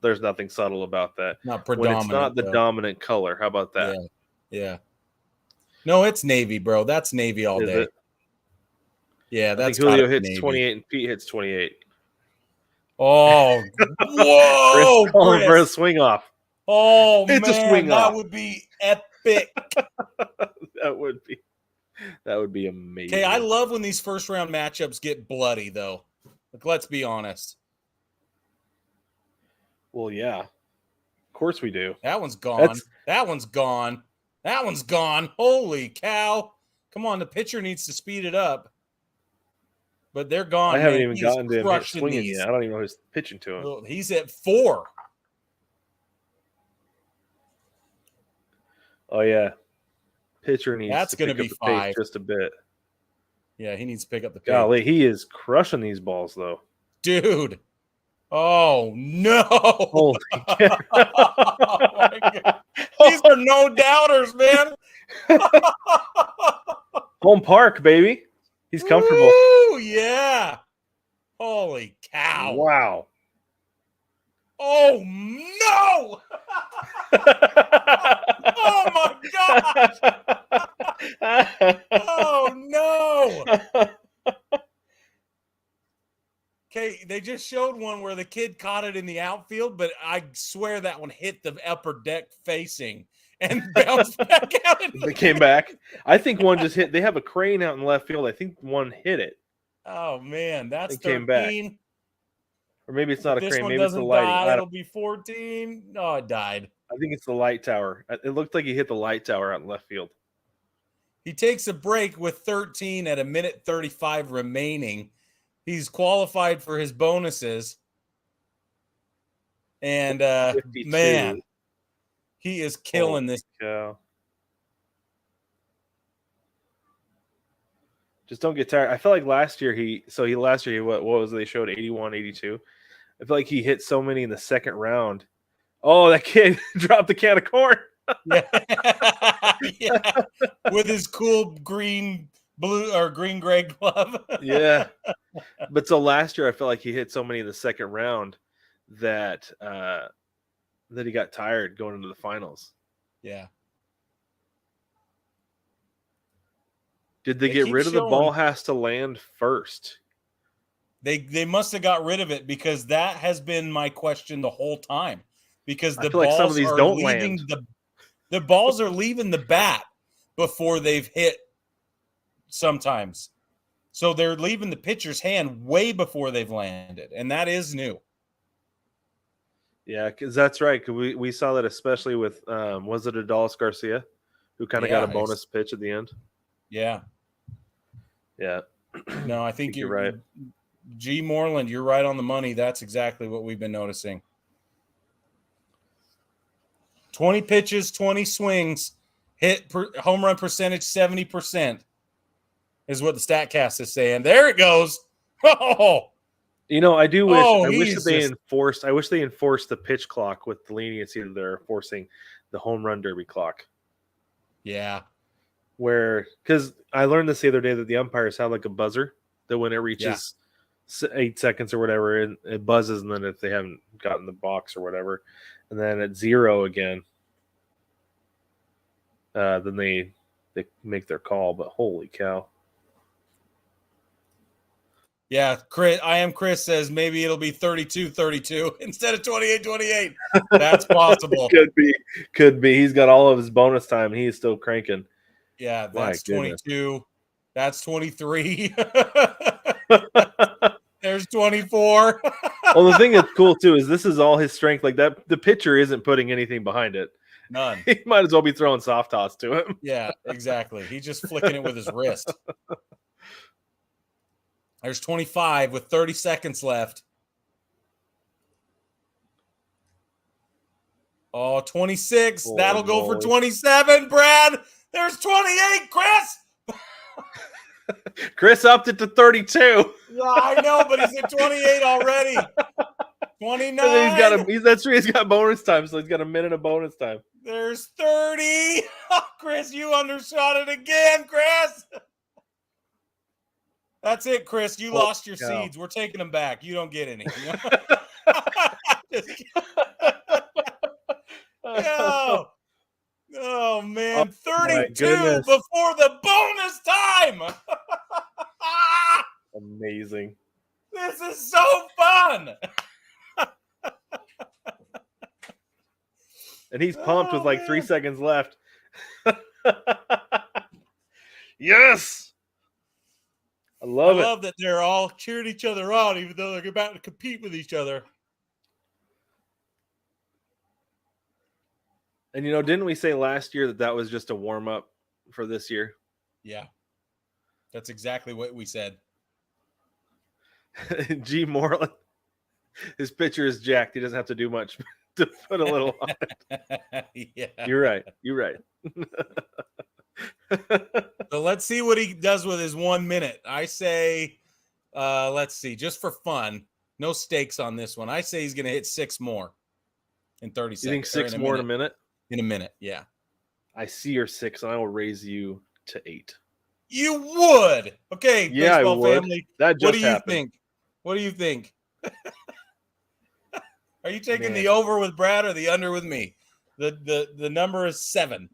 there's nothing subtle about that. Not predominant. When it's not the dominant color. How about that? Yeah. No, it's navy, bro. That's navy all day. It? Yeah, that's Julio hits navy. 28 and Pete hits 28. Oh, whoa! Chris calling for a swing off. Oh, it's man, a swing off. That would be epic. That would be amazing. Okay, I love when these first round matchups get bloody, though. Like, let's be honest. Well, yeah. Of course we do. That one's gone. That one's gone. That one's gone. Holy cow. Come on, the pitcher needs to speed it up. But they're gone. I haven't even gotten to him swinging yet. I don't even know who's pitching to him. He's at 4. Oh, yeah. Pitcher needs That's going to be 5 just a bit. Yeah, he needs to pick up the pace. Golly, he is crushing these balls, though. Dude. Oh, no. Holy oh, my God. These are no doubters, man. Home park, baby. He's comfortable. Woo, yeah. Holy cow. Wow. Oh, no. Oh, my gosh. Oh, no. Okay, they just showed one where the kid caught it in the outfield, but I swear that one hit the upper deck facing and bounced back out. They came back. I think one just hit. They have a crane out in left field. I think one hit it. Oh, man, that's 13. Came back. Or maybe it's not a crane. Maybe it's the lighting. Die, it'll be 14. No, it died. I think it's the light tower. It looked like he hit the light tower out in left field. He takes a break with 13 at 1:35 remaining. He's qualified for his bonuses. And, man, he is killing this. Cow. Just don't get tired. I felt like last year what was it? They showed 81, 82. I feel like he hit so many in the second round. Oh, that kid dropped the can of corn. Yeah. Yeah. With his cool green gray glove. Yeah. But so last year I felt like he hit so many in the second round that that he got tired going into the finals. Yeah. Did they get rid of the ball has to land first? They must have got rid of it, because that has been my question the whole time. Because the feel like some of balls these are don't leaving land. the balls are leaving the bat before they've hit sometimes. So they're leaving the pitcher's hand way before they've landed, and that is new. Yeah, because that's right. 'Cause we saw that especially with was it Adolis Garcia, who kind of got a bonus pitch at the end? Yeah. Yeah. No, I think you're right. G. Moreland, you're right on the money. That's exactly what we've been noticing. 20 pitches, 20 swings, home run percentage 70% is what the StatCast is saying. There it goes. Oh, I do wish. Oh, I wish that they just- enforced. I wish they enforced the pitch clock with the leniency that they're forcing the home run derby clock. yeah. Because I learned this the other day that the umpires have like a buzzer that when it reaches 8 seconds or whatever, it buzzes, and then if they haven't gotten the box or whatever, and then at 0 again, then they make their call. But holy cow! Yeah, Chris says maybe it'll be 32-32 instead of 28-28. That's possible. Could be. He's got all of his bonus time. He's still cranking. Yeah, that's 22. That's 23. There's 24. Well, the thing that's cool too is this is all his strength. Like that, the pitcher isn't putting anything behind it. None. He might as well be throwing soft toss to him. Yeah, exactly. He's just flicking it with his wrist. There's 25 with 30 seconds left. Oh, 26. Holy That'll go moly. for 27, Brad. There's 28, Chris. Chris upped it to 32. Yeah, I know, but he's at 28 already. 29. That's true. He's got bonus time, so he's got a minute of bonus time. There's 30. Oh, Chris, you undershot it again, Chris. That's it, Chris. You lost your seeds. We're taking them back. You don't get any. Oh, man. 32 before the bonus time. Amazing. This is so fun. And he's pumped with like 3 seconds left. Yes. I love that they're all cheering each other on, even though they're about to compete with each other. And didn't we say last year that was just a warm up for this year? Yeah, that's exactly what we said. G. Moreland, his pitcher is jacked. He doesn't have to do much to put a little on it. Yeah, you're right. So let's see what he does with his 1 minute. I say, let's see, just for fun, no stakes on this one. I say he's going to hit 6 more in 30 seconds. You think 6 more in a minute? In a minute, yeah. I see your 6, and I will raise you to 8. You would. Okay, yeah, baseball I would. Family. That just happened. What do you think? Are you taking the over with Brad or the under with me? The number is 7.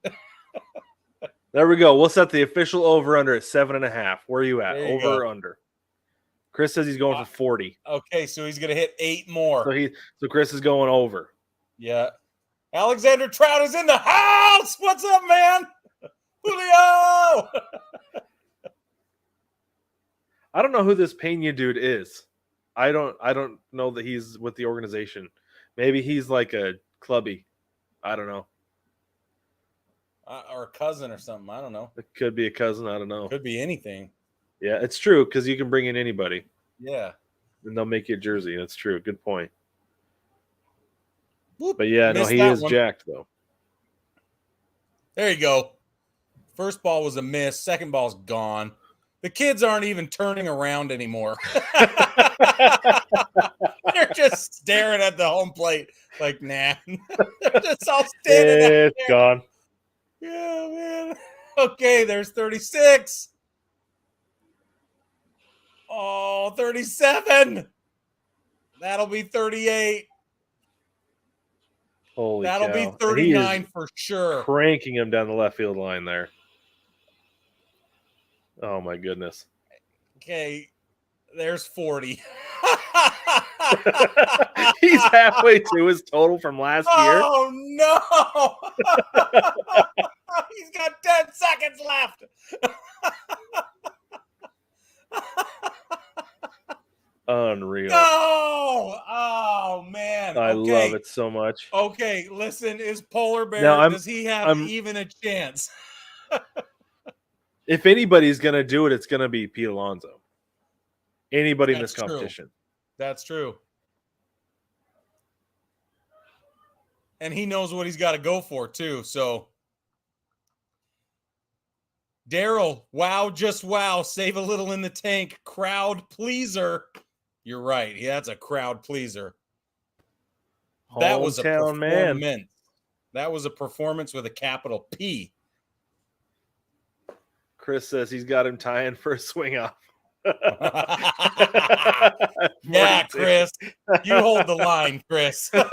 There we go. We'll set the official over-under at 7.5. Where are you at? Over or under? Chris says he's going for 40. Okay, so he's going to hit 8 more. So Chris is going over. Yeah. Alexander Trout is in the house. What's up, man? Julio. I don't know who this Pena dude is. I don't know that he's with the organization. Maybe he's like a clubby. I don't know. Or a cousin or something. I don't know. It could be a cousin. I don't know. Could be anything. Yeah, it's true because you can bring in anybody. Yeah. And they'll make you a jersey. That's true. Good point. Whoop, but yeah, no, he is jacked though. There you go. First ball was a miss. Second ball's gone. The kids aren't even turning around anymore. They're just staring at the home plate like, nah. They're just all standing out It's there. gone. Yeah, man. Okay, there's 36. Oh, 37. That'll be 38. Holy That'll cow. be And he is 39 for sure. cranking him down the left field line there. Oh, my goodness. Okay, there's 40. He's halfway to his total from last year. Oh, no. He's got 10 seconds left. Unreal. No. Oh, man. I Okay. love it so much. Okay, listen, is Polar Bear, Now, does he have even a chance? If anybody's going to do it, it's going to be Pete Alonso. Anybody in this competition. That's true. And he knows what he's got to go for, too. So, Daryl, wow, just wow. Save a little in the tank. Crowd pleaser. You're right. Yeah, that's a crowd pleaser. That was a Hometown performance. man. That was a performance with a capital P. Chris says he's got him tying for a swing off. Yeah, Chris. You hold the line, Chris. I'm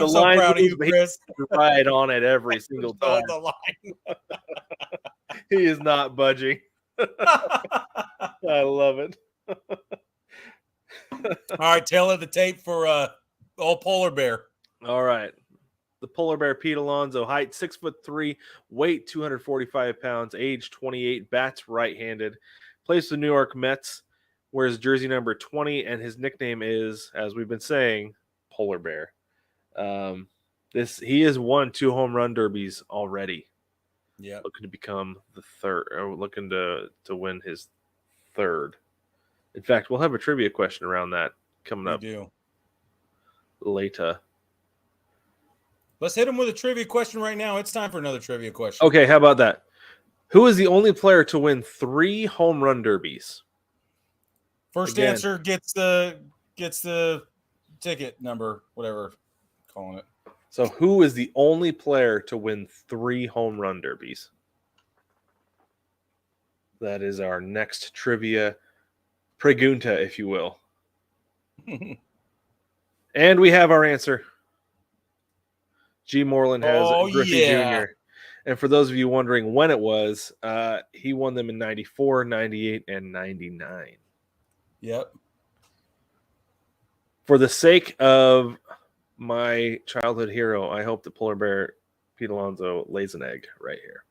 so proud of you, Chris. Right on it every single time. The line. He is not budging. I love it. All right, tail of the tape for old Polar Bear. All right. The Polar Bear, Pete Alonso, height 6'3", weight 245 pounds, age 28, bats right-handed, plays for the New York Mets, wears jersey number 20, and his nickname is, as we've been saying, Polar Bear. He has won 2 home run derbies already. Yeah, looking to become the third, or looking to win his third. In fact, we'll have a trivia question around that coming up later. Let's hit him with a trivia question right now. It's time for another trivia question. Okay, how about that? Who is the only player to win 3 home run derbies? First answer gets the ticket number, whatever calling it. So who is the only player to win 3 home run derbies? That is our next trivia pregunta, if you will. And we have our answer. G. Moreland has Griffey Jr. And for those of you wondering when it was, he won them in 94, 98, and 99. Yep. For the sake of my childhood hero, I hope that Polar Bear Pete Alonso lays an egg right here.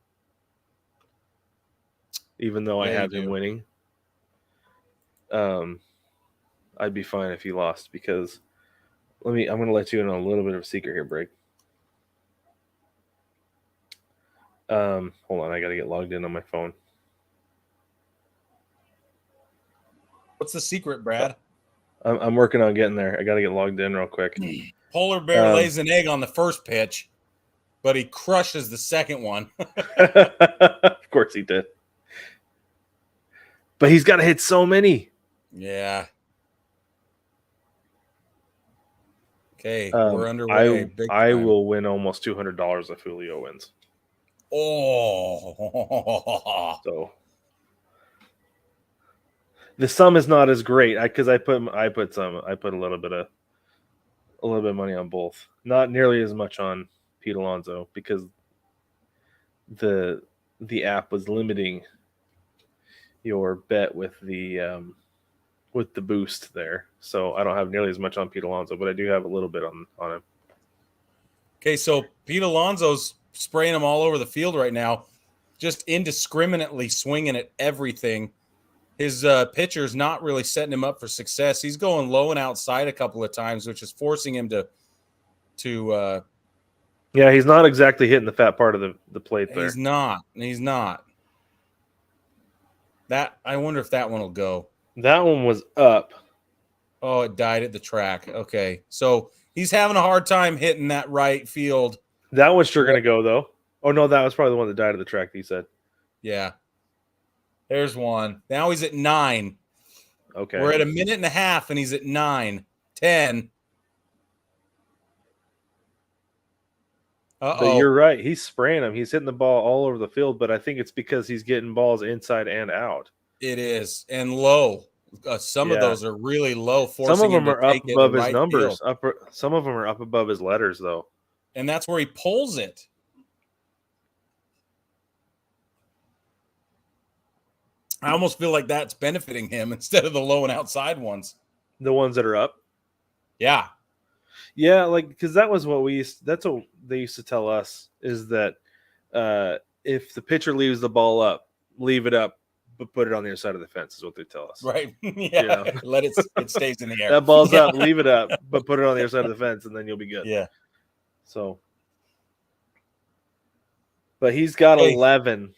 Even though I have him winning, I'd be fine if he lost, because I'm going to let you in on a little bit of a secret here, Brig. Hold on, I got to get logged in on my phone. What's the secret, Brad? I'm working on getting there. I got to get logged in real quick. Polar Bear lays an egg on the first pitch, but he crushes the second one. Of course he did. But he's got to hit so many. Yeah. Okay, we're underway. I will win almost $200 if Julio wins. Oh. So the sum is not as great because I put a little bit of money on both. Not nearly as much on Pete Alonso because the app was limiting your bet with the boost there. So I don't have nearly as much on Pete Alonso, but I do have a little bit on him. Okay, so Pete Alonso's spraying them all over the field right now, just indiscriminately swinging at everything. His pitcher's not really setting him up for success. He's going low and outside a couple of times, which is forcing him to yeah, he's not exactly hitting the fat part of the plate there. He's not. That I wonder if that one will go. That one was up. Oh, it died at the track. Okay, so he's having a hard time hitting that right field. That one's sure going to go, though. Oh, no, that was probably the one that died at the track, he said. Yeah. There's one. Now he's at 9. Okay. We're at a minute and a half, and he's at 9, 10. But you're right. He's spraying them. He's hitting the ball all over the field, but I think it's because he's getting balls inside and out. It is. And low. Some of those are really low, Some of forcing him them to are up take it above in his right numbers. field. Some of them are up above his letters, though. And that's where he pulls it. I almost feel like that's benefiting him instead of the low and outside ones. The ones that are up. Yeah. Yeah, like because that was what that's what they used to tell us is that if the pitcher leaves the ball up, leave it up, but put it on the other side of the fence is what they tell us. Right. Yeah. You know? Let it stays in the air. That ball's up, leave it up, but put it on the other side of the fence, and then you'll be good. Yeah. So, but he's got 11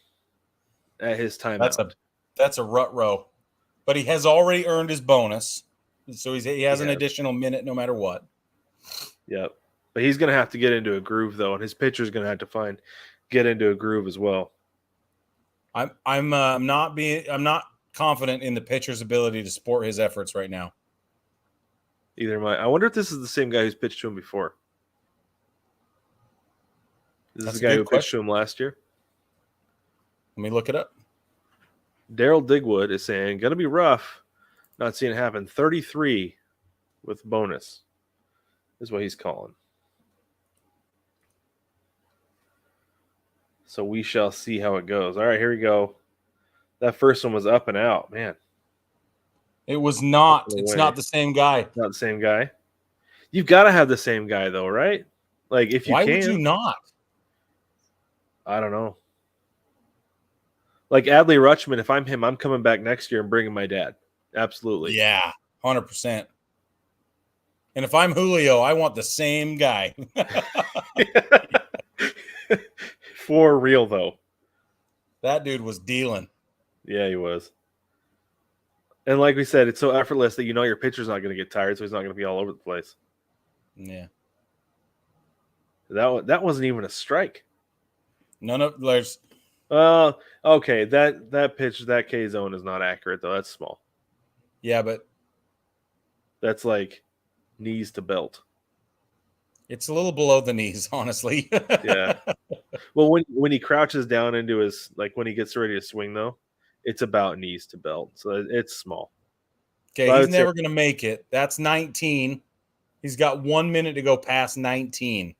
at his timeout. That's a rut row, but he has already earned his bonus, so he has an additional minute no matter what. Yep. But he's going to have to get into a groove though, and his pitcher's going to have to get into a groove as well. I'm not confident in the pitcher's ability to support his efforts right now. Either am I. I wonder if this is the same guy who's pitched to him before. This is the guy who pitched to him last year. Let me look it up. Daryl Digwood is saying, going to be rough. Not seeing it happen. 33 with bonus is what he's calling. So we shall see how it goes. All right, here we go. That first one was up and out, man. It was not. It's not the same guy. Not the same guy. You've got to have the same guy, though, right? Like, if you Why can. Would you not? I don't know. Like Adley Rutschman, if I'm him, I'm coming back next year and bringing my dad. Absolutely. Yeah, 100%. And if I'm Julio, I want the same guy. For real, though. That dude was dealing. Yeah, he was. And like we said, it's so effortless that you know your pitcher's not going to get tired, so he's not going to be all over the place. Yeah. That wasn't even a strike. There's. Okay. That pitch, that K zone is not accurate though. That's small. Yeah, but that's like knees to belt. It's a little below the knees, honestly. Yeah. Well, when he crouches down into his, like when he gets ready to swing though, it's about knees to belt. So it's small. Okay, so he's never going to make it. That's 19. He's got 1 minute to go past 19.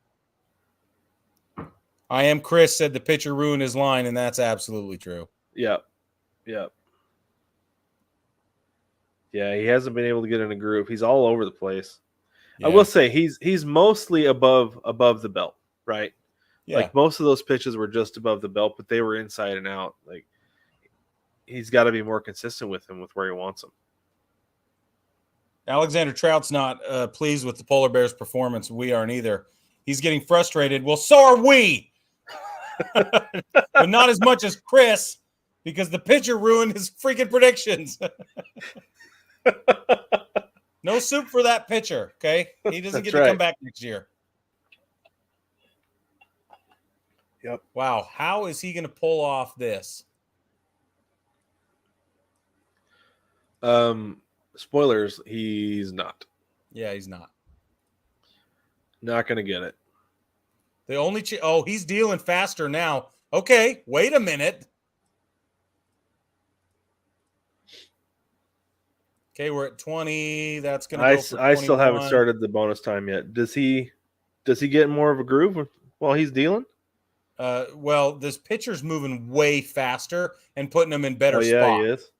I am Chris said the pitcher ruined his line, and that's absolutely true. Yep. Yeah, he hasn't been able to get in a groove. He's all over the place. Yeah. I will say he's mostly above the belt, right? Yeah. Like most of those pitches were just above the belt, but they were inside and out. Like he's got to be more consistent with him with where he wants him. Alexander Trout's not pleased with the Polar Bears' performance. We aren't either. He's getting frustrated. Well, so are we. But not as much as Chris, because the pitcher ruined his freaking predictions. No soup for that pitcher, okay? He doesn't get to come back next year. Yep. Wow, how is he going to pull off this? Spoilers, he's not. Yeah, he's not. Not going to get it. The only he's dealing faster now. Okay, wait a minute. Okay, we're at 20. That's going to go for 21. I still haven't started the bonus time yet. Does he get more of a groove while he's dealing? Well, this pitcher's moving way faster and putting him in better spot. Yeah, he is.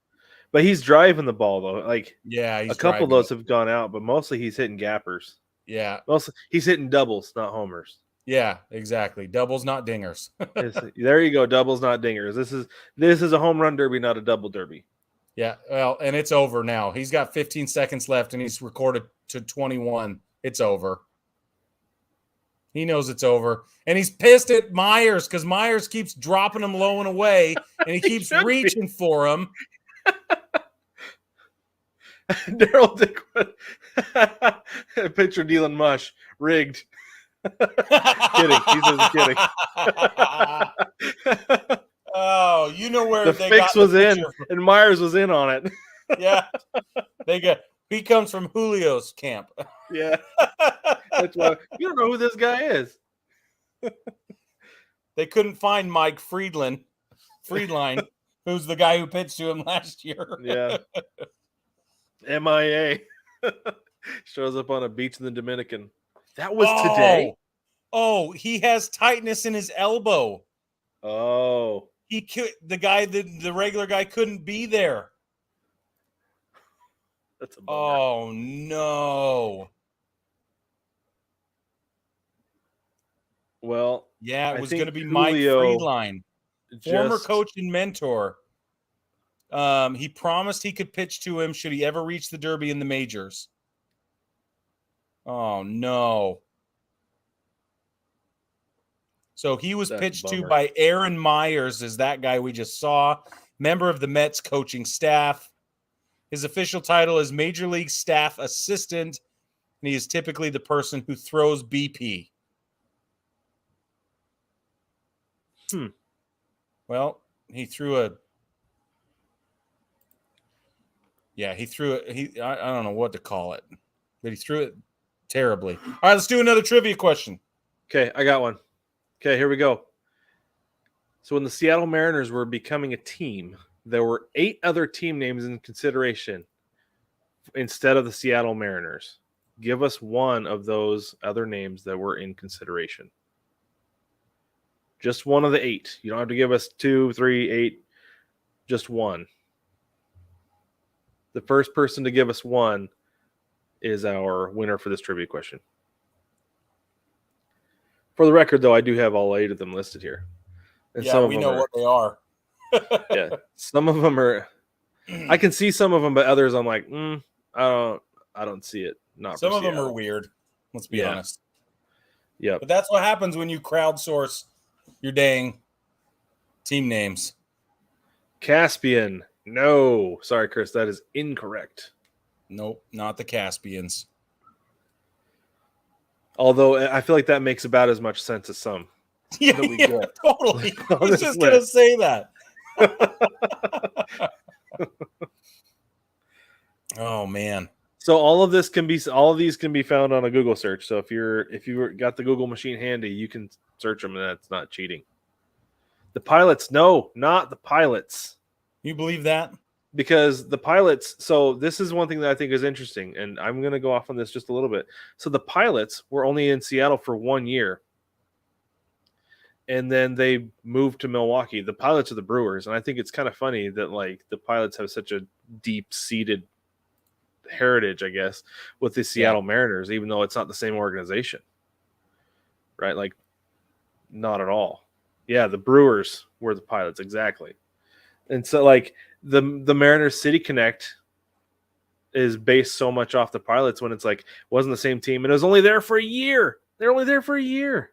But he's driving the ball though. Like a couple of those have gone out, but mostly he's hitting gappers. Yeah. Mostly he's hitting doubles, not homers. Yeah, exactly. Doubles, not dingers. There you go. Doubles, not dingers. This is a home run derby, not a double derby. Yeah. Well, and it's over now. He's got 15 seconds left, and he's recorded to 21. It's over. He knows it's over. And he's pissed at Myers because Myers keeps dropping him low and away, and he keeps reaching for him. Daryl Dickwood. Pitcher dealing mush. Rigged. Kidding. He's just kidding. Oh, you know where The they fix got was the in, picture. and Myers was in on it. Yeah, he comes from Julio's camp. Yeah, that's why you don't know who this guy is. They couldn't find Mike Friedline, who's the guy who pitched to him last year. Yeah, MIA shows up on a beach in the Dominican. That was today. Oh, he has tightness in his elbow. Oh, The regular guy couldn't be there. that's a bummer. Oh no. Well, Yeah, it I was think going to be Julio Mike Friedline, former coach and mentor. He promised he could pitch to him should he ever reach the Derby in the majors. Oh no. So he was pitched to by Aaron Myers, is that guy we just saw, member of the Mets coaching staff. His official title is Major League Staff Assistant, and he is typically the person who throws BP. Well, he threw a. Yeah, he threw it. I don't know what to call it, but he threw it terribly. All right, let's do another trivia question. Okay, I got one. Okay, here we go. So when the Seattle Mariners were becoming a team, there were 8 other team names in consideration instead of the Seattle Mariners. Give us one of those other names that were in consideration. Just one of the 8. You don't have to give us 2, 3, 8. Just one. The first person to give us one is our winner for this trivia question. For the record, though, I do have all 8 of them listed here. And yeah, we know what they are. Yeah, some of them are. I can see some of them, but others I'm like, I don't see it. Not some of them are weird. Let's be honest. Yeah, but that's what happens when you crowdsource your dang team names. Caspian. No, sorry, Chris, that is incorrect. Nope, not the Caspians. Although I feel like that makes about as much sense as some. Yeah, totally. I was just going to say that. Oh man. So all of these can be found on a Google search. So if you got the Google machine handy, you can search them, and that's not cheating. The pilots, no, not the pilots. You believe that? Because the pilots, so this is one thing that I think is interesting, and I'm going to go off on this just a little bit. So the pilots were only in Seattle for 1 year, and then they moved to Milwaukee. The pilots are the Brewers, and I think it's kind of funny that like the pilots have such a deep-seated heritage, I guess, with the Seattle Mariners, even though it's not the same organization, right? Like, not at all. Yeah, the Brewers were the pilots, exactly. And so, like, the Mariners City Connect is based so much off the pilots when it's like it wasn't the same team, and it was only there for a year. They're only there for a year.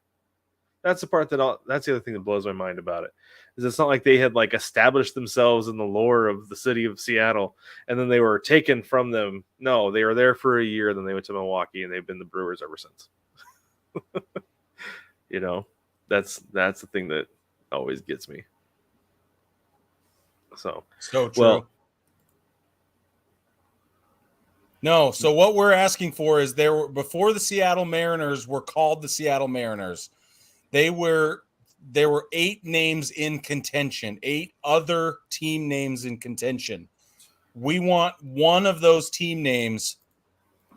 That's the part that's the other thing that blows my mind about it. Is it's not like they had like established themselves in the lore of the city of Seattle and then they were taken from them. No, they were there for a year, then they went to Milwaukee, and they've been the Brewers ever since. You know, that's the thing that always gets me. So true. Well, no, so what we're asking for is before the Seattle Mariners were called the Seattle Mariners, there were 8 names in contention, 8 other team names in contention. We want one of those team names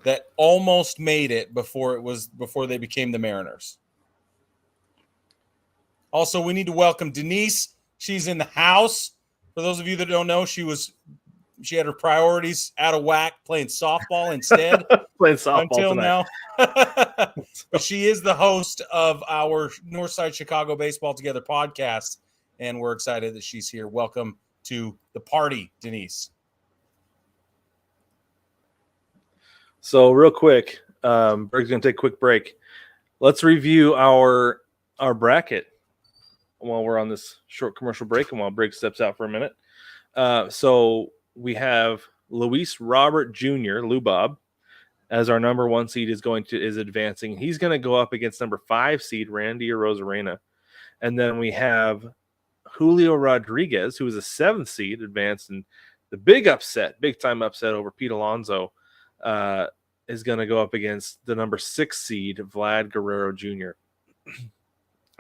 that almost made it before they became the Mariners. Also, we need to welcome Denise. She's in the house. For those of you that don't know, she had her priorities out of whack playing softball instead. Playing softball until tonight. Now. But she is the host of our Northside Chicago Baseball Together podcast, and we're excited that she's here. Welcome to the party, Denise. So real quick, Brig's going to take a quick break. Let's review our bracket while we're on this short commercial break and while Brig steps out for a minute. So we have Luis Robert Jr., Lou Bob, as our number 1 seed is advancing. He's going to go up against number 5 seed Randy Arozarena. And then we have Julio Rodriguez, who was a 7th seed, advanced in the big time upset over Pete Alonso, is going to go up against the number 6 seed, Vlad Guerrero Jr.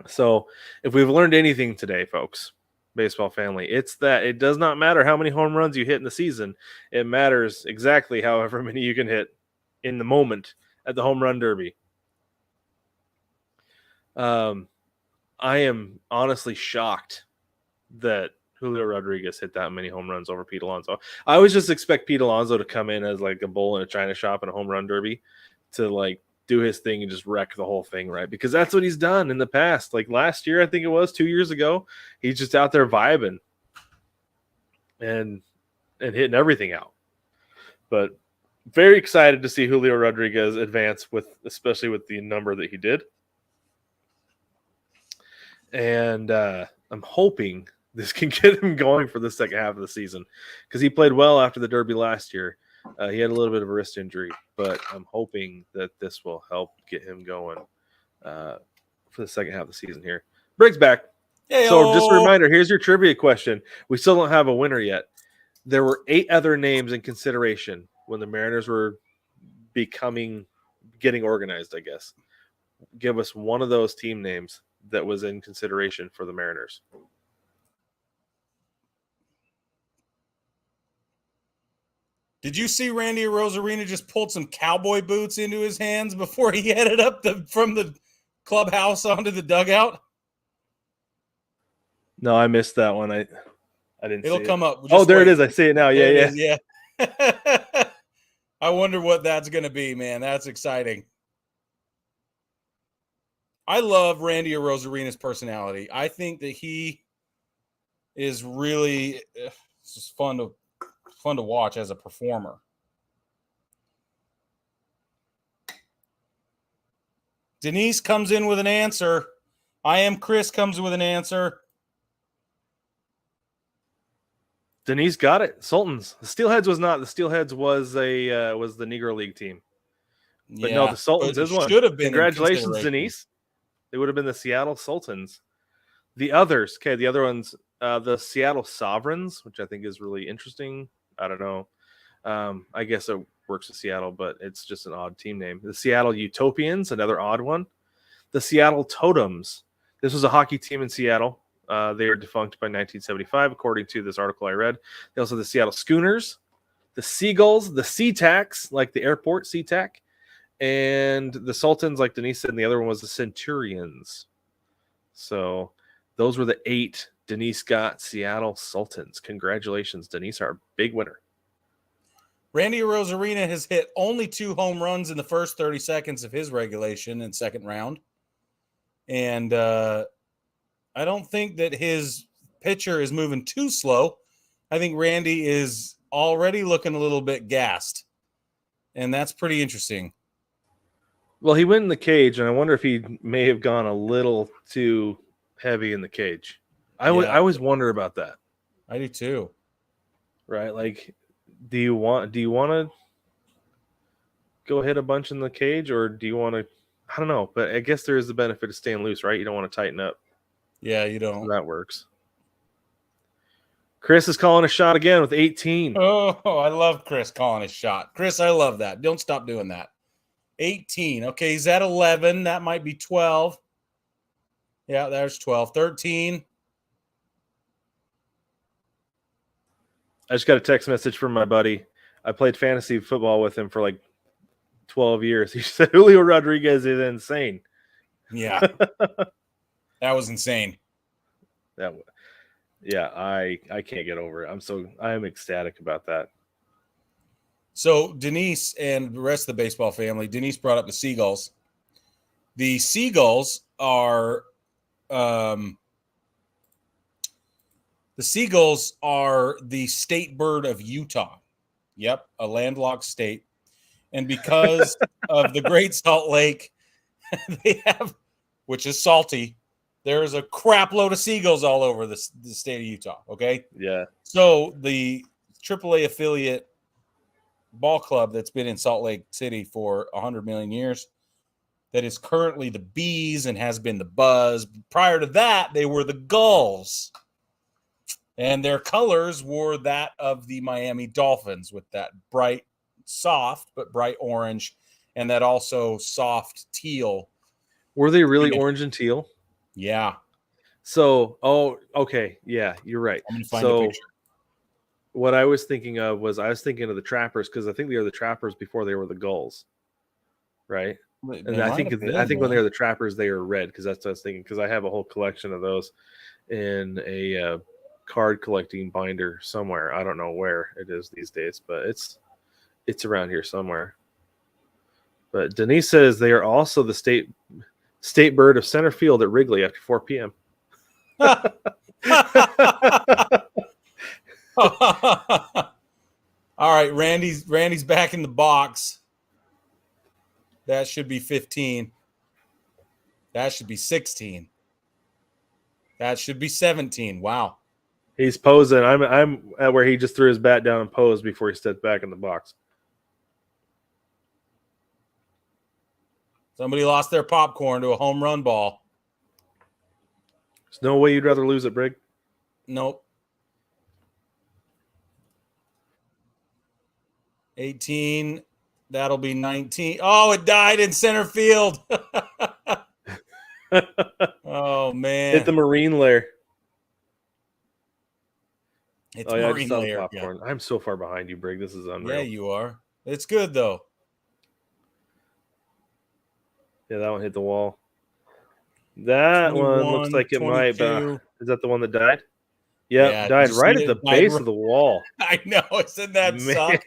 So if we've learned anything today, folks, baseball family, it's that it does not matter how many home runs you hit in the season. It matters exactly however many you can hit in the moment at the Home Run Derby. I am honestly shocked that Julio Rodriguez hit that many home runs over Pete Alonso. I always just expect Pete Alonso to come in as like a bull in a china shop in a home run derby to like do his thing and just wreck the whole thing, right? Because that's what he's done in the past. Like last year, I think it was 2 years ago, he's just out there vibing and hitting everything out. But very excited to see Julio Rodriguez advance especially with the number that he did. And I'm hoping this can get him going for the second half of the season because he played well after the Derby last year. He had a little bit of a wrist injury, but I'm hoping that this will help get him going for the second half of the season here. Briggs back. Hey-o. So just a reminder, here's your trivia question. We still don't have a winner yet. There were 8 other names in consideration when the Mariners were getting organized, I guess. Give us one of those team names that was in consideration for the Mariners. Did you see Randy Arozarena just pulled some cowboy boots into his hands before he headed up from the clubhouse onto the dugout? No, I missed that one. I didn't It'll see come it. up. Just Oh, there wait. it is. I see it now. Yeah. I wonder what that's going to be, man. That's exciting. I love Randy Arozarena's personality. I think that he is really it's just fun to watch as a performer. Denise comes in with an answer. I am Chris comes with an answer. Denise got it. Sultans. The Steelheads was not. The Steelheads was the Negro League team. But no, the Sultans is one. Should have been. Congratulations, Denise. They would have been the Seattle Sultans. The others, okay, the other ones, the Seattle Sovereigns, which I think is really interesting. I don't know. I guess it works in Seattle, but it's just an odd team name. The Seattle Utopians, another odd one. The Seattle Totems. This was a hockey team in Seattle. They are defunct by 1975, according to this article I read. They also have the Seattle Schooners, the Seagulls, the SeaTacs, like the airport SeaTac, and the Sultans, like Denise said, and the other one was the Centurions. So those were the 8 Denise got Seattle Sultans. Congratulations, Denise, our big winner. Randy Arozarena has hit only 2 home runs in the first 30 seconds of his regulation and second round. And I don't think that his pitcher is moving too slow. I think Randy is already looking a little bit gassed. And that's pretty interesting. Well, he went in the cage, and I wonder if he may have gone a little too heavy in the cage. I always wonder about that. I do too. Right? Like, do you want to go hit a bunch in the cage, or do you want to? I don't know, but I guess there is the benefit of staying loose, right? You don't want to tighten up. Yeah, you don't. So that works. Chris is calling a shot again with 18. Oh, I love Chris calling a shot. Chris, I love that. Don't stop doing that. 18. Okay, he's at 11. That might be 12. Yeah, there's 12. 13. I just got a text message from my buddy. I played fantasy football with him for like 12 years. He said Julio Rodriguez is insane. Yeah. That was insane. I can't get over it. I am ecstatic about that. So Denise and the rest of the baseball family, Denise brought up the Seagulls. The Seagulls are the state bird of Utah. Yep, a landlocked state. And because of the Great Salt Lake, they have, which is salty, there's a crap load of seagulls all over the state of Utah, okay? Yeah. So the AAA affiliate ball club that's been in Salt Lake City for 100 million years, that is currently the Bees and has been the Buzz. Prior to that, they were the Gulls. And their colors were that of the Miami Dolphins with that bright, soft, but bright orange, and that also soft teal. Were they really orange and teal? Yeah. So, okay. Yeah, you're right. I'm going to find a picture. What I was thinking of was the Trappers, because I think they were the Trappers before they were the Gulls, right? And I think when they were the Trappers, they were red, because that's what I was thinking, because I have a whole collection of those in a card collecting binder somewhere. I don't know where it is these days, but it's around here somewhere. But Denise says they are also the state bird of center field at Wrigley after 4 p.m. All right, Randy's back in the box. That should be 15. That should be 16. That should be 17. Wow. He's posing. I'm at where he just threw his bat down and posed before he stepped back in the box. Somebody lost their popcorn to a home run ball. There's no way you'd rather lose it, Brig. Nope. 18. That'll be 19. Oh, it died in center field. Oh, man. Hit the marine layer. It's marine layer. Popcorn. Yeah. I'm so far behind you, Brig. This is unreal. Yeah, you are. It's good, though. Yeah, that one hit the wall. That one looks like it 22. Might, but is that the one that died? Yep, yeah, died right at the base of the wall. I know. Isn't that suck?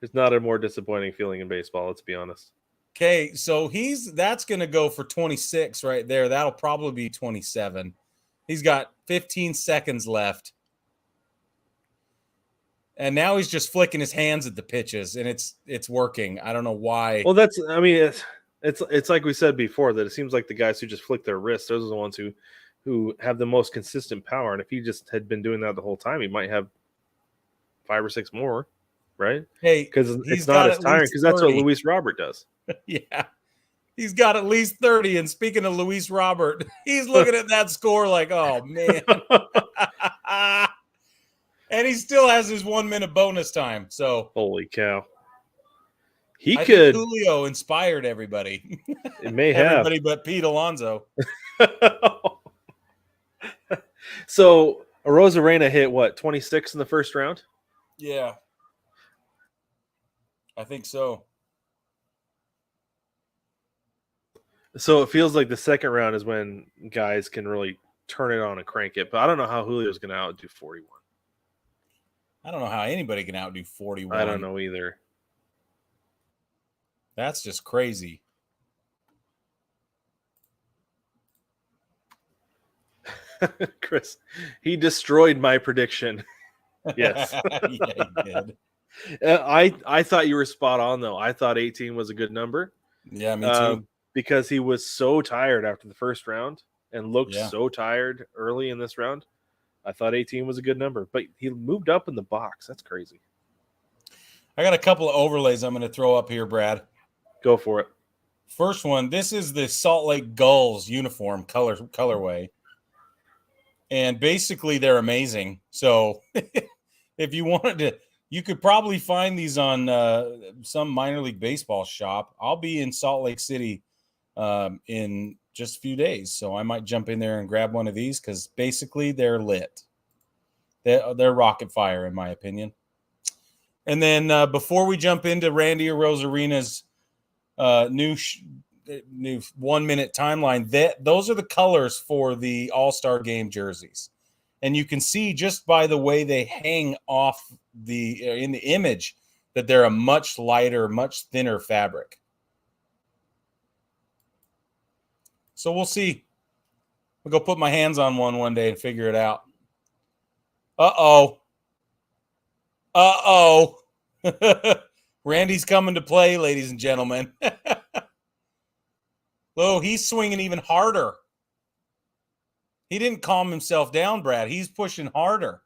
There's not a more disappointing feeling in baseball, let's be honest. Okay, so that's going to go for 26 right there. That'll probably be 27. He's got 15 seconds left. And now he's just flicking his hands at the pitches, and it's working. I don't know why. Well, it's like we said before, that it seems like the guys who just flick their wrists, those are the ones who have the most consistent power. And if he just had been doing that the whole time, he might have 5 or 6 more, right? Hey, because it's not as tiring, because that's what Luis Robert does. Yeah, he's got at least 30. And speaking of Luis Robert, he's looking at that score like, oh man. And he still has his 1 minute bonus time. So holy cow. I think Julio inspired everybody. It may have. Everybody but Pete Alonso. So Arozarena hit what, 26 in the first round? Yeah. I think so. So it feels like the second round is when guys can really turn it on and crank it. But I don't know how Julio's going to outdo 41. I don't know how anybody can outdo 41. I don't know either. That's just crazy. Chris, he destroyed my prediction. Yes. Yeah, he did. I thought you were spot on, though. I thought 18 was a good number. Yeah, me too. Because he was so tired after the first round and looked so tired early in this round. I thought 18 was a good number, but he moved up in the box. That's crazy. I got a couple of overlays I'm going to throw up here, Brad. Go for it. First one, this is the Salt Lake Gulls uniform colorway. And basically they're amazing. So if you wanted to, you could probably find these on some minor league baseball shop. I'll be in Salt Lake City in just a few days. So I might jump in there and grab one of these because basically they're lit. They're rocket fire, in my opinion. And then before we jump into Randy Arozarena's new 1 minute timeline, those are the colors for the All-Star Game jerseys. And you can see just by the way they hang off in the image that they're a much lighter, much thinner fabric. So we'll see. I'll go put my hands on one day and figure it out. Uh-oh. Randy's coming to play, ladies and gentlemen. Oh, he's swinging even harder. He didn't calm himself down, Brad. He's pushing harder.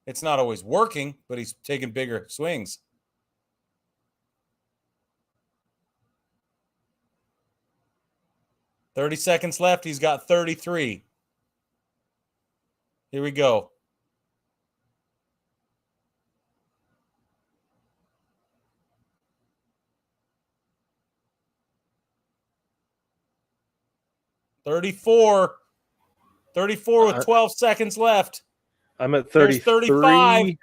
It's not always working, but he's taking bigger swings. 30 seconds left. He's got 33. Here we go. $34 with 12 seconds left. I'm at 33. There's 35.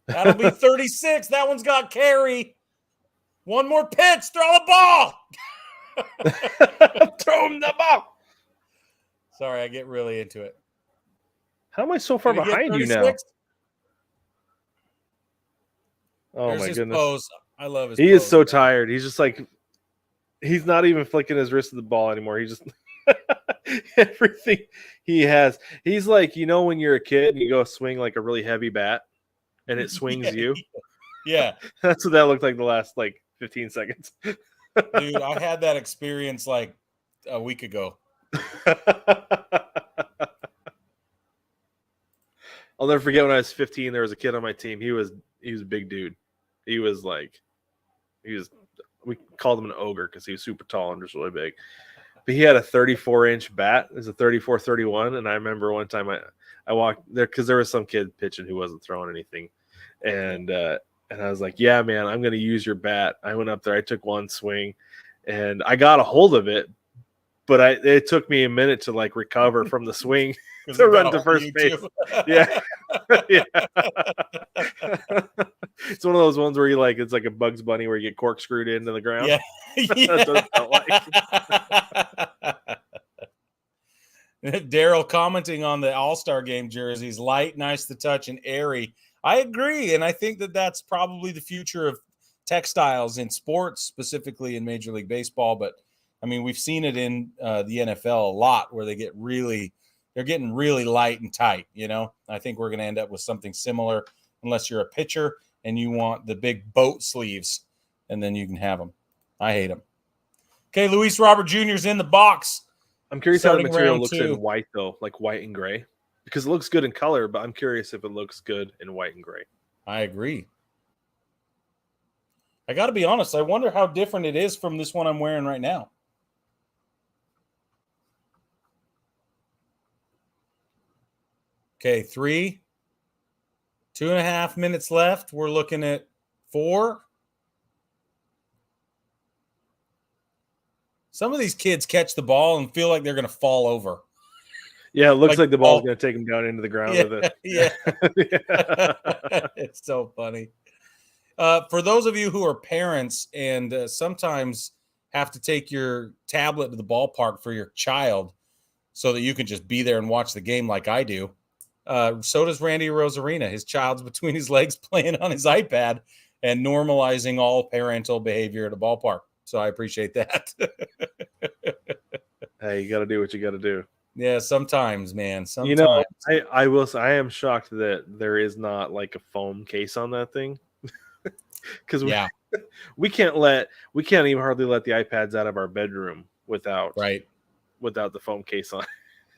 That'll be 36. That one's got carry. One more pitch. Throw the ball. Throw him the ball. Sorry, I get really into it. How am I so far behind you now? Oh, There's my his goodness. pose. I love his He pose. is so tired. He's just like, he's not even flicking his wrist at the ball anymore. He just, everything he has. He's like, you know, when you're a kid and you go swing like a really heavy bat and it swings you? Yeah. That's what that looked like the last like 15 seconds. Dude, I had that experience like a week ago. I'll never forget when I was 15, there was a kid on my team. He was a big dude. We called him an ogre because he was super tall and just really big. But he had a 34-inch bat. It was a 34-31. And I remember one time I walked there because there was some kid pitching who wasn't throwing anything. And I was like, yeah, man, I'm going to use your bat. I went up there. I took one swing and I got a hold of it. But it took me a minute to like recover from the swing to run to first base. Yeah. Yeah. It's one of those ones where you like, it's like a Bugs Bunny where you get corkscrewed into the ground. Yeah. That's what it felt like. Daryl commenting on the All-Star Game jerseys, light, nice to touch, and airy. I agree, and I think that that's probably the future of textiles in sports, specifically in Major League Baseball. But I mean, we've seen it in the NFL a lot, where they're getting really light and tight. You know, I think we're going to end up with something similar, unless you're a pitcher and you want the big boat sleeves, and then you can have them. I hate them. Okay, Luis Robert Jr.'s in the box. I'm curious how the material looks in white, though, like white and gray, because it looks good in color, but I'm curious if it looks good in white and gray. I agree. I got to be honest. I wonder how different it is from this one I'm wearing right now. Okay, 2.5 minutes left. We're looking at 4. Some of these kids catch the ball and feel like they're going to fall over. Yeah, it looks like the ball's going to take them down into the ground with it. Yeah. It's so funny. For those of you who are parents and sometimes have to take your tablet to the ballpark for your child so that you can just be there and watch the game like I do, so does Randy Rosarina. His child's between his legs playing on his iPad and normalizing all parental behavior at a ballpark. So I appreciate that. Hey, you got to do what you got to do. Yeah, sometimes, man. Sometimes. You know, I will say I am shocked that there is not like a foam case on that thing. Because we can't even hardly let the iPads out of our bedroom without the foam case on.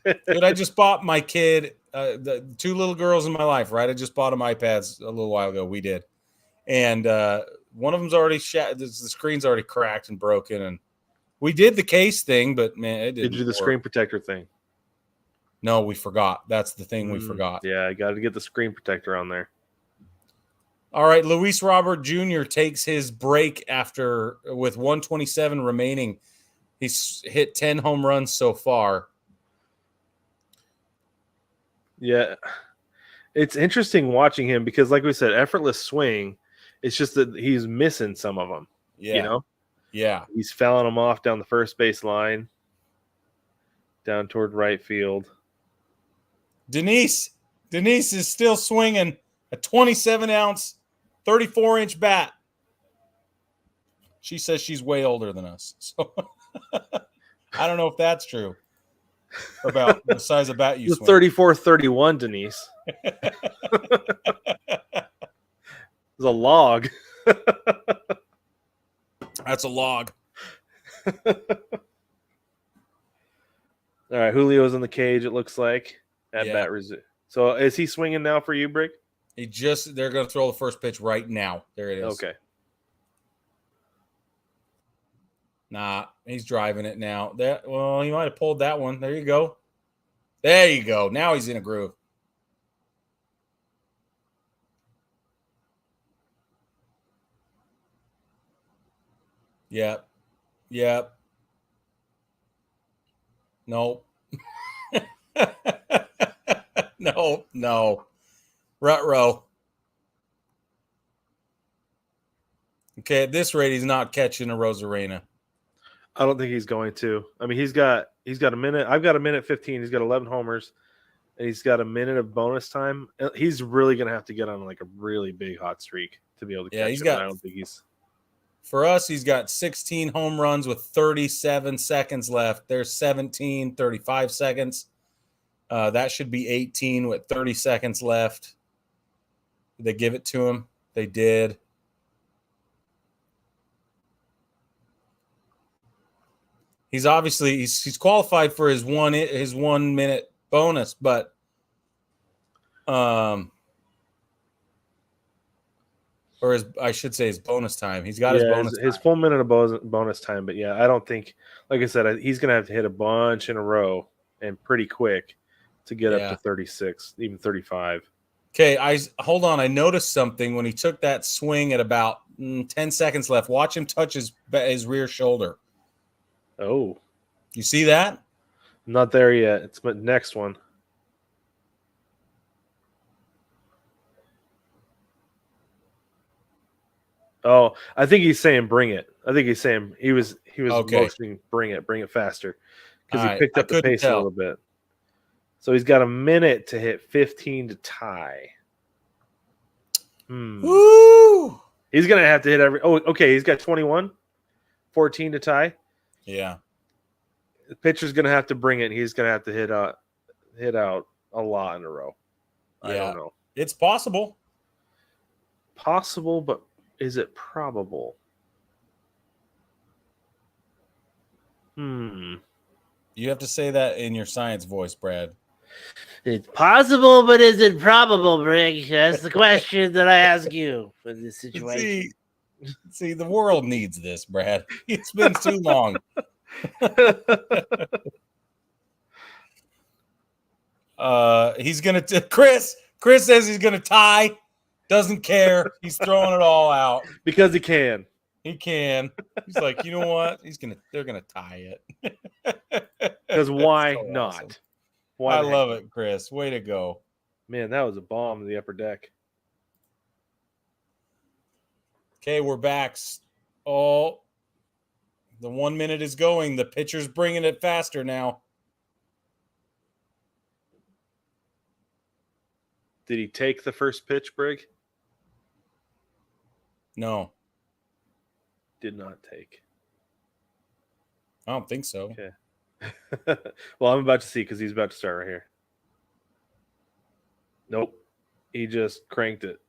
Dude, I just bought my kid, the 2 little girls in my life, right? I just bought them iPads a little while ago. We did. And one of them's already the screen's already cracked and broken. And we did the case thing, but man, it didn't. Did you do the screen protector thing? No, we forgot. That's the thing we forgot. Yeah, I got to get the screen protector on there. All right, Luis Robert Jr. takes his break with 127 remaining. He's hit 10 home runs so far. Yeah, it's interesting watching him because, like we said, effortless swing. It's just that he's missing some of them. Yeah, you know. Yeah, he's fouling them off down the first base line, down toward right field. Denise is still swinging a 27-ounce, 34-inch bat. She says she's way older than us, so I don't know if that's true. About the size of bat you swing. 34-31, Denise. It's a log. That's a log. All right, Julio's in the cage, it looks like. Bat resume. So is he swinging now for you, Brig? They're going to throw the first pitch right now. There it is. Okay. Nah, he's driving it now. Well, he might have pulled that one. There you go. There you go. Now he's in a groove. Yep. Yep. Nope. No. Ruh-roh. Okay, at this rate, he's not catching a Rosarena. I don't think he's going to. I mean, he's got a minute. I've got a minute 15. He's got 11 homers, and he's got a minute of bonus time. He's really going to have to get on like a really big hot streak to be able to catch him. I don't think he's. For us, he's got 16 home runs with 37 seconds left. There's 17, 35 seconds. That should be 18 with 30 seconds left. Did they give it to him? They did. He's obviously he's qualified for his 1 minute bonus, but or I should say his bonus time. He's got his bonus his full minute of bonus time. But yeah, I don't think, like I said, he's going to have to hit a bunch in a row and pretty quick to get up to 36, even 35. Okay, hold on. I noticed something when he took that swing at about 10 seconds left. Watch him touch his rear shoulder. Oh, you see that? I'm not there yet. It's my next one. Oh, I think he's saying bring it. I think he's saying he was motioning bring it faster, because he picked up the pace a little bit. So he's got a minute to hit 15 to tie. Woo! He's gonna have to hit every. Oh, okay. He's got 21, 14 to tie. Yeah. The pitcher's gonna have to bring it. He's gonna have to hit out a lot in a row. Yeah. I don't know. It's possible. Possible, but is it probable? You have to say that in your science voice, Brad. It's possible, but is it probable, Brig? That's the question that I ask you for this situation. See, the world needs this, Brad. It's been too long. He's gonna. Chris says he's gonna tie. Doesn't care. He's throwing it all out because he can. He can. He's like, you know what? They're gonna tie it. Because why not? Awesome. I love it, Chris. Way to go. Man, that was a bomb in the upper deck. Okay, we're back. Oh, the 1 minute is going. The pitcher's bringing it faster now. Did he take the first pitch, Brig? No. Did not take. I don't think so. Okay. Well, I'm about to see because he's about to start right here. Nope. He just cranked it.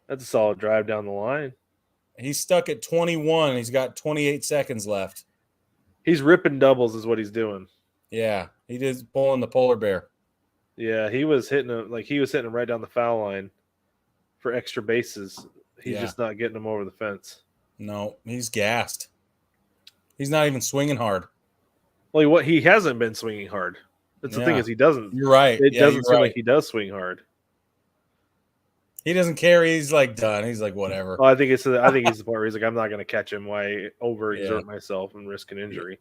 That's a solid drive down the line. He's stuck at 21. He's got 28 seconds left. He's ripping doubles is what he's doing. Yeah, he did pulling the polar bear. Yeah, he was hitting him right down the foul line for extra bases. He's just not getting them over the fence. No, he's gassed. He's not even swinging hard. Well, he hasn't been swinging hard. That's the thing is he doesn't. You're right. It doesn't seem like he does swing hard. He doesn't care. He's like done. He's like whatever. Oh, I think he's the part where he's like, I'm not going to catch him. Why overexert myself and risk an injury?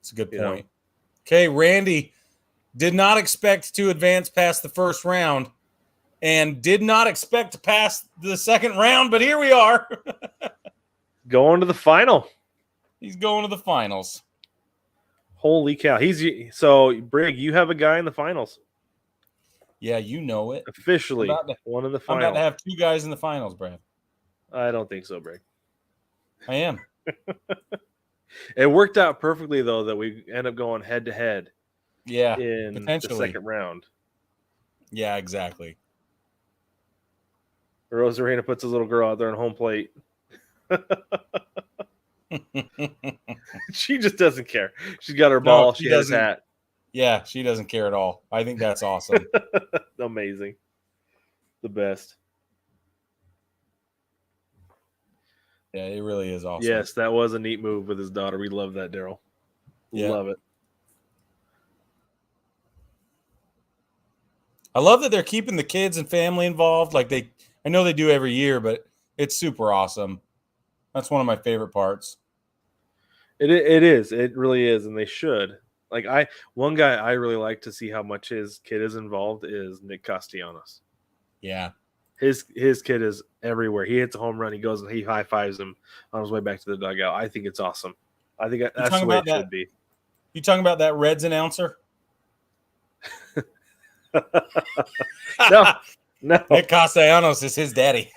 It's a good point. Okay, Randy did not expect to advance past the first round, and did not expect to pass the second round, but here we are. Going to the final. He's going to the finals. Holy cow. So, Brig, you have a guy in the finals. Yeah, you know it. Officially, one in the finals. I'm about to have two guys in the finals, Brad. I don't think so, Brig. I am. It worked out perfectly, though, that we end up going head-to-head. Yeah, in potentially. The second round. Yeah, exactly. Rosarena puts his little girl out there on home plate. She just doesn't care. She's got her ball. She has hat. Yeah, she doesn't care at all. I think that's awesome. Amazing. The best. Yeah, it really is awesome. Yes, that was a neat move with his daughter. We love that, Daryl. Yeah. Love it. I love that they're keeping the kids and family involved. Like I know they do every year, but it's super awesome. That's one of my favorite parts. It is. It really is, and they should. Like one guy I really like to see how much his kid is involved is Nick Castellanos. Yeah. His kid is everywhere. He hits a home run, he goes and he high fives him on his way back to the dugout. I think it's awesome. I think that's the way it should be. You talking about that Reds announcer? No. Nick Castellanos is his daddy.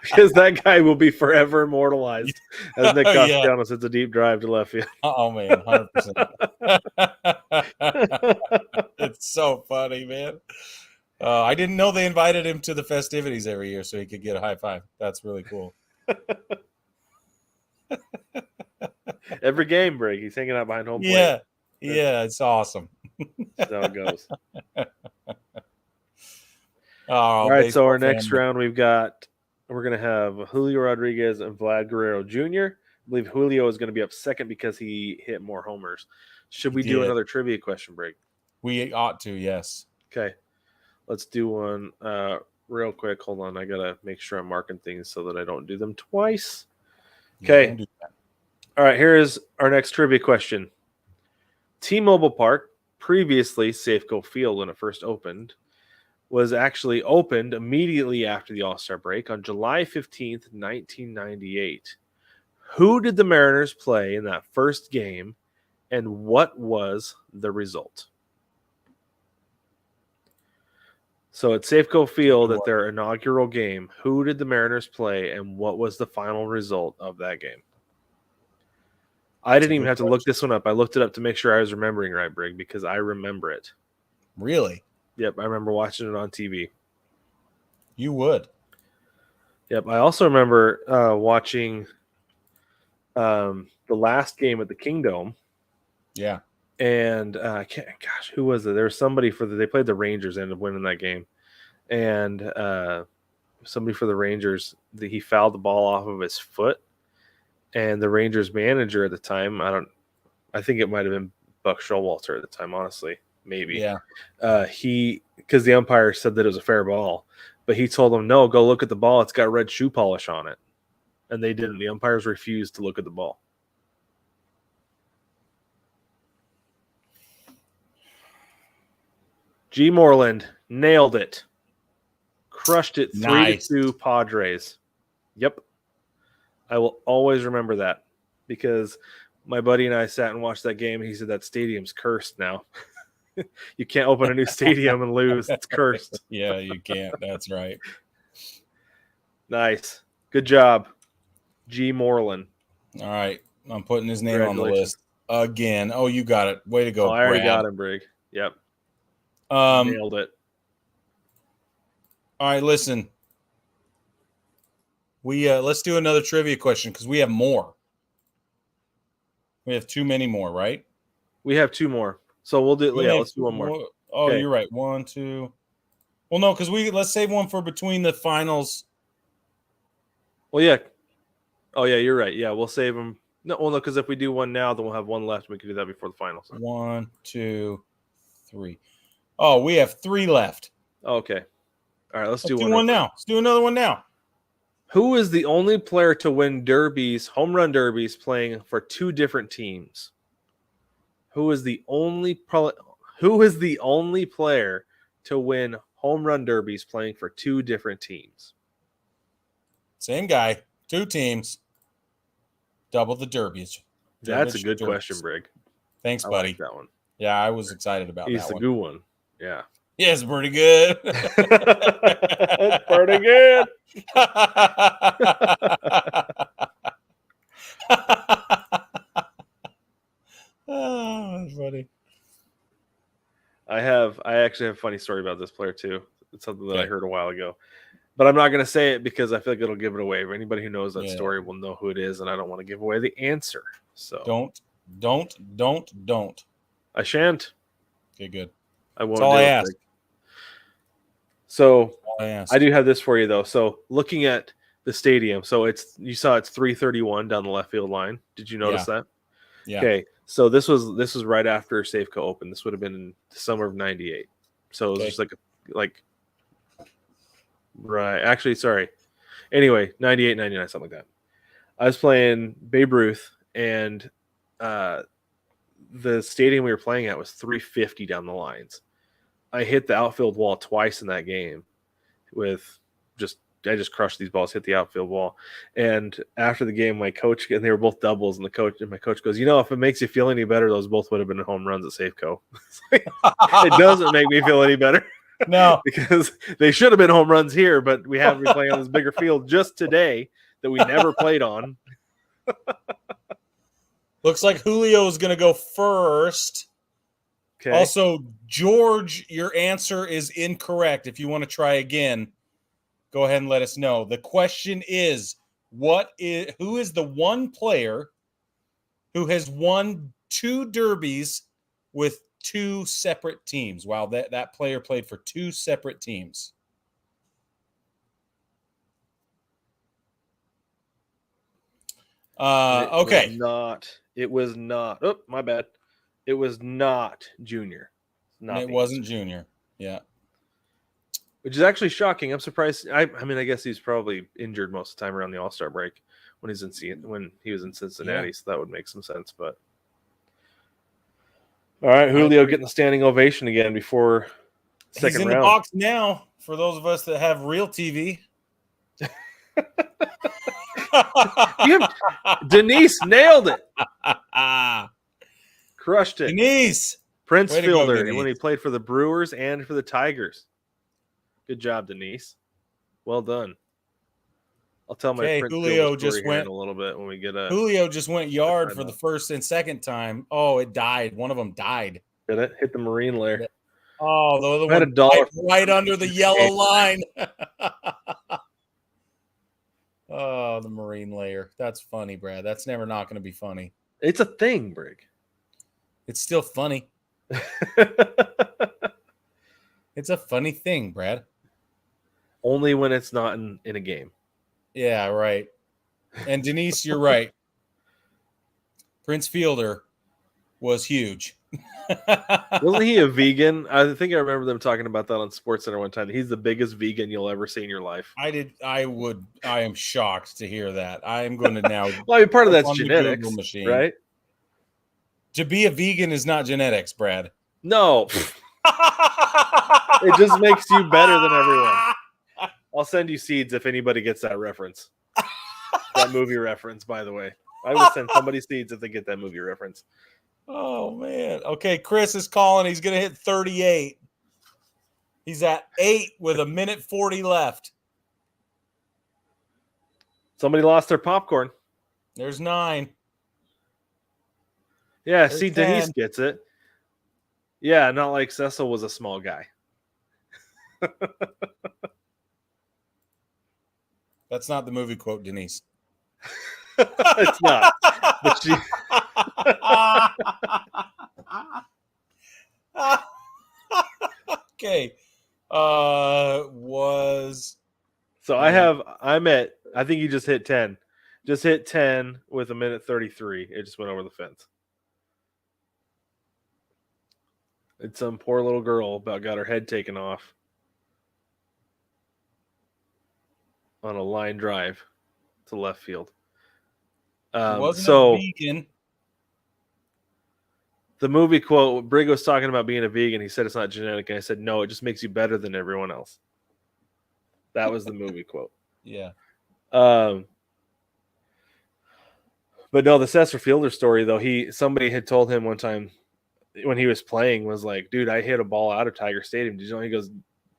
Because that guy will be forever immortalized as Nick Castellanos hits a deep drive to left field. Oh man, 100%. It's so funny, man. I didn't know they invited him to the festivities every year so he could get a high five. That's really cool. Every game break, he's hanging out behind home plate. Yeah, it's awesome. That's how it goes. All right, so our next round we're going to have Julio Rodriguez and Vlad Guerrero Jr. I believe Julio is going to be up second because he hit more homers. Should we do another trivia question break? We ought to, yes. Okay. Let's do one real quick. Hold on. I got to make sure I'm marking things so that I don't do them twice. Okay. Yeah, all right, here is our next trivia question. T-Mobile Park, previously Safeco Field when it first opened, was actually opened immediately after the All-Star break on July 15th, 1998. Who did the Mariners play in that first game, and what was the result? So at Safeco Field at their inaugural game, who did the Mariners play, and what was the final result of that game? I didn't even have to look this one up. I looked it up to make sure I was remembering right, Brig, because I remember it. Really? Yep, I remember watching it on TV. You would. Yep, I also remember watching the last game at the Kingdome. Yeah. And who was it? There was somebody they played the Rangers, ended up winning that game. And somebody for the Rangers, he fouled the ball off of his foot. And the Rangers manager at the time, I think it might have been Buck Showalter at the time, honestly. Maybe. Yeah. Because the umpire said that it was a fair ball, but he told them, no, go look at the ball. It's got red shoe polish on it. And they didn't. The umpires refused to look at the ball. G. Moreland nailed it. Crushed it 3-2 Padres. Yep. I will always remember that because my buddy and I sat and watched that game, and he said that stadium's cursed now. You can't open a new stadium and lose. It's cursed. Yeah, you can't. That's right. Nice. Good job, G. Moreland. All right. I'm putting his name on the list again. Oh, you got it. Way to go, I already got him, Brig. Yep. Nailed it. All right, listen. Let's do another trivia question because we have more. We have too many more, right? We have two more. So we'll do let's do one more. Oh, okay. You're right. 1, 2. Well, no, because let's save one for between the finals. Well, yeah. Oh, yeah, you're right. Yeah, we'll save them. No, because if we do one now, then we'll have one left. We can do that before the finals. 1, 2, 3. Oh, we have 3 left. Okay. All right, let's do one now. Let's do another one now. Who is the only player to win home run derbies, playing for 2 different teams? Who is the only player to win home run derbies playing for 2 different teams? Same guy, 2 teams, double the derbies. That's a good question, Brig. Thanks, buddy. I like that one. Yeah, I was excited about that one. It's a good one. Yeah. Yeah, it's pretty good. It's pretty good. Oh, that's funny. I actually have a funny story about this player too. It's something that I heard a while ago, but I'm not going to say it because I feel like it'll give it away. Anybody who knows that story will know who it is, and I don't want to give away the answer. So don't. I shan't. Okay, good. I won't. That's all I ask. So all I asked. I do have this for you though. So looking at the stadium, so you saw it's 331 down the left field line. Did you notice that? Yeah. Okay. So this was right after Safeco opened. This would have been in the summer of '98. So it was just like right. Actually, sorry. Anyway, 98, 99, something like that. I was playing Babe Ruth, and the stadium we were playing at was 350 down the lines. I hit the outfield wall twice in that game I just crushed these balls, hit the outfield wall. And after the game, my coach, and they were both doubles, and my coach goes, if it makes you feel any better, those both would have been home runs at Safeco. It doesn't make me feel any better. No. Because they should have been home runs here, but we happen to be playing on this bigger field just today that we never played on. Looks like Julio is going to go first. Okay. Also, George, your answer is incorrect. If you want to try again, go ahead and let us know. The question is, who is the one player who has won 2 derbies with 2 separate teams? Wow, that player played for 2 separate teams. Okay. It was not. Oh, my bad. It was not Junior. It wasn't Junior. Yeah. Which is actually shocking. I'm surprised. I mean, I guess he's probably injured most of the time around the All-Star break when he was in Cincinnati, so that would make some sense. But all right, Julio getting the standing ovation again before second round. He's in the box now for those of us that have real TV. Denise nailed it. Crushed it. Denise. Prince Fielder when he played for the Brewers and for the Tigers. Good job, Denise. Well done. I'll tell my Prince Julio just went in a little bit when we get a. Julio just went yard for the first and second time. Oh, it died. One of them died. Did it hit the marine layer? Oh, the other one died right under the yellow line. Oh, the marine layer. That's funny, Brad. That's never not going to be funny. It's a thing, Brig. It's still funny. It's a funny thing, Brad. Only when it's not in a game. Yeah, right. And Denise, you're right. Prince Fielder was huge. Wasn't he a vegan? I think I remember them talking about that on SportsCenter one time. He's the biggest vegan you'll ever see in your life. I am shocked to hear that. I am going to now. Well, I mean, part of that's genetics, right? To be a vegan is not genetics, Brad. No. It just makes you better than everyone. I'll send you seeds if anybody gets that reference. That movie reference, by the way. I will send somebody seeds if they get that movie reference. Oh, man. Okay, Chris is calling. He's going to hit 38. He's at 8 with 1:40 left. Somebody lost their popcorn. There's 9. Yeah, see, 10. Denise gets it. Yeah, not like Cecil was a small guy. That's not the movie quote, Denise. It's not. But she... Okay. So I think you just hit 10. Just hit 10 with 1:33. It just went over the fence. It's some poor little girl about got her head taken off on a line drive to left field. Wasn't a vegan. The movie quote, Brig was talking about being a vegan. He said it's not genetic. And I said, no, it just makes you better than everyone else. That was the movie quote. Yeah. But no, the Cesar Fielder story, though, somebody had told him one time when he was playing, was like, dude, I hit a ball out of Tiger Stadium. Did you know? He goes,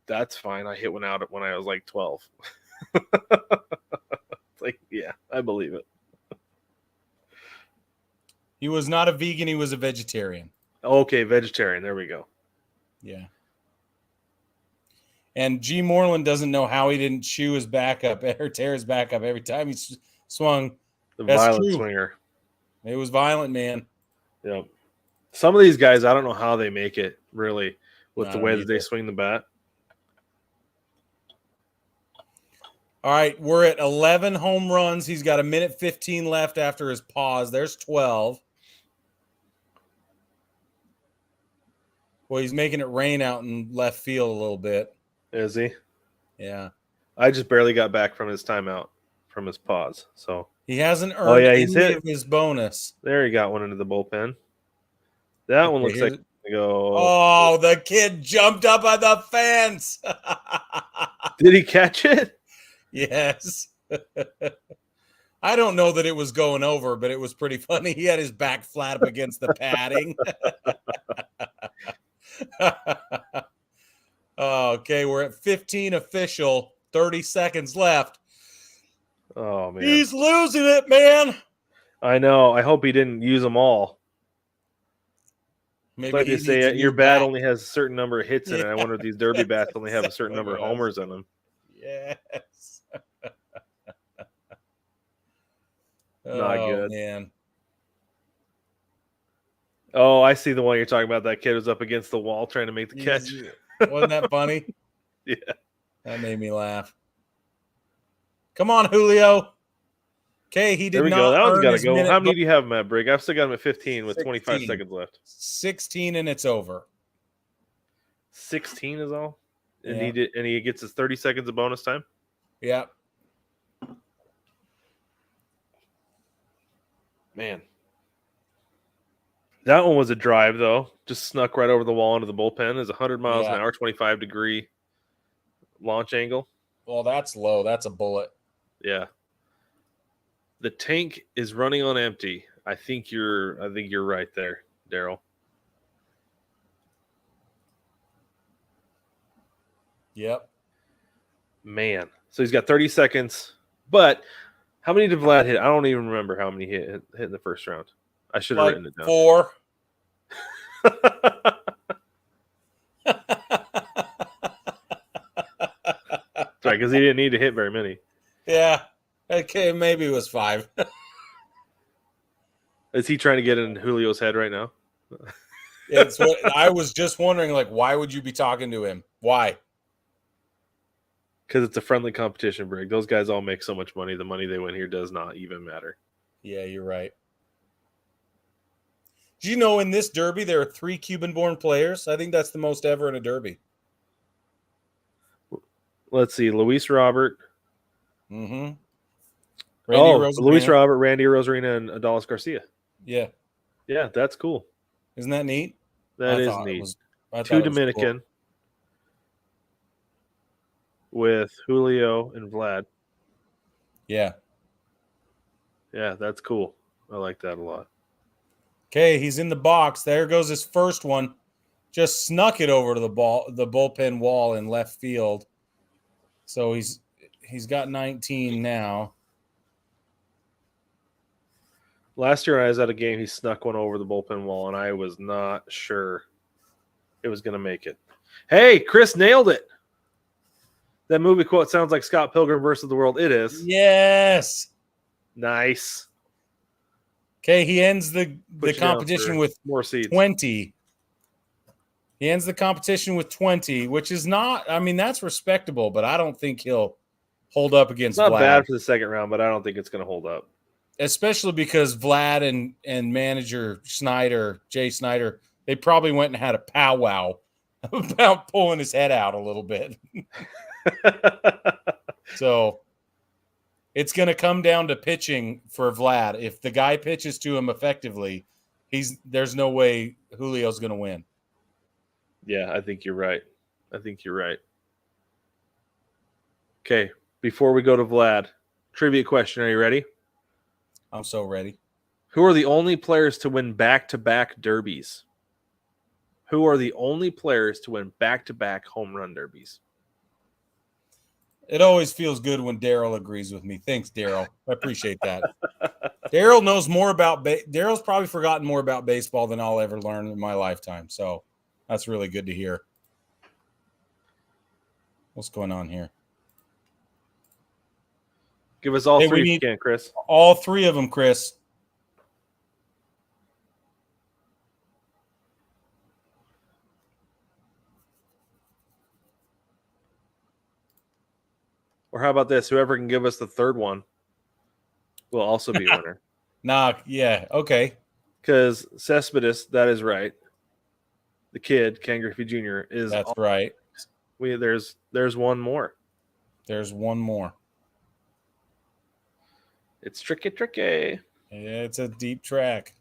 that's fine. I hit one out when I was like 12. It's like, yeah, I believe it. He was not a vegan. He was a vegetarian. Okay, vegetarian. There we go. Yeah. And G. Moreland doesn't know how he didn't chew his back up or tear his back up every time he swung. The violent swinger. It was violent, man. Yep. Some of these guys, I don't know how they make it, really, with the way that they swing the bat. All right, we're at 11 home runs. He's got 1:15 left after his pause. There's 12. Well, he's making it rain out in left field a little bit. Is he? Yeah. I just barely got back from his timeout, from his pause. So He hasn't earned he's any hit. of his bonus. There, he got one into the bullpen. That one looks like go. Oh, the kid jumped up on the fence. Did he catch it? Yes. I don't know that it was going over, but it was pretty funny. He had his back flat up against the padding. Okay, we're at 15 official, 30 seconds left. Oh, man. He's losing it, man. I know. I hope he didn't use them all. Maybe Like he they say, needs a your new bat bat. only has a certain number of hits in it. I wonder if these derby bats only have a certain number of homers in them. Yes. Not good. Man. Oh, I see the one you're talking about. That kid was up against the wall trying to make the catch. Wasn't that funny? Yeah. That made me laugh. Come on, Julio. Okay, he did There we not go. That one's earn got to his go. minute How many do you have him at, Brig? I've still got him at 15 with 25 16. seconds left. 16 and it's over. 16 is all? And Yeah. he gets his 30 seconds of bonus time? Yep. Man. That one was a drive, though. Just snuck right over the wall into the bullpen. It's 100 miles an hour, 25-degree launch angle. Well, that's low. That's a bullet. Yeah. The tank is running on empty. I think you're right there, Daryl. Yep. Man. So he's got 30 seconds. But how many did Vlad hit? I don't even remember how many hit in the first round. I should have written it down. 4. Sorry, because he didn't need to hit very many. Yeah. Okay, maybe it was 5. Is he trying to get in Julio's head right now? It's what I was just wondering, like, why would you be talking to him? Why? Because it's a friendly competition, Brig. Those guys all make so much money. The money they win here does not even matter. Yeah, you're right. Do you know in this derby there are 3 Cuban-born players? I think that's the most ever in a derby. Let's see. Luis Robert. Mm-hmm. Luis Robert, Randy Rosarina, and Adolis Garcia. Yeah. Yeah, that's cool. Isn't that neat? That is neat. I thought 2 it was Dominican cool. with Julio and Vlad. Yeah. Yeah, that's cool. I like that a lot. Okay, he's in the box. There goes his first one. Just snuck it over to the bullpen wall in left field. So he's got 19 now. Last year I was at a game, he snuck one over the bullpen wall, and I was not sure it was going to make it. Hey, Chris nailed it. That movie quote sounds like Scott Pilgrim versus the World. It is. Yes. Nice. Okay, he ends the Put you competition down for with more seeds. 20. He ends the competition with 20, which is not, I mean, that's respectable, but I don't think he'll hold up against It's not Vlad. bad for the second round, but I don't think it's going to hold up. Especially because Vlad and manager Snyder, Jay Snyder, they probably went and had a powwow about pulling his head out a little bit. So it's going to come down to pitching for Vlad. If the guy pitches to him effectively, there's no way Julio's going to win. Yeah, I think you're right. Okay, before we go to Vlad, trivia question. Are you ready? I'm so ready. Who are the only players to win back-to-back derbies? Who are the only players to win back-to-back home run derbies? It always feels good when Daryl agrees with me. Thanks, Daryl. I appreciate that. Daryl knows more about Daryl's probably forgotten more about baseball than I'll ever learn in my lifetime. So that's really good to hear. What's going on here? Give us all three if you can, Chris. All 3 of them, Chris. Or how about this? Whoever can give us the third one will also be a winner. Nah, yeah, okay. Because Cespedes, that is right. The kid, Ken Griffey Jr., is. That's right. There's one more. There's one more. It's tricky. Yeah, it's a deep track.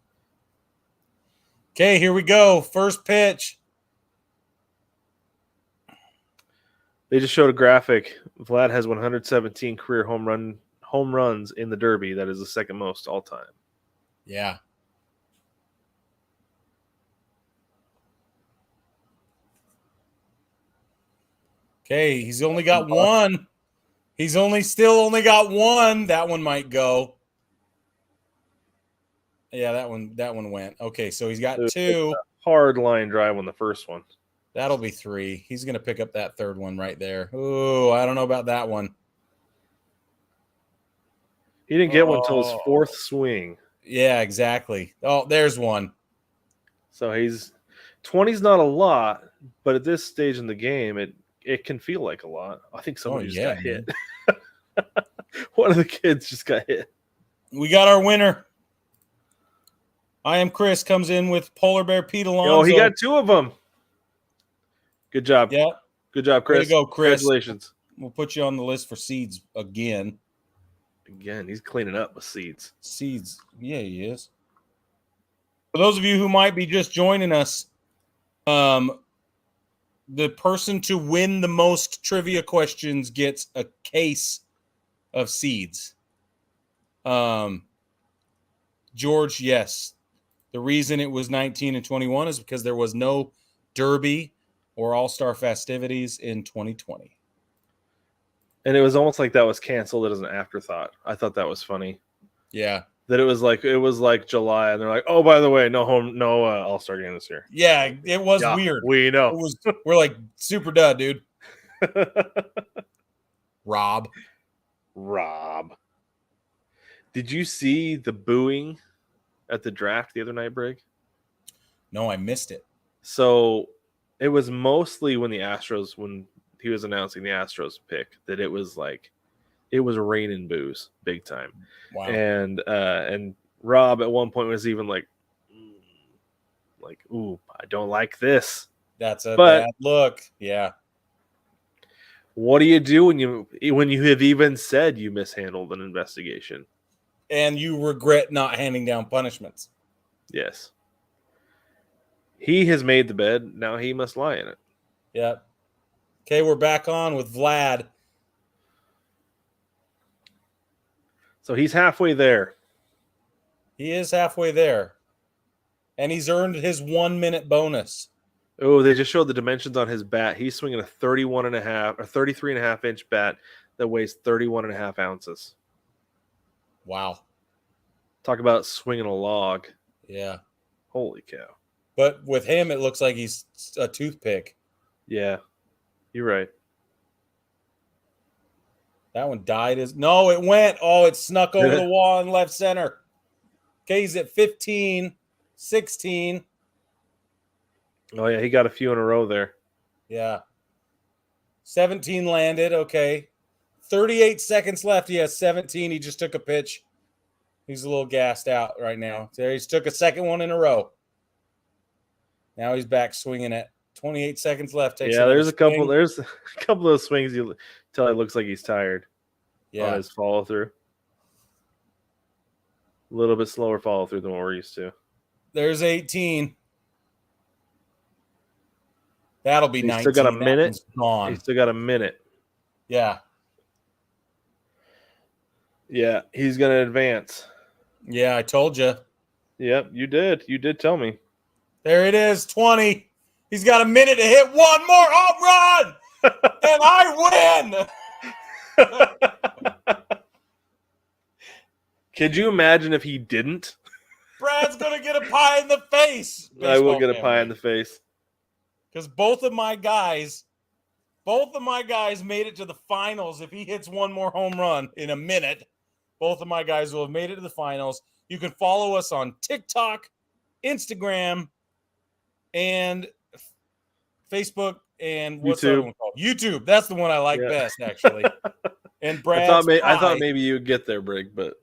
Okay, here we go. First pitch. They just showed a graphic. Vlad has 117 career home runs in the Derby. That is the second most all time. Yeah. Okay, he's only got one. He's still only got one. That one might go. Yeah, that one went. Okay, so he's got two. Hard line drive on the first one. That'll be three. He's going to pick up that third one right there. Oh, I don't know about that one. He didn't get one until his fourth swing. Yeah, exactly. Oh, there's one. So 20's not a lot, but at this stage in the game, it can feel like a lot. I think somebody just got hit. One of the kids just got hit. We got our winner. I Am Chris comes in with Polar Bear Pete Alonso. Oh, he got two of them. Good job. Yeah. Good job, Chris. Way to go, Chris. Congratulations. We'll put you on the list for seeds again. Again, he's cleaning up with seeds. Seeds. Yeah, he is. For those of you who might be just joining us, the person to win the most trivia questions gets a case of seeds. George, yes. The reason it was 19 and 21 is because there was no Derby or All-Star festivities in 2020. And it was almost like that was canceled as an afterthought. I thought that was funny. Yeah. That it was like July, and they're like, "Oh, by the way, no All-Star game this year." Yeah, it was weird. We know. We're like super duh, dude. Rob. Did you see the booing at the draft the other night, Brig? No, I missed it. So it was mostly when he was announcing the Astros pick that it was raining boos big time. Wow. And Rob at one point was even like, ooh, I don't like this. That's a bad look. Yeah. What do you do when you have even said you mishandled an investigation? And you regret not handing down punishments. Yes. He has made the bed. Now he must lie in it. Yeah. Okay, we're back on with Vlad. So he's halfway there. He is halfway there. And he's earned his 1 minute bonus. Oh, they just showed the dimensions on his bat. He's swinging a 33.5 inch bat that weighs 31.5 ounces. Wow. Talk about swinging a log. Yeah. Holy cow. But with him, it looks like he's a toothpick. Yeah. You're right. That one died. No, it went. Oh, it snuck over the wall in left center. Okay, he's at 15, 16. Oh, yeah, he got a few in a row there. Yeah. 17 landed. Okay. 38 seconds left. He has 17. He just took a pitch. He's a little gassed out right now. There, he's took a second one in a row. Now he's back swinging at 28 seconds left. There's a couple of those swings you tell it looks like he's tired. Yeah. On his follow through. A little bit slower follow through than what we're used to. There's 18. That'll be 19. He's still got a minute. Gone. He's still got a minute. Yeah. Yeah, he's going to advance. Yeah, I told you. Yep, you did. You did tell me. There it is, 20. He's got a minute to hit one more home run, and I win. Could you imagine if he didn't? Brad's going to get a pie in the face. I will get a pie in the face. Because both of my guys made it to the finals. If he hits one more home run in a minute, both of my guys will have made it to the finals. You can follow us on TikTok, Instagram, and Facebook, and what's the other one called? YouTube. That's the one I like best, actually. And Brad's I thought pie. maybe you would get there, Brig, but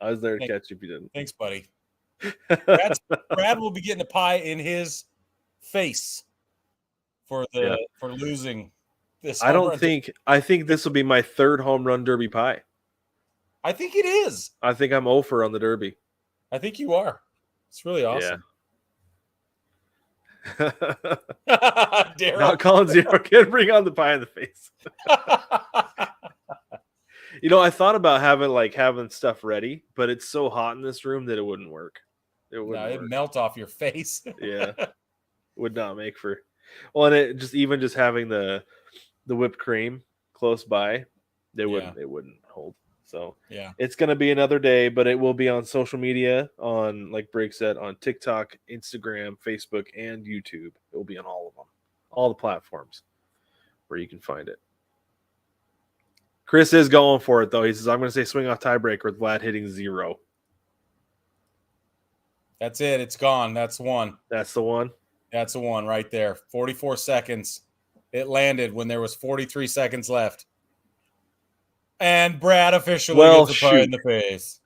I was there to catch you if you didn't. Thanks, buddy. Brad will be getting a pie in his face for losing this. I think this will be my third home run derby pie. I think it is. I think I'm 0 for on the derby. I think you are. It's really awesome. Yeah. Daryl. Not calling 0. Can't bring on the pie in the face. I thought about having stuff ready, but it's so hot in this room that it wouldn't work. It'd melt off your face. Yeah. Would not make for. Well, and it just having the whipped cream close by, it wouldn't hold. So yeah, it's gonna be another day, but it will be on social media, on, like Brig said, on TikTok, Instagram, Facebook, and YouTube. It will be on all of them, all the platforms where you can find it. Chris is going for it though. He says, "I'm gonna say swing off tiebreaker with Vlad hitting 0." That's it. It's gone. That's one. That's the one. That's the one right there. 44 seconds. It landed when there was 43 seconds left. And Brad officially gets a pie in the face.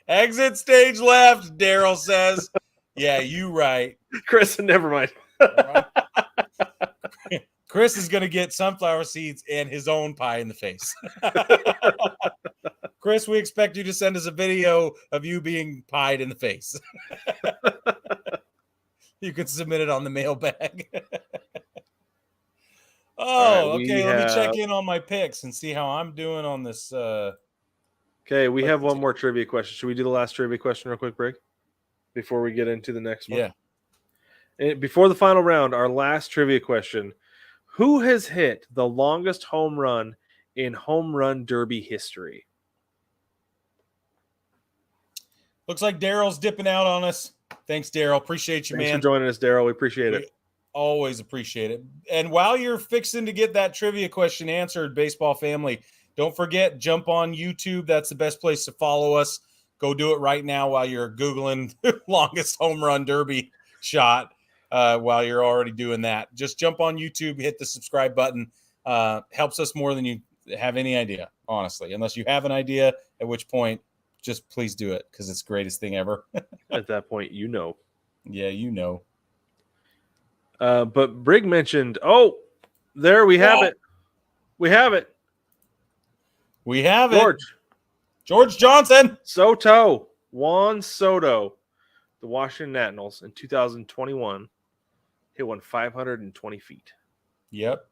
Exit stage left, Daryl says. Yeah, you right. Chris, never mind. Chris is going to get sunflower seeds and his own pie in the face. Chris, we expect you to send us a video of you being pied in the face. You can submit it on the mailbag. Okay. Let me check in on my picks and see how I'm doing on this. Okay, we have one more trivia question. Should we do the last trivia question real quick, Brig, before we get into the next one? Yeah. And before the final round, our last trivia question. Who has hit the longest home run in home run derby history? Looks like Daryl's dipping out on us. Thanks, Daryl. Appreciate you, man. Thanks for joining us, Daryl. We appreciate it. Always appreciate it. And while you're fixing to get that trivia question answered, baseball family, don't forget, jump on YouTube. That's the best place to follow us. Go do it right now while you're Googling longest home run derby shot. While you're already doing that, just jump on YouTube, hit the subscribe button. Helps us more than you have any idea, honestly, unless you have an idea, at which point just please do it, because it's the greatest thing ever. At that point, Yeah, but Brig mentioned, there we have it. We have it. George Johnson. Juan Soto, the Washington Nationals in 2021, hit one 520 feet. Yep.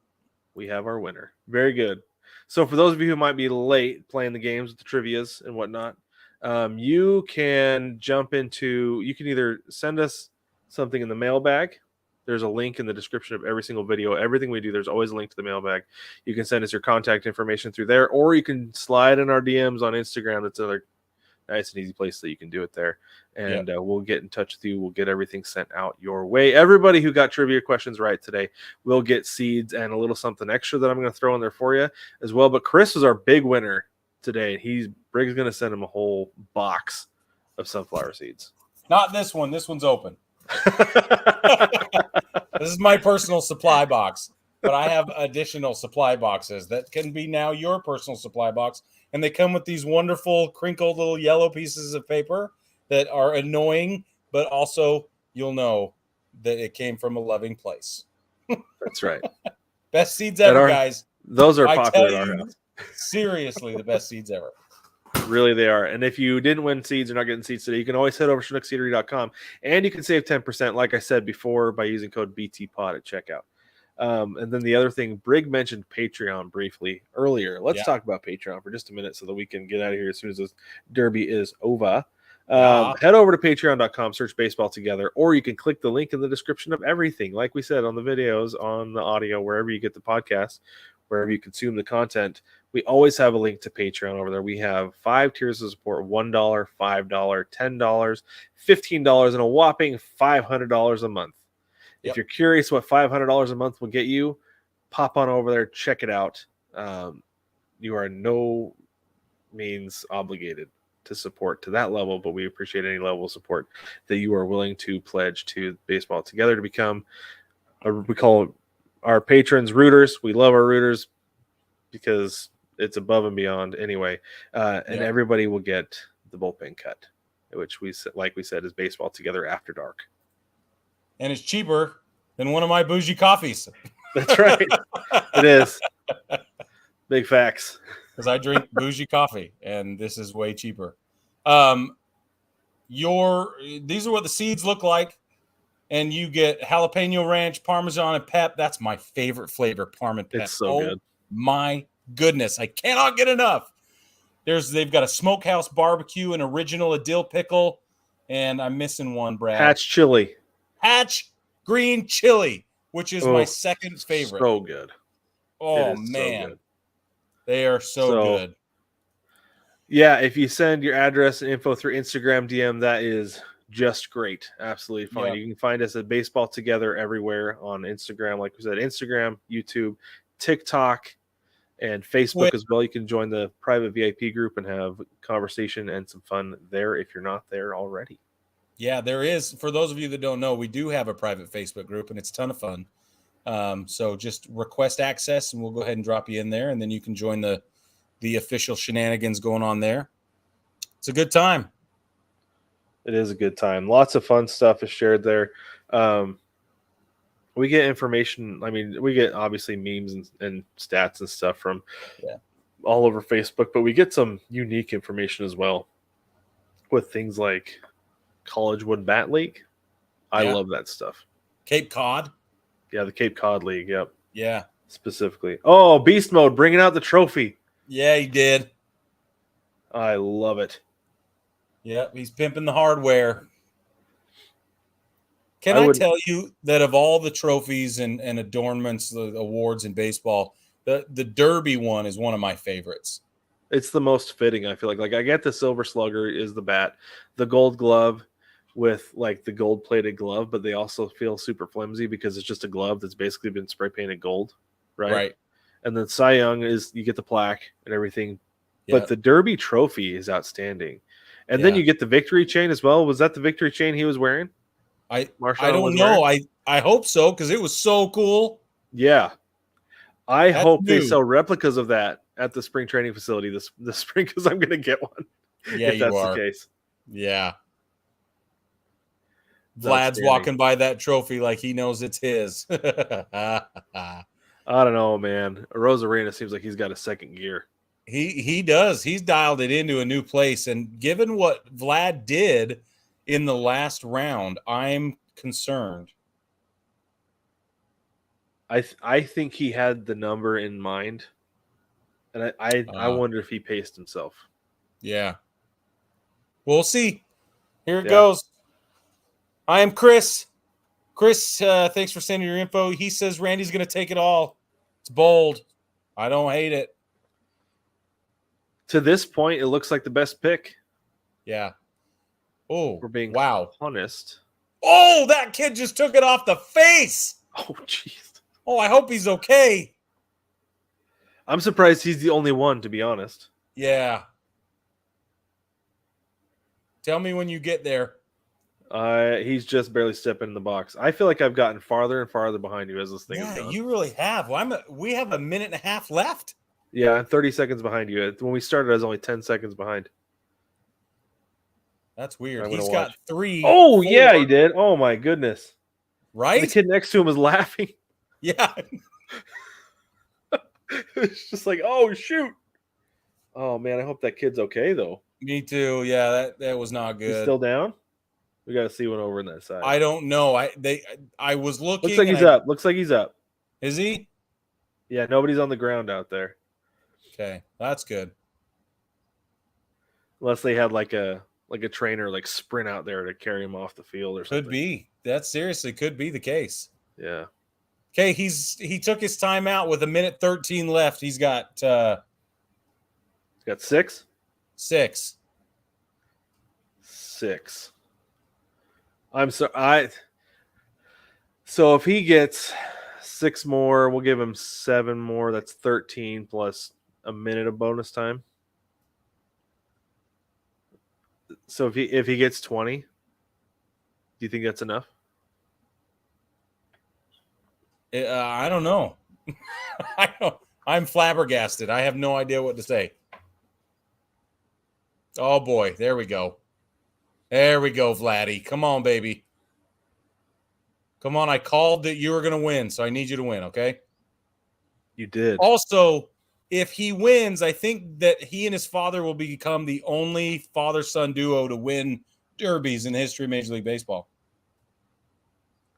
We have our winner. Very good. So for those of you who might be late playing the games with the trivias and whatnot, you can either send us something in the mailbag. There's a link in the description of every single video. Everything we do, there's always a link to the mailbag. You can send us your contact information through there, or you can slide in our DMs on Instagram. That's another nice and easy place that you can do it there. And we'll get in touch with you. We'll get everything sent out your way. Everybody who got trivia questions right today will get seeds and a little something extra that I'm going to throw in there for you as well. But Chris was our big winner today. Brig's going to send him a whole box of sunflower seeds. Not this one. This one's open. This is my personal supply box, but I have additional supply boxes that can be now your personal supply box. And they come with these wonderful crinkled little yellow pieces of paper that are annoying, but also you'll know that it came from a loving place. That's right. Best seeds ever, guys. Those are popular at our house. Seriously, the best seeds ever. Really, they are. And if you didn't win seeds or not getting seeds today, you can always head over to ChinookSeedery.com and you can save 10%, like I said before, by using code BTPOD at checkout. And then the other thing, Brig mentioned Patreon briefly earlier. Let's talk about Patreon for just a minute so that we can get out of here as soon as this derby is over. Head over to patreon.com, search Baseball Together, or you can click the link in the description of everything. Like we said, on the videos, on the audio, wherever you get the podcast, wherever you consume the content, we always have a link to Patreon over there. We have 5 tiers of support: $1, $5, $10, $15, and a whopping $500 a month. If you're curious what $500 a month will get you, pop on over there, check it out. You are no means obligated to support to that level, but we appreciate any level of support that you are willing to pledge to Baseball Together to become, we call it our patrons, rooters. We love our rooters because it's above and beyond anyway. And everybody will get the bullpen cut, which like we said, is baseball together after dark. And it's cheaper than one of my bougie coffees. That's right. It is. Big facts. Because I drink bougie coffee, and this is way cheaper. These are what the seeds look like, and you get jalapeno ranch, Parmesan, and pep. That's my favorite flavor, Parm and pep. It's so good. My goodness, I cannot get enough. They've got a smokehouse barbecue, an original, a dill pickle, and I'm missing one, Brad. Hatch chili. Hatch green chili, which is my second favorite. So good. Oh man, so good. They are so good. Yeah, if you send your address and info through Instagram DM, that is just great. Absolutely fine. Yep. You can find us at Baseball Together everywhere on Instagram. Like we said, Instagram, YouTube, TikTok, and Facebook as well. You can join the private VIP group and have conversation and some fun there if you're not there already. Yeah, there is. For those of you that don't know, we do have a private Facebook group, and it's a ton of fun. So just request access, and we'll go ahead and drop you in there, and then you can join the official shenanigans going on there. It's a good time. It is a good time. Lots of fun stuff is shared there. We get information. I mean, we get obviously memes and stats and stuff from all over Facebook, but we get some unique information as well with things like College Wood Bat League. I love that stuff. Cape Cod. Yeah, the Cape Cod League. Yep. Yeah. Specifically. Oh, Beast Mode bringing out the trophy. Yeah, he did. I love it. Yep, he's pimping the hardware. Can I tell you that of all the trophies and adornments, the awards in baseball, the Derby one is one of my favorites. It's the most fitting, I feel like. Like, I get the Silver Slugger is the bat, the Gold Glove with like the gold-plated glove, but they also feel super flimsy because it's just a glove that's basically been spray painted gold, right? Right. And then Cy Young is you get the plaque and everything, but the Derby trophy is outstanding. And then you get the victory chain as well. Was that the victory chain he was wearing? I don't know. I hope so because it was so cool. Yeah. I hope they sell replicas of that at the spring training facility this spring because I'm going to get one. Yeah, if that's the case. Yeah. Vlad's walking by that trophy like he knows it's his. I don't know, man. Rosarena seems like he's got a second gear. He does. He's dialed it into a new place. And given what Vlad did in the last round, I'm concerned. I think he had the number in mind. And I wonder if he paced himself. Yeah. We'll see. Here it goes. I am Chris. Chris, thanks for sending your info. He says Randy's going to take it all. It's bold. I don't hate it. To this point, it looks like the best pick. Yeah. Oh, we're being honest. Oh, that kid just took it off the face. Oh, jeez. Oh, I hope he's okay. I'm surprised he's the only one, to be honest. Yeah. Tell me when you get there. He's just barely stepping in the box. I feel like I've gotten farther and farther behind you as this thing is going. You really have. Well, we have a minute and a half left. Yeah, I'm 30 seconds behind you. When we started, I was only 10 seconds behind. That's weird. He's got 3. Oh, 4. Yeah, he did. Oh, my goodness. Right? And the kid next to him was laughing. Yeah. It's just like, oh, shoot. Oh, man, I hope that kid's okay, though. Me too. Yeah, that was not good. He's still down? We got to see one over in that side. I don't know. I was looking. Looks like he's up. Looks like he's up. Is he? Yeah, nobody's on the ground out there. Okay, that's good. Unless they had like a trainer like sprint out there to carry him off the field or something. Could be. That seriously could be the case. Yeah. Okay, he took his time out with 1:13 left. He's got 6? 6. 6. So if he gets 6 more, we'll give him 7 more. That's 13 plus a minute of bonus time. So if he gets 20, do you think that's enough? I don't know. I'm flabbergasted. I have no idea what to say. Oh boy, there we go. There we go, Vladdy. Come on, baby. Come on, I called that you were going to win, so I need you to win, okay? You did. Also, if he wins, I think that he and his father will become the only father-son duo to win derbies in the history of Major League Baseball.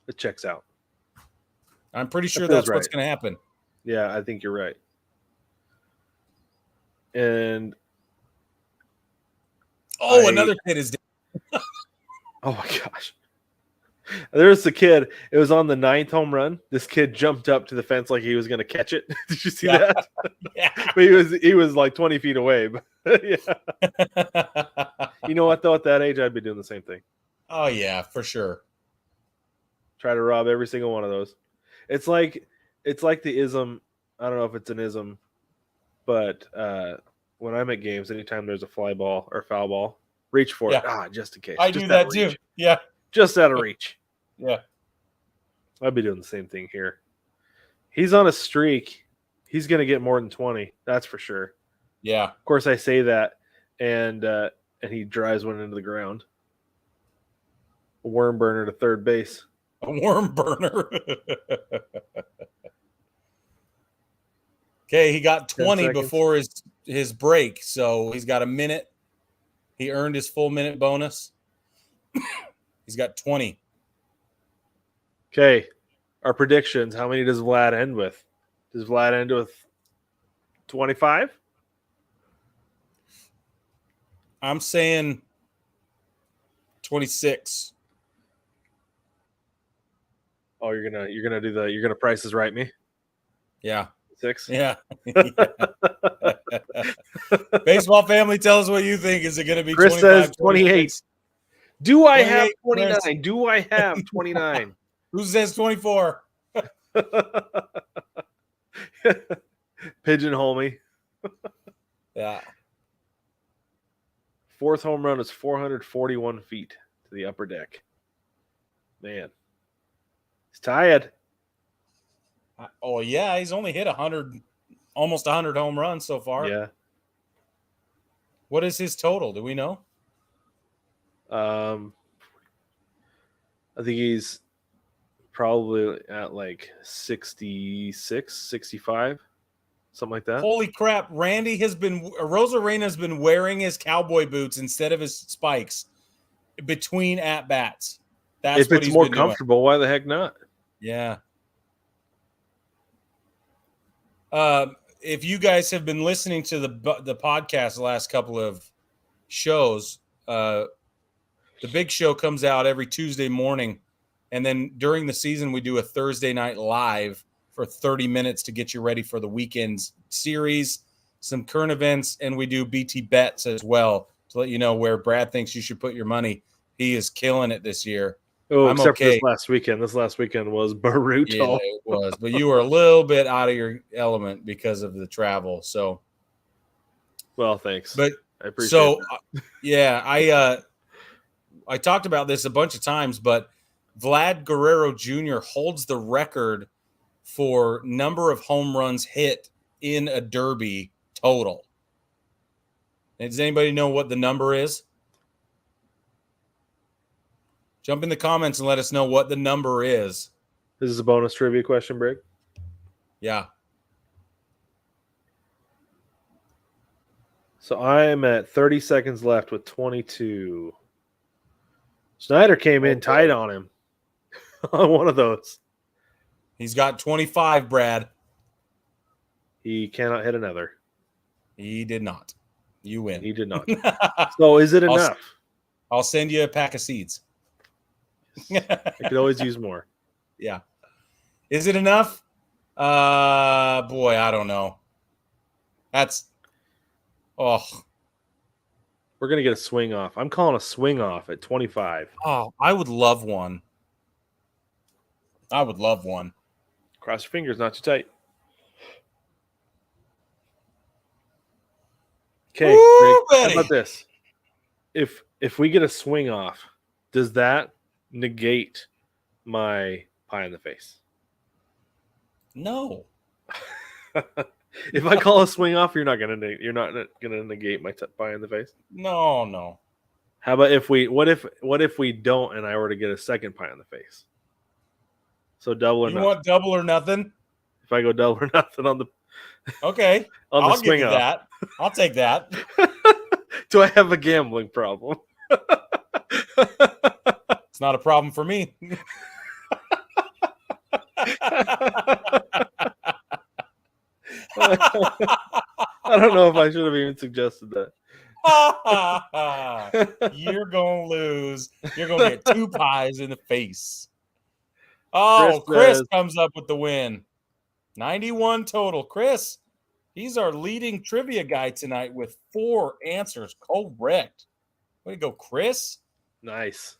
It checks out. I'm pretty sure feels that's what's right. going to happen. Yeah, I think you're right. And another kid is dead. Oh my gosh. There's the kid. It was on the 9th home run. This kid jumped up to the fence like he was going to catch it. Did you see that? Yeah. But he was like 20 feet away. But yeah. You know what, though? At that age, I'd be doing the same thing. Oh, yeah, for sure. Try to rob every single one of those. It's like the ism. I don't know if it's an ism, but when I'm at games, anytime there's a fly ball or foul ball, reach for it. Just in case. I do that too. Yeah. Just out of reach. Yeah. I'd be doing the same thing here. He's on a streak. He's going to get more than 20. That's for sure. Yeah. Of course, I say that, and he drives one into the ground. A worm burner to third base. A worm burner. Okay, he got 20 before his break, so he's got a minute. He earned his full minute bonus. He's got 20. Okay, our predictions. How many does Vlad end with? Does Vlad end with 25? I'm saying 26. Oh, you're gonna Price is Right me? Yeah. 6? Yeah. Baseball family, tell us what you think. Is it going to be Chris 25, says 28. 26? Do I have 29? Chris. Do I have 29? Who says 24? Pigeonhole me. Yeah. 4th home run is 441 feet to the upper deck. Man. He's tired. Oh, yeah. He's only hit almost 100 home runs so far. Yeah. What is his total? Do we know? I think he's probably at like 66, 65, something like that. Holy crap. Rosarena has been wearing his cowboy boots instead of his spikes between at-bats. That's if what it's he's more been comfortable, doing. why the heck not? Yeah. If you guys have been listening to the podcast the last couple of shows, the big show comes out every Tuesday morning, and then during the season we do a Thursday night live for 30 minutes to get you ready for the weekend's series, some current events, and we do BT bets as well to let you know where Brad thinks you should put your money. He is killing it this year. Oh, I'm except okay. for this last weekend. This last weekend was brutal. Yeah, it was. But you were a little bit out of your element because of the travel. So, well, thanks. But I appreciate that. Yeah, I talked about this a bunch of times, but Vlad Guerrero Jr. holds the record for number of home runs hit in a derby total. And does anybody know what the number is? Jump in the comments and let us know what the number is. This is a bonus trivia question, Brig. Yeah. So I am at 30 seconds left with 22. Snyder came in tight on him on one of those. He's got 25, Brad. He cannot hit another. He did not. You win. He did not. So is it enough? I'll send you a pack of seeds. I could always use more. Yeah. Is it enough? Boy, I don't know. We're going to get a swing off. I'm calling a swing off at 25. Oh, I would love one. Cross your fingers, not too tight. Okay, how about this? If we get a swing off, does that negate my pie in the face? No. If I call a swing off, you're not gonna negate my pie in the face. No. How about if we what if we don't and I were to get a second pie in the face? So double or You nothing. want double or nothing? If I go double or nothing on the Okay. on the I'll give swing you off. that. I'll take that. Do I have a gambling problem? It's not a problem for me. I don't know if I should have even suggested that. You're going to lose. You're going to get 2 pies in the face. Oh, Chris comes up with the win. 91 total. Chris, he's our leading trivia guy tonight with 4 answers correct. Way to go, Chris. Nice.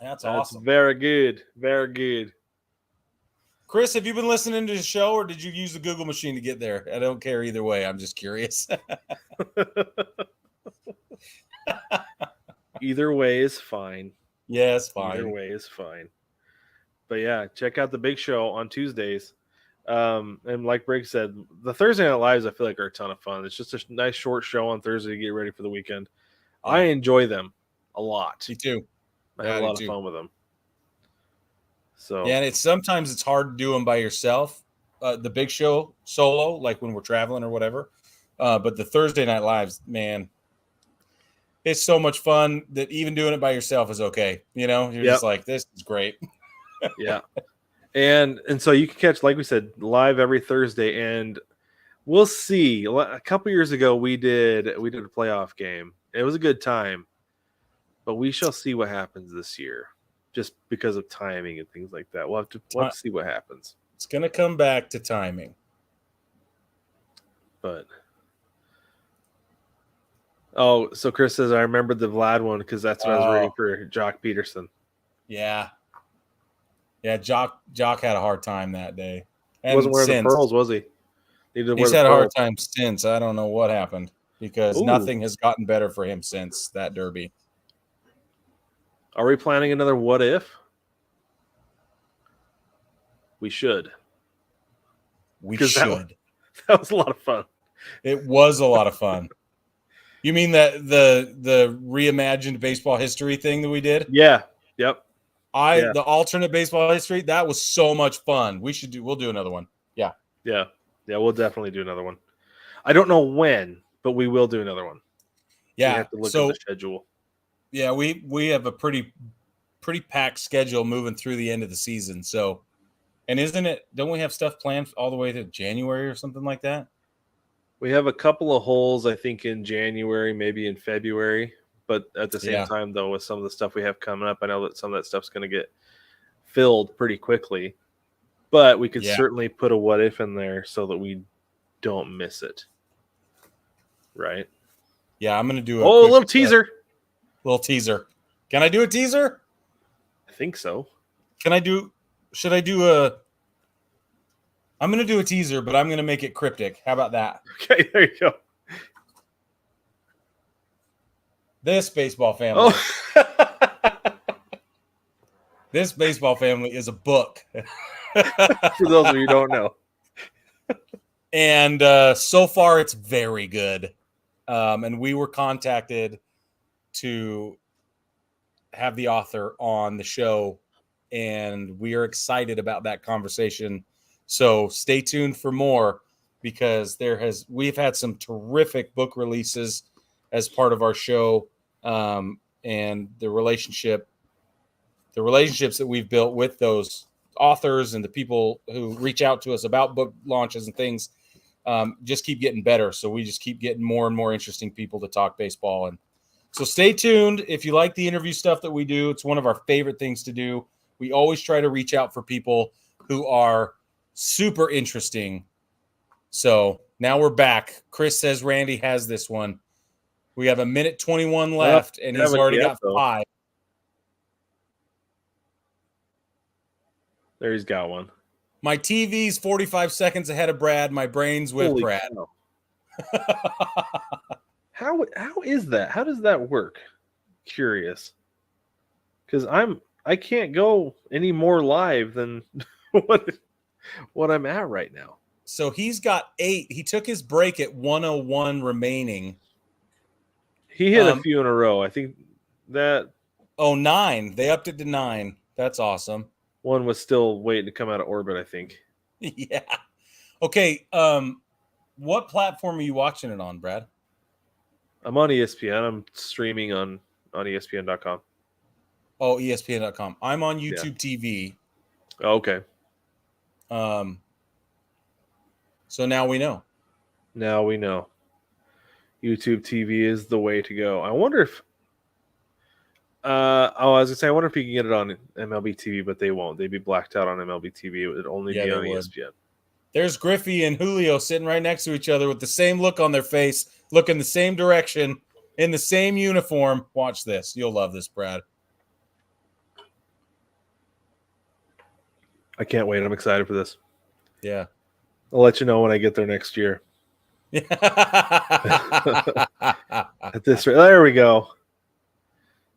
That's awesome. Very good. Very good. Chris, have you been listening to the show or did you use the Google machine to get there? I don't care either way. I'm just curious. Either way is fine. Yes, fine. Either way is fine. But yeah, check out the big show on Tuesdays. And like Brig said, the Thursday Night Lives I feel like are a ton of fun. It's just a nice short show on Thursday to get ready for the weekend. I enjoy them a lot. Me too. I have a lot of fun with them. So yeah, and sometimes it's hard to do them by yourself. The big show solo, like when we're traveling or whatever. But the Thursday Night Lives, man, it's so much fun that even doing it by yourself is okay. You know, you're just like, this is great. Yeah. And so you can catch, like we said, live every Thursday, and we'll see. A couple years ago, we did a playoff game. It was a good time, but we shall see what happens this year, just because of timing and things like that. We'll have to see what happens. It's going to come back to timing. But so Chris says, I remembered the Vlad one because that's what I was reading for Jock Peterson. Yeah. Yeah, Jock had a hard time that day. He wasn't wearing the pearls, was he? He's had a hard time since. I don't know what happened because nothing has gotten better for him since that Derby. Are we planning another what if? We should. We should. That was a lot of fun. It was a lot of fun. You mean that the reimagined baseball history thing that we did? Yeah. Yep. The alternate baseball history, that was so much fun. We'll do another one. Yeah. Yeah. Yeah, we'll definitely do another one. I don't know when, but we will do another one. Yeah. We have to look at the schedule. Yeah, we have a pretty packed schedule moving through the end of the season. So, and don't we have stuff planned all the way to January or something like that? We have a couple of holes, I think, in January, maybe in February. But at the same time, though, with some of the stuff we have coming up, I know that some of that stuff's going to get filled pretty quickly. But we could certainly put a what if in there so that we don't miss it. Right? Yeah, I'm going to do a little teaser. Little teaser. Can I do a teaser? I think so. I'm going to do a teaser, but I'm going to make it cryptic. How about that? Okay, there you go. This baseball family. This baseball family is a book. For those of you who don't know. And so far, it's very good. And we were contacted to have the author on the show, and we are excited about that conversation. So stay tuned for more because we've had some terrific book releases as part of our show, and the relationships that we've built with those authors and the people who reach out to us about book launches and things just keep getting better. So we just keep getting more and more interesting people to talk baseball. And so stay tuned. If you like the interview stuff that we do, it's one of our favorite things to do. We always try to reach out for people who are super interesting. So now we're back. Chris says Randy has this one. We have 1:21 left, and he's already got 5. There he's got one. My TV's 45 seconds ahead of Brad. My brain's with Holy Brad. How is that? How does that work? Curious. Because I can't go any more live than what. what I'm at right now. So he's got 8. He took his break at 101 remaining. He hit a few in a row. I think that 9. They upped it to 9. That's awesome. one was still waiting to come out of orbit, I think. Yeah. Okay. What platform are you watching it on, Brad? I'm on ESPN. I'm streaming on ESPN.com. Oh, ESPN.com. I'm on YouTube TV. Oh, okay. So now we know. Now we know. YouTube TV is the way to go. I wonder if I was gonna say, I wonder if you can get it on MLB TV, but they won't. They'd be blacked out on MLB TV. It would only be on ESPN. There's Griffey and Julio sitting right next to each other with the same look on their face, looking the same direction, in the same uniform. Watch this. You'll love this, Brad. I can't wait. I'm excited for this. Yeah. I'll let you know when I get there next year. At this rate, there we go.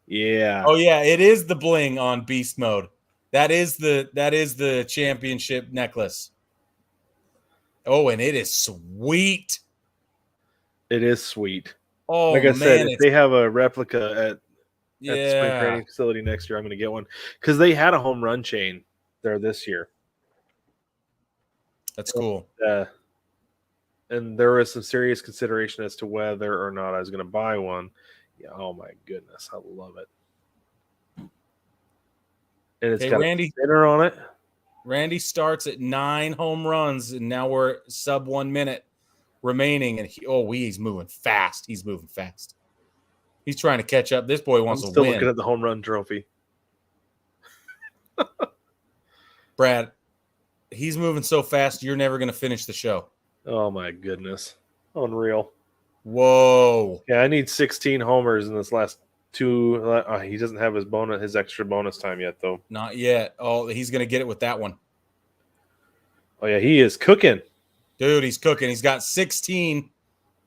Yeah. Oh yeah, it is the bling on beast mode. That is the championship necklace. Oh, and it is sweet. It is sweet. Oh, like I man, said, if they have a replica at the spring yeah, training facility next year, I'm going to get one because they had a home run chain there this year. that's cool. And there was some serious consideration as to whether or not I was going to buy one. Yeah, oh my goodness, I love it. And it's got a spinner on it. Randy starts at 9 home runs, and now we're sub 1 minute remaining. And he's moving fast. He's moving fast. He's trying to catch up. This boy wants to win. Still looking at the home run trophy. Brad, he's moving so fast, you're never going to finish the show. Oh my goodness. Unreal. Whoa. Yeah, I need 16 homers in this last 2. He doesn't have his extra bonus time yet, though. Not yet. Oh, he's going to get it with that one. Oh, yeah, he is cooking. Dude, he's cooking. He's got 16.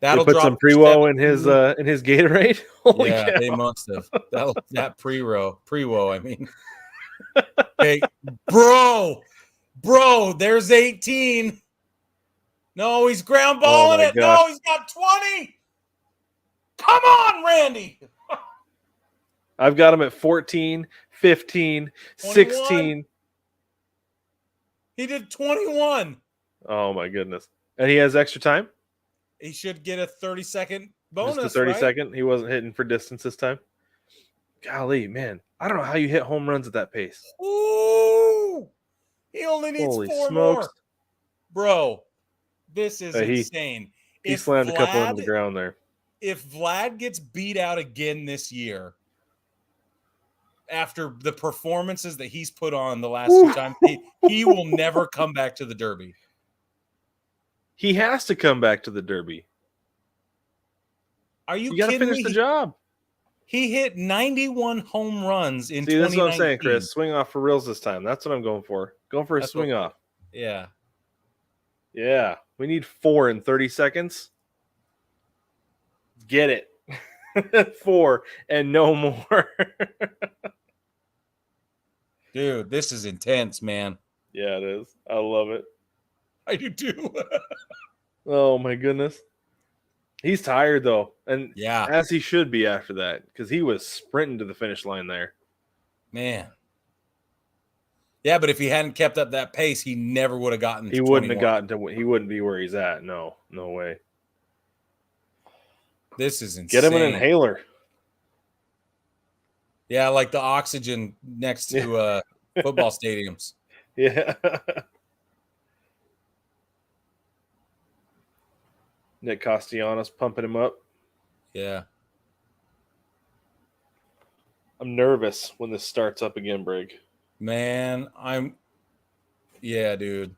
That'll put some pre-woe in his Gatorade. Holy yeah, cow. They must have. That pre-woe, I mean. Hey, bro, there's 18. No, he's ground balling it. Gosh. No, he's got 20. Come on, Randy. I've got him at 14, 15, 21. 16. He did 21. Oh, my goodness. And he has extra time? He should get a 30-second bonus, Just a 30-second? Right? He wasn't hitting for distance this time? Golly, man. I don't know how you hit home runs at that pace. Ooh. He only needs Holy 4 smokes. more. Bro, this is insane. He slammed a couple into the ground there. If Vlad gets beat out again this year, after the performances that he's put on the last 2 times, he will never come back to the Derby. He has to come back to the Derby. Are you got to kidding finish me? the job. He hit 91 home runs in 2019. See, that's what I'm saying, Chris. Swing off for reals this time. That's what I'm going for. Going for a swing off. Yeah. Yeah. We need 4 in 30 seconds. Get it. 4 and no more. Dude, this is intense, man. Yeah, it is. I love it. I do too. Oh, my goodness. He's tired, though. And yeah, as he should be after that, because he was sprinting to the finish line there. Man. Yeah, but if he hadn't kept up that pace, he never would have gotten to He wouldn't 21. have gotten to. He wouldn't be where he's at. No way. This is insane. Get him an inhaler. Yeah, like the oxygen next to football stadiums. Yeah. Nick Castellanos pumping him up. Yeah. I'm nervous when this starts up again, Brig. Man, yeah, dude.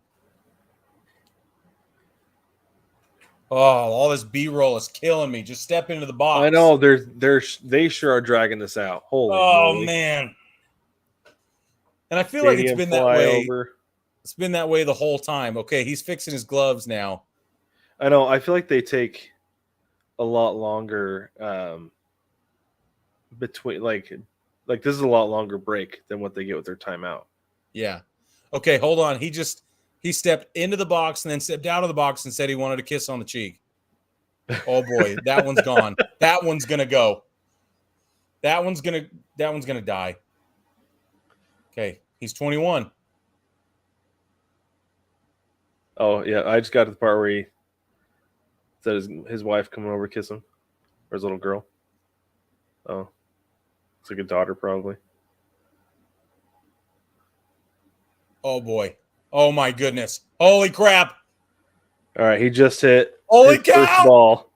Oh, all this B-roll is killing me. Just step into the box. I know they sure are dragging this out. Holy moly. Man. And I feel like it's been that way. It's been that way the whole time. Okay, he's fixing his gloves now. I know. I feel like they take a lot longer between like this is a lot longer break than what they get with their timeout. Yeah. Okay, hold on. He stepped into the box and then stepped out of the box and said he wanted a kiss on the cheek. Oh boy, that one's gone. That one's gonna go. That one's gonna die. Okay, he's 21. Oh yeah, I just got to the part where he said his wife coming over to kiss him, or his little girl. Oh, it's like a daughter probably. Oh boy. Oh my goodness. Holy crap. All right, he just hit Holy his first cow! ball.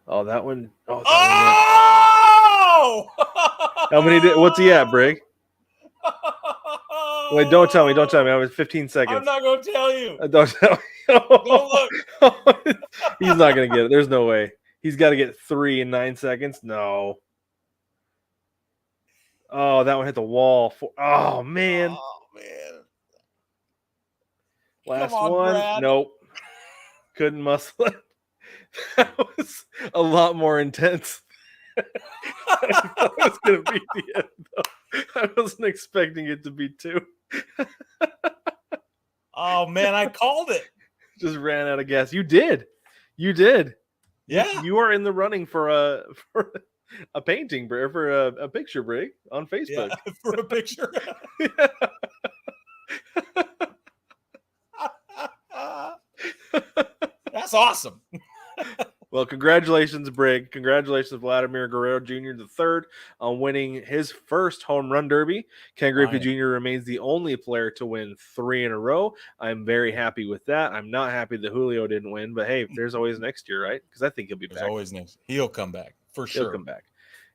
Oh, that one. Oh, Oh! how many did? What's he at, Brig? Wait, don't tell me. Don't tell me. I was 15 seconds. I'm not going to tell you. Don't tell me. Don't look. He's not going to get it. There's no way. He's got to get 3 in 9 seconds. No. Oh, that one hit the wall. Oh, man. Oh, man. Last Come on, one. Brad. Nope. Couldn't muscle it. That was a lot more intense. I thought it was going to be the end, though. I wasn't expecting it to be 2. Oh, man, I called it. Just ran out of gas. You did. You did. Yeah. You are in the running for a painting, for a picture, Brig, on Facebook. Yeah, for a picture. That's awesome. Well, congratulations, Brig. Congratulations, Vladimir Guerrero Jr. III, on winning his first home run derby. Ken Griffey Jr. remains the only player to win 3 in a row. I'm very happy with that. I'm not happy that Julio didn't win, but hey, there's always next year, right? Because I think he'll be back. There's always next. He'll come back for sure. He'll come back.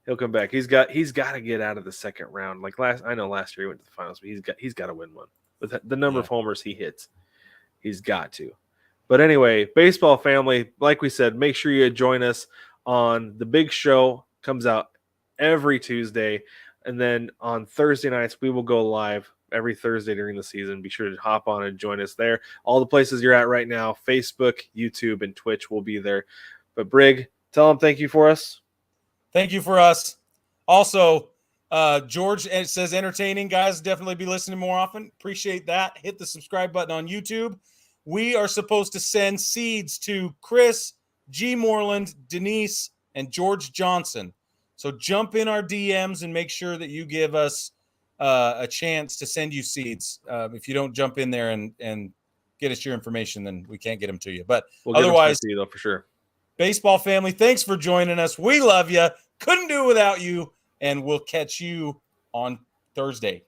He'll come back. He's got to get out of the second round. Like last year he went to the finals, but he's got to win one with the number of homers he hits. He's got to. But anyway, baseball family, like we said, make sure you join us on the big show. Comes out every Tuesday. And then on Thursday nights, we will go live every Thursday during the season. Be sure to hop on and join us there. All the places you're at right now, Facebook, YouTube, and Twitch will be there. But Brig, tell them thank you for us. Thank you for us. Also, George says entertaining. Guys, definitely be listening more often. Appreciate that. Hit the subscribe button on YouTube. We are supposed to send seeds to Chris, G. Moreland, Denise, and George Johnson. So jump in our DMs and make sure that you give us a chance to send you seeds. If you don't jump in there and get us your information, then we can't get them to you. But we'll otherwise, to you though, for sure. Baseball family, thanks for joining us. We love you. Couldn't do it without you. And we'll catch you on Thursday.